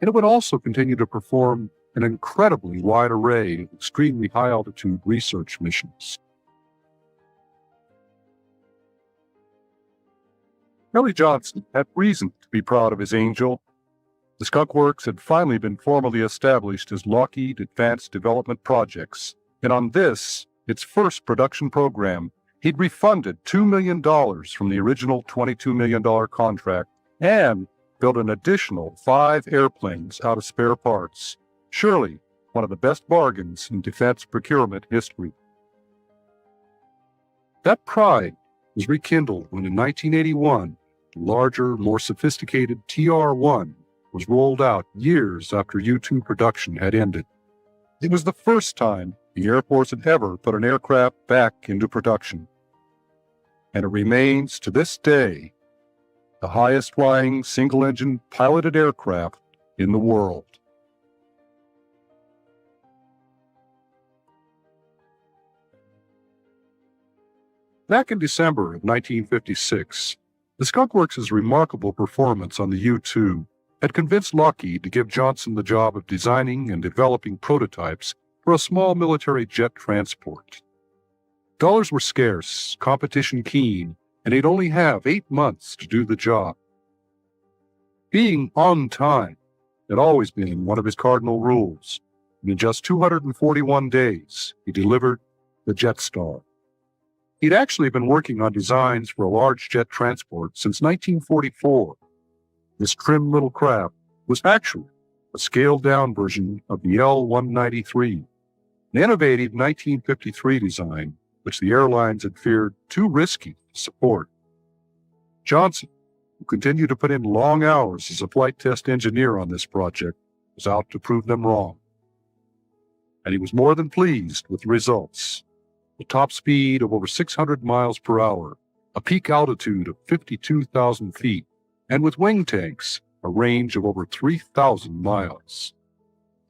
Speaker 1: And it would also continue to perform an incredibly wide array of extremely high-altitude research missions. Nellie Johnson had reason to be proud of his Angel. The Skunk Works had finally been formally established as Lockheed Advanced Development Projects, and on this, its first production program, he'd refunded $2 million from the original $22 million contract and built an additional 5 airplanes out of spare parts. Surely one of the best bargains in defense procurement history. That pride was rekindled when in 1981, the larger, more sophisticated TR-1 was rolled out years after U-2 production had ended. It was the first time the Air Force had ever put an aircraft back into production. And it remains to this day the highest flying single-engine piloted aircraft in the world. Back in December of 1956, the Skunk Works' remarkable performance on the U-2 had convinced Lockheed to give Johnson the job of designing and developing prototypes for a small military jet transport. Dollars were scarce, competition keen, and he'd only have 8 months to do the job. Being on time had always been one of his cardinal rules, and in just 241 days, he delivered the Jetstar. He'd actually been working on designs for a large jet transport since 1944. This trim little craft was actually a scaled-down version of the L-193, an innovative 1953 design which the airlines had feared too risky to support. Johnson, who continued to put in long hours as a flight test engineer on this project, was out to prove them wrong. And he was more than pleased with the results. A top speed of over 600 miles per hour, a peak altitude of 52,000 feet, and with wing tanks, a range of over 3,000 miles.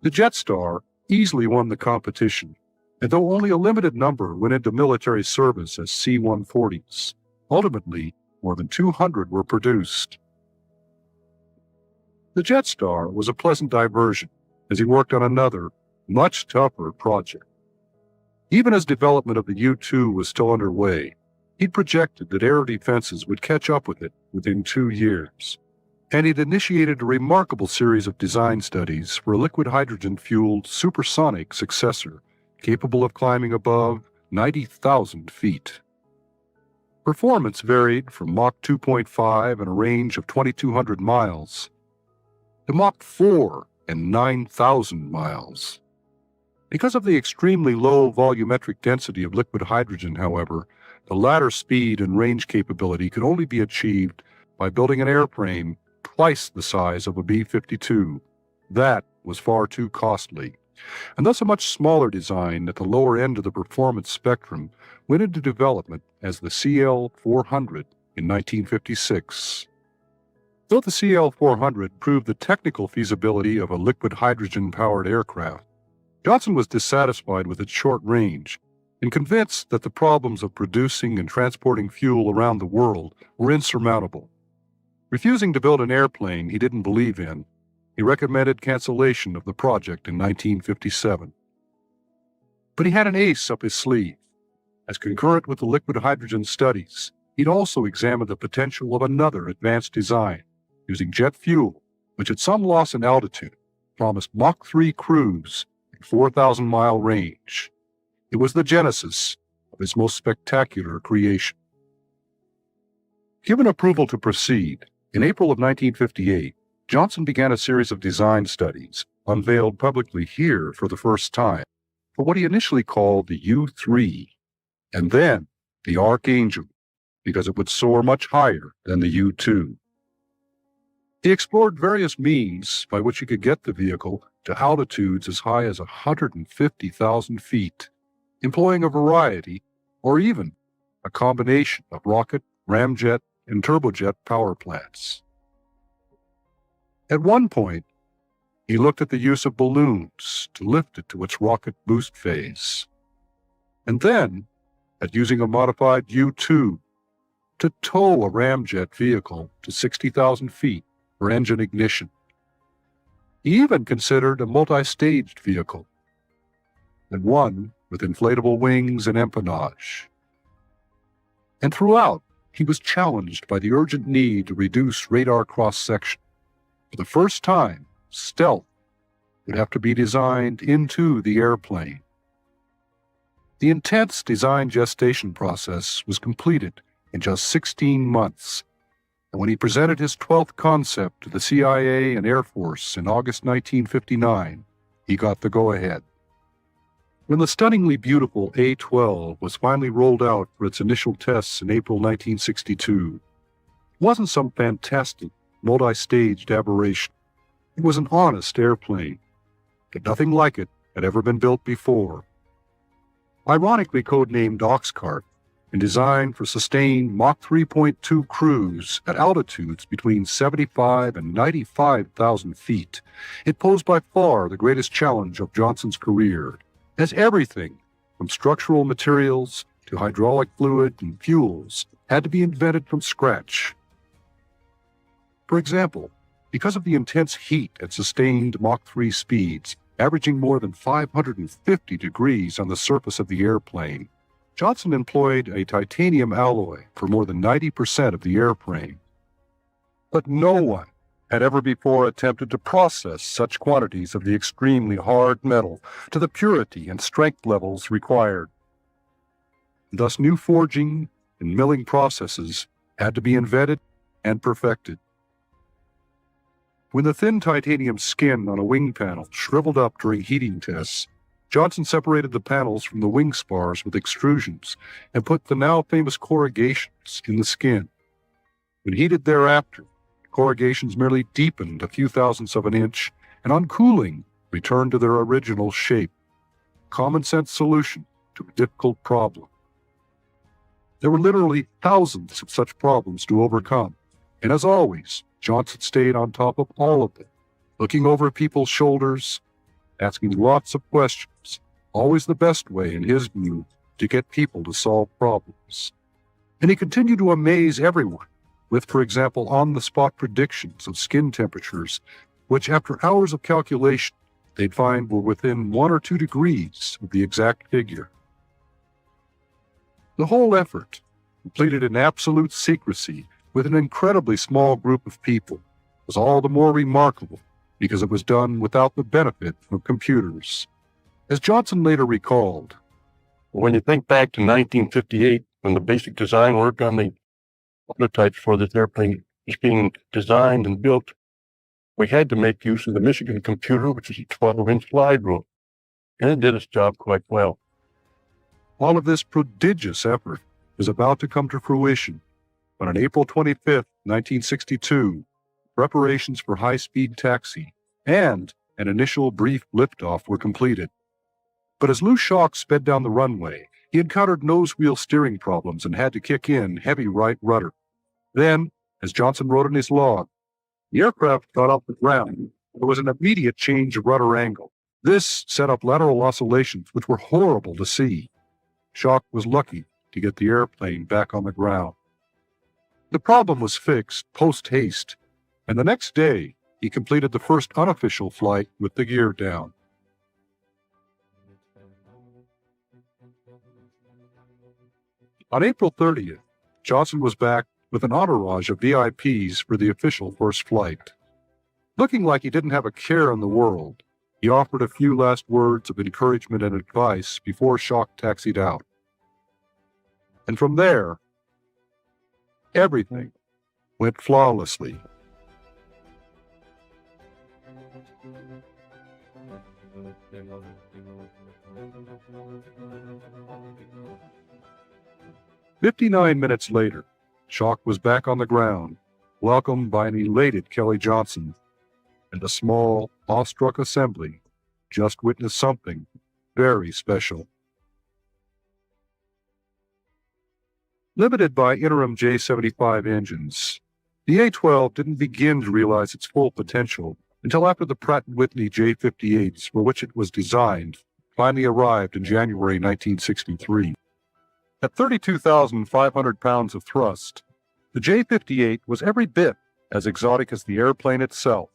Speaker 1: The Jetstar easily won the competition, and though only a limited number went into military service as C-140s, ultimately more than 200 were produced. The Jetstar was a pleasant diversion as he worked on another, much tougher project. Even as development of the U-2 was still underway, he'd projected that air defenses would catch up with it within 2 years, and he'd initiated a remarkable series of design studies for a liquid hydrogen-fueled supersonic successor capable of climbing above 90,000 feet. Performance varied from Mach 2.5 and a range of 2,200 miles to Mach 4 and 9,000 miles. Because of the extremely low volumetric density of liquid hydrogen, however, the latter speed and range capability could only be achieved by building an airframe twice the size of a B-52. That was far too costly, and thus a much smaller design at the lower end of the performance spectrum went into development as the CL-400 in 1956. Though the CL-400 proved the technical feasibility of a liquid hydrogen-powered aircraft, Johnson was dissatisfied with its short range and convinced that the problems of producing and transporting fuel around the world were insurmountable. Refusing to build an airplane he didn't believe in, he recommended cancellation of the project in 1957. But he had an ace up his sleeve. As concurrent with the liquid hydrogen studies, he'd also examined the potential of another advanced design, using jet fuel, which at some loss in altitude promised Mach 3 cruise and 4,000-mile range. It was the genesis of his most spectacular creation. Given approval to proceed, in April of 1958, Johnson began a series of design studies, unveiled publicly here for the first time, for what he initially called the U-3, and then the Archangel, because it would soar much higher than the U-2. He explored various means by which he could get the vehicle to altitudes as high as 150,000 feet, employing a variety, or even a combination of rocket, ramjet, and turbojet power plants. At one point, he looked at the use of balloons to lift it to its rocket boost phase, and then at using a modified U-2 to tow a ramjet vehicle to 60,000 feet for engine ignition. He even considered a multi-staged vehicle, and one with inflatable wings and empennage. And throughout, he was challenged by the urgent need to reduce radar cross-section. For the first time, stealth would have to be designed into the airplane. The intense design gestation process was completed in just 16 months, and when he presented his 12th concept to the CIA and Air Force in August 1959, he got the go-ahead. When the stunningly beautiful A-12 was finally rolled out for its initial tests in April 1962, it wasn't some fantastic, multi-staged aberration. It was an honest airplane, but nothing like it had ever been built before. Ironically codenamed Oxcart and designed for sustained Mach 3.2 cruise at altitudes between 75 and 95,000 feet, it posed by far the greatest challenge of Johnson's career, as everything from structural materials to hydraulic fluid and fuels had to be invented from scratch. For example, because of the intense heat at sustained Mach 3 speeds, averaging more than 550 degrees on the surface of the airplane, Johnson employed a titanium alloy for more than 90% of the airframe. But no one had ever before attempted to process such quantities of the extremely hard metal to the purity and strength levels required. Thus, new forging and milling processes had to be invented and perfected. When the thin titanium skin on a wing panel shriveled up during heating tests, Johnson separated the panels from the wing spars with extrusions and put the now famous corrugations in the skin. When heated thereafter, the corrugations merely deepened a few thousandths of an inch and on cooling returned to their original shape. Common sense solution to a difficult problem. There were literally thousands of such problems to overcome, and as always, Johnson stayed on top of all of them, looking over people's shoulders, asking lots of questions, always the best way, in his view, to get people to solve problems. And he continued to amaze everyone with, for example, on-the-spot predictions of skin temperatures, which after hours of calculation, they'd find were within 1 or 2 degrees of the exact figure. The whole effort, completed in absolute secrecy with an incredibly small group of people, was all the more remarkable because it was done without the benefit of computers. As Johnson later recalled,
Speaker 9: when you think back to 1958, when the basic design work on the prototypes for this airplane was being designed and built, we had to make use of the Michigan computer, which is a 12-inch slide rule, and it did its job quite well.
Speaker 1: All of this prodigious effort was about to come to fruition, but on April 25, 1962, preparations for high-speed taxi and an initial brief liftoff were completed. But as Lou Schock sped down the runway, he encountered nose-wheel steering problems and had to kick in heavy right rudder. Then, as Johnson wrote in his log, the aircraft got off the ground. There was an immediate change of rudder angle. This set up lateral oscillations which were horrible to see. Schock was lucky to get the airplane back on the ground. The problem was fixed post-haste, and the next day he completed the first unofficial flight with the gear down. On April 30th, Johnson was back with an entourage of VIPs for the official first flight. Looking like he didn't have a care in the world, he offered a few last words of encouragement and advice before Schock taxied out. And from there, everything went flawlessly. "59 minutes later, Schock was back on the ground, welcomed by an elated Kelly Johnson. and the small, awestruck assembly just witnessed something very special. Limited by interim J-75 engines, the A-12 didn't begin to realize its full potential until after the Pratt & Whitney J-58s, for which it was designed, finally arrived in January 1963. At 32,500 pounds of thrust, the J-58 was every bit as exotic as the airplane itself.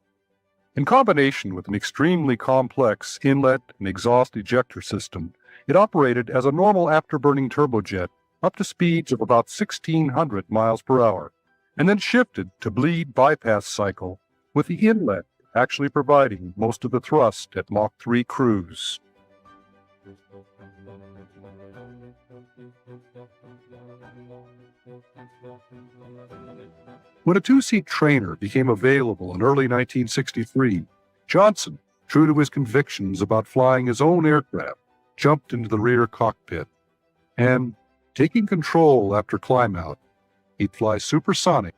Speaker 1: In combination with an extremely complex inlet and exhaust ejector system, it operated as a normal afterburning turbojet up to speeds of about 1,600 miles per hour, and then shifted to bleed bypass cycle, with the inlet actually providing most of the thrust at Mach 3 cruise. When a two-seat trainer became available in early 1963, Johnson, true to his convictions about flying his own aircraft, jumped into the rear cockpit, and, taking control after climb-out, he'd fly Supersonic,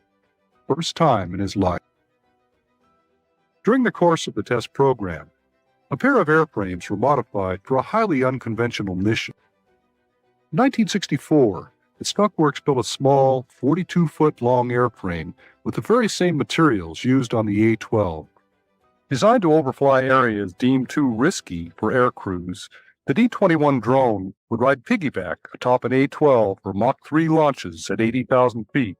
Speaker 1: first time in his life. During the course of the test program, a pair of airframes were modified for a highly unconventional mission. In 1964, the Skunk Works built a small, 42-foot-long airframe with the very same materials used on the A-12. Designed to overfly areas deemed too risky for air crews, the D-21 drone would ride piggyback atop an A-12 for Mach 3 launches at 80,000 feet.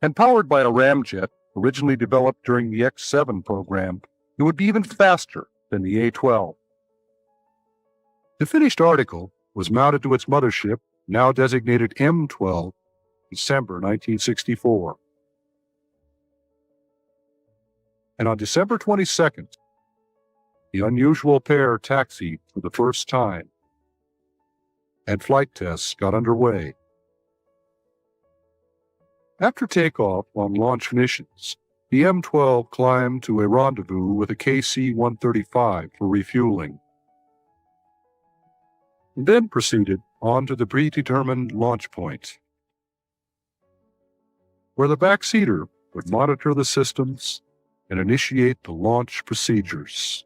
Speaker 1: And powered by a ramjet originally developed during the X-7 program, it would be even faster than the A-12. The finished article was mounted to its mothership, now designated M-12, December 1964. And on December 22nd, the unusual pair taxied for the first time, and flight tests got underway. After takeoff on launch missions, the M-12 climbed to a rendezvous with a KC-135 for refueling, and then proceeded on to the predetermined launch point, where the backseater would monitor the systems and initiate the launch procedures.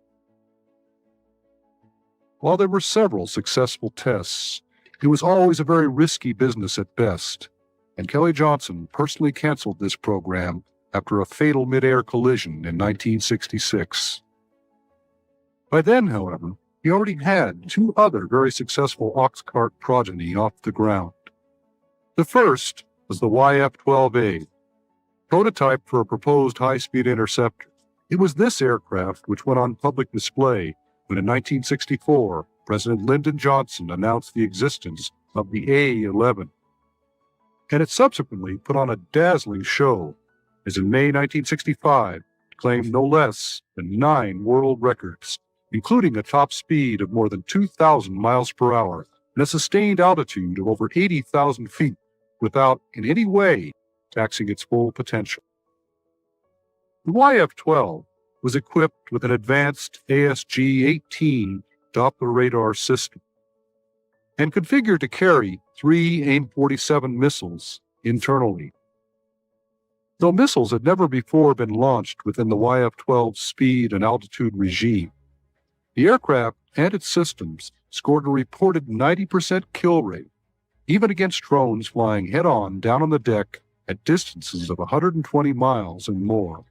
Speaker 1: While there were several successful tests, it was always a very risky business at best, and Kelly Johnson personally canceled this program after a fatal mid-air collision in 1966. By then, however, he already had two other very successful ox-cart progeny off the ground. The first was the YF-12A, prototype for a proposed high-speed interceptor. It was this aircraft which went on public display when in 1964, President Lyndon Johnson announced the existence of the A-11. And it subsequently put on a dazzling show, as in May 1965, it claimed no less than 9 world records, including a top speed of more than 2,000 miles per hour and a sustained altitude of over 80,000 feet without in any way taxing its full potential. The YF-12 was equipped with an advanced ASG-18 Doppler radar system and configured to carry 3 AIM-47 missiles internally. Though missiles had never before been launched within the YF-12's speed and altitude regime, the aircraft and its systems scored a reported 90% kill rate, even against drones flying head-on down on the deck at distances of 120 miles and more.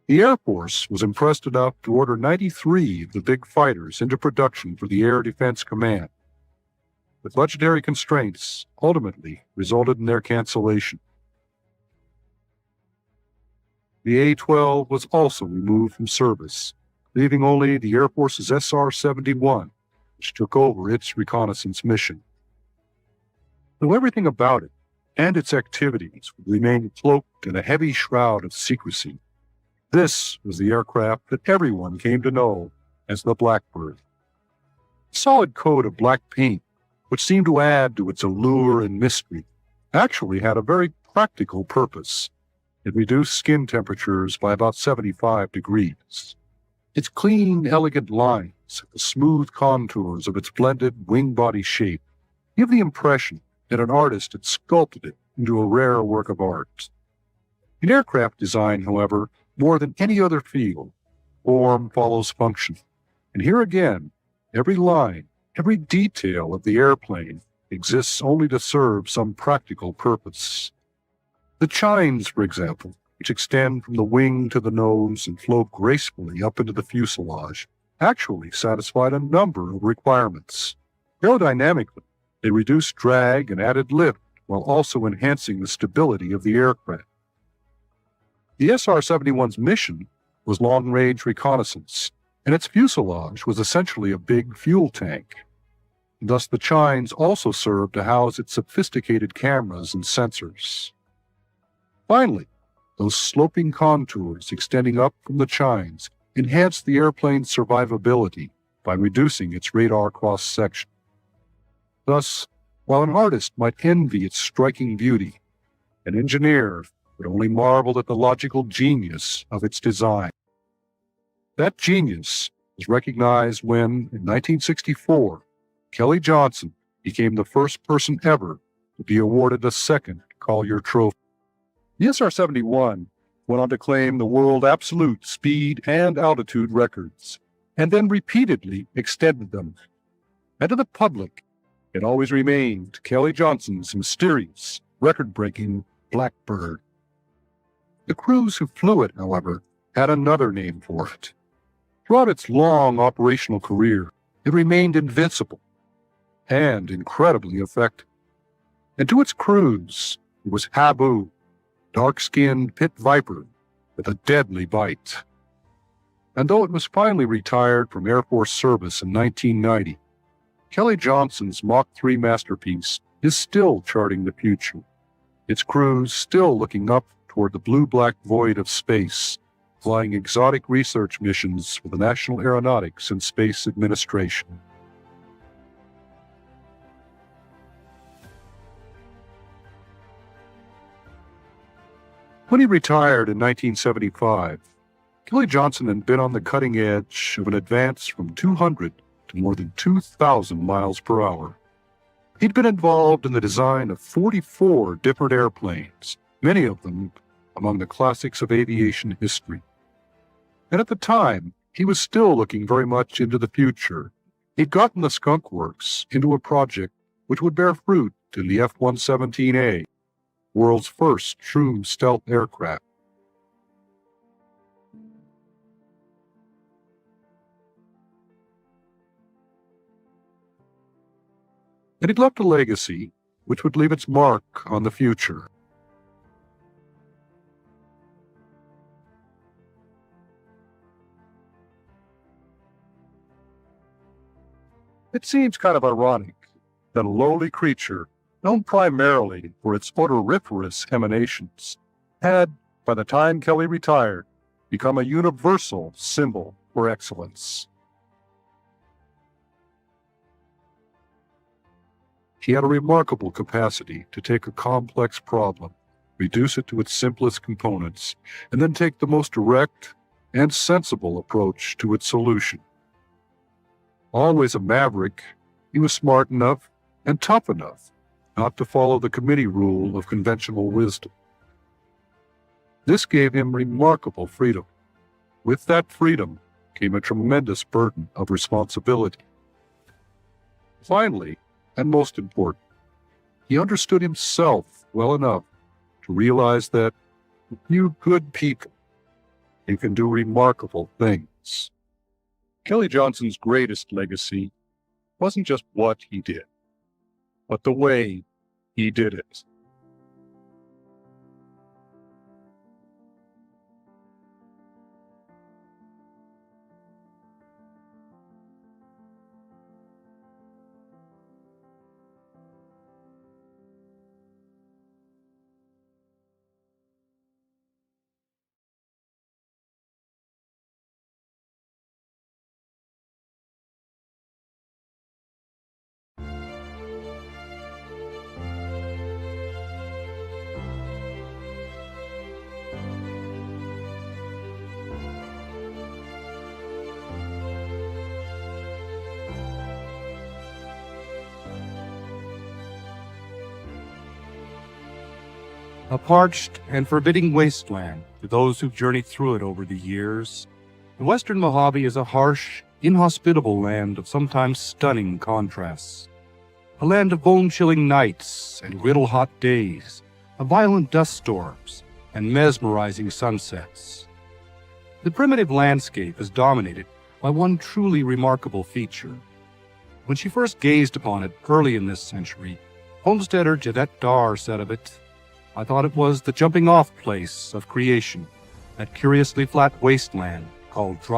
Speaker 1: The Air Force was impressed enough to order 93 of the big fighters into production for the Air Defense Command, but budgetary constraints ultimately resulted in their cancellation. The A-12 was also removed from service, leaving only the Air Force's SR-71, which took over its reconnaissance mission. Though everything about it and its activities would remain cloaked in a heavy shroud of secrecy, this was the aircraft that everyone came to know as the Blackbird. A solid coat of black paint, which seemed to add to its allure and mystery, actually had a very practical purpose. It reduced skin temperatures by about 75 degrees. Its clean, elegant lines, the smooth contours of its blended wing-body shape, give the impression that an artist had sculpted it into a rare work of art. In aircraft design, however, more than any other field, form follows function. And here again, every line, every detail of the airplane exists only to serve some practical purpose. The chines, for example, which extend from the wing to the nose and flow gracefully up into the fuselage, actually satisfied a number of requirements. Aerodynamically, they reduced drag and added lift while also enhancing the stability of the aircraft. The SR-71's mission was long-range reconnaissance, and its fuselage was essentially a big fuel tank. Thus, the chines also served to house its sophisticated cameras and sensors. Finally, those sloping contours extending up from the chines enhanced the airplane's survivability by reducing its radar cross-section. Thus, while an artist might envy its striking beauty, an engineer would only marvel at the logical genius of its design. That genius was recognized when, in 1964, Kelly Johnson became the first person ever to be awarded a second Collier Trophy. The SR-71 went on to claim the world absolute speed and altitude records, and then repeatedly extended them. And to the public, it always remained Kelly Johnson's mysterious, record-breaking Blackbird. The crews who flew it, however, had another name for it. Throughout its long operational career, it remained invincible and incredibly effective. And to its crews, it was Habu, dark-skinned pit viper with a deadly bite. And though it was finally retired from Air Force service in 1990, Kelly Johnson's Mach 3 masterpiece is still charting the future, its crews still looking up toward the blue-black void of space, flying exotic research missions for the National Aeronautics and Space Administration. When he retired in 1975, Kelly Johnson had been on the cutting edge of an advance from 200 to more than 2,000 miles per hour. He'd been involved in the design of 44 different airplanes, many of them among the classics of aviation history. And at the time, he was still looking very much into the future. He'd gotten the Skunk Works into a project which would bear fruit in the F-117A, world's first true stealth aircraft. And he'd left a legacy which would leave its mark on the future. It seems kind of ironic that a lowly creature, known primarily for its odoriferous emanations, had, by the time Kelly retired, become a universal symbol for excellence. He had a remarkable capacity to take a complex problem, reduce it to its simplest components, and then take the most direct and sensible approach to its solution. Always a maverick, he was smart enough and tough enough not to follow the committee rule of conventional wisdom. This gave him remarkable freedom. With that freedom came a tremendous burden of responsibility. Finally, and most important, he understood himself well enough to realize that with few good people, he can do remarkable things. Kelly Johnson's greatest legacy wasn't just what he did, but the way he did it. A parched and forbidding wasteland to those who've journeyed through it over the years. The Western Mojave is a harsh, inhospitable land of sometimes stunning contrasts. A land of bone-chilling nights and griddle-hot days, of violent dust storms and mesmerizing sunsets. The primitive landscape is dominated by one truly remarkable feature. When she first gazed upon it early in this century, homesteader Jeanette Darr said of it, "I thought it was the jumping-off place of creation, that curiously flat wasteland called dry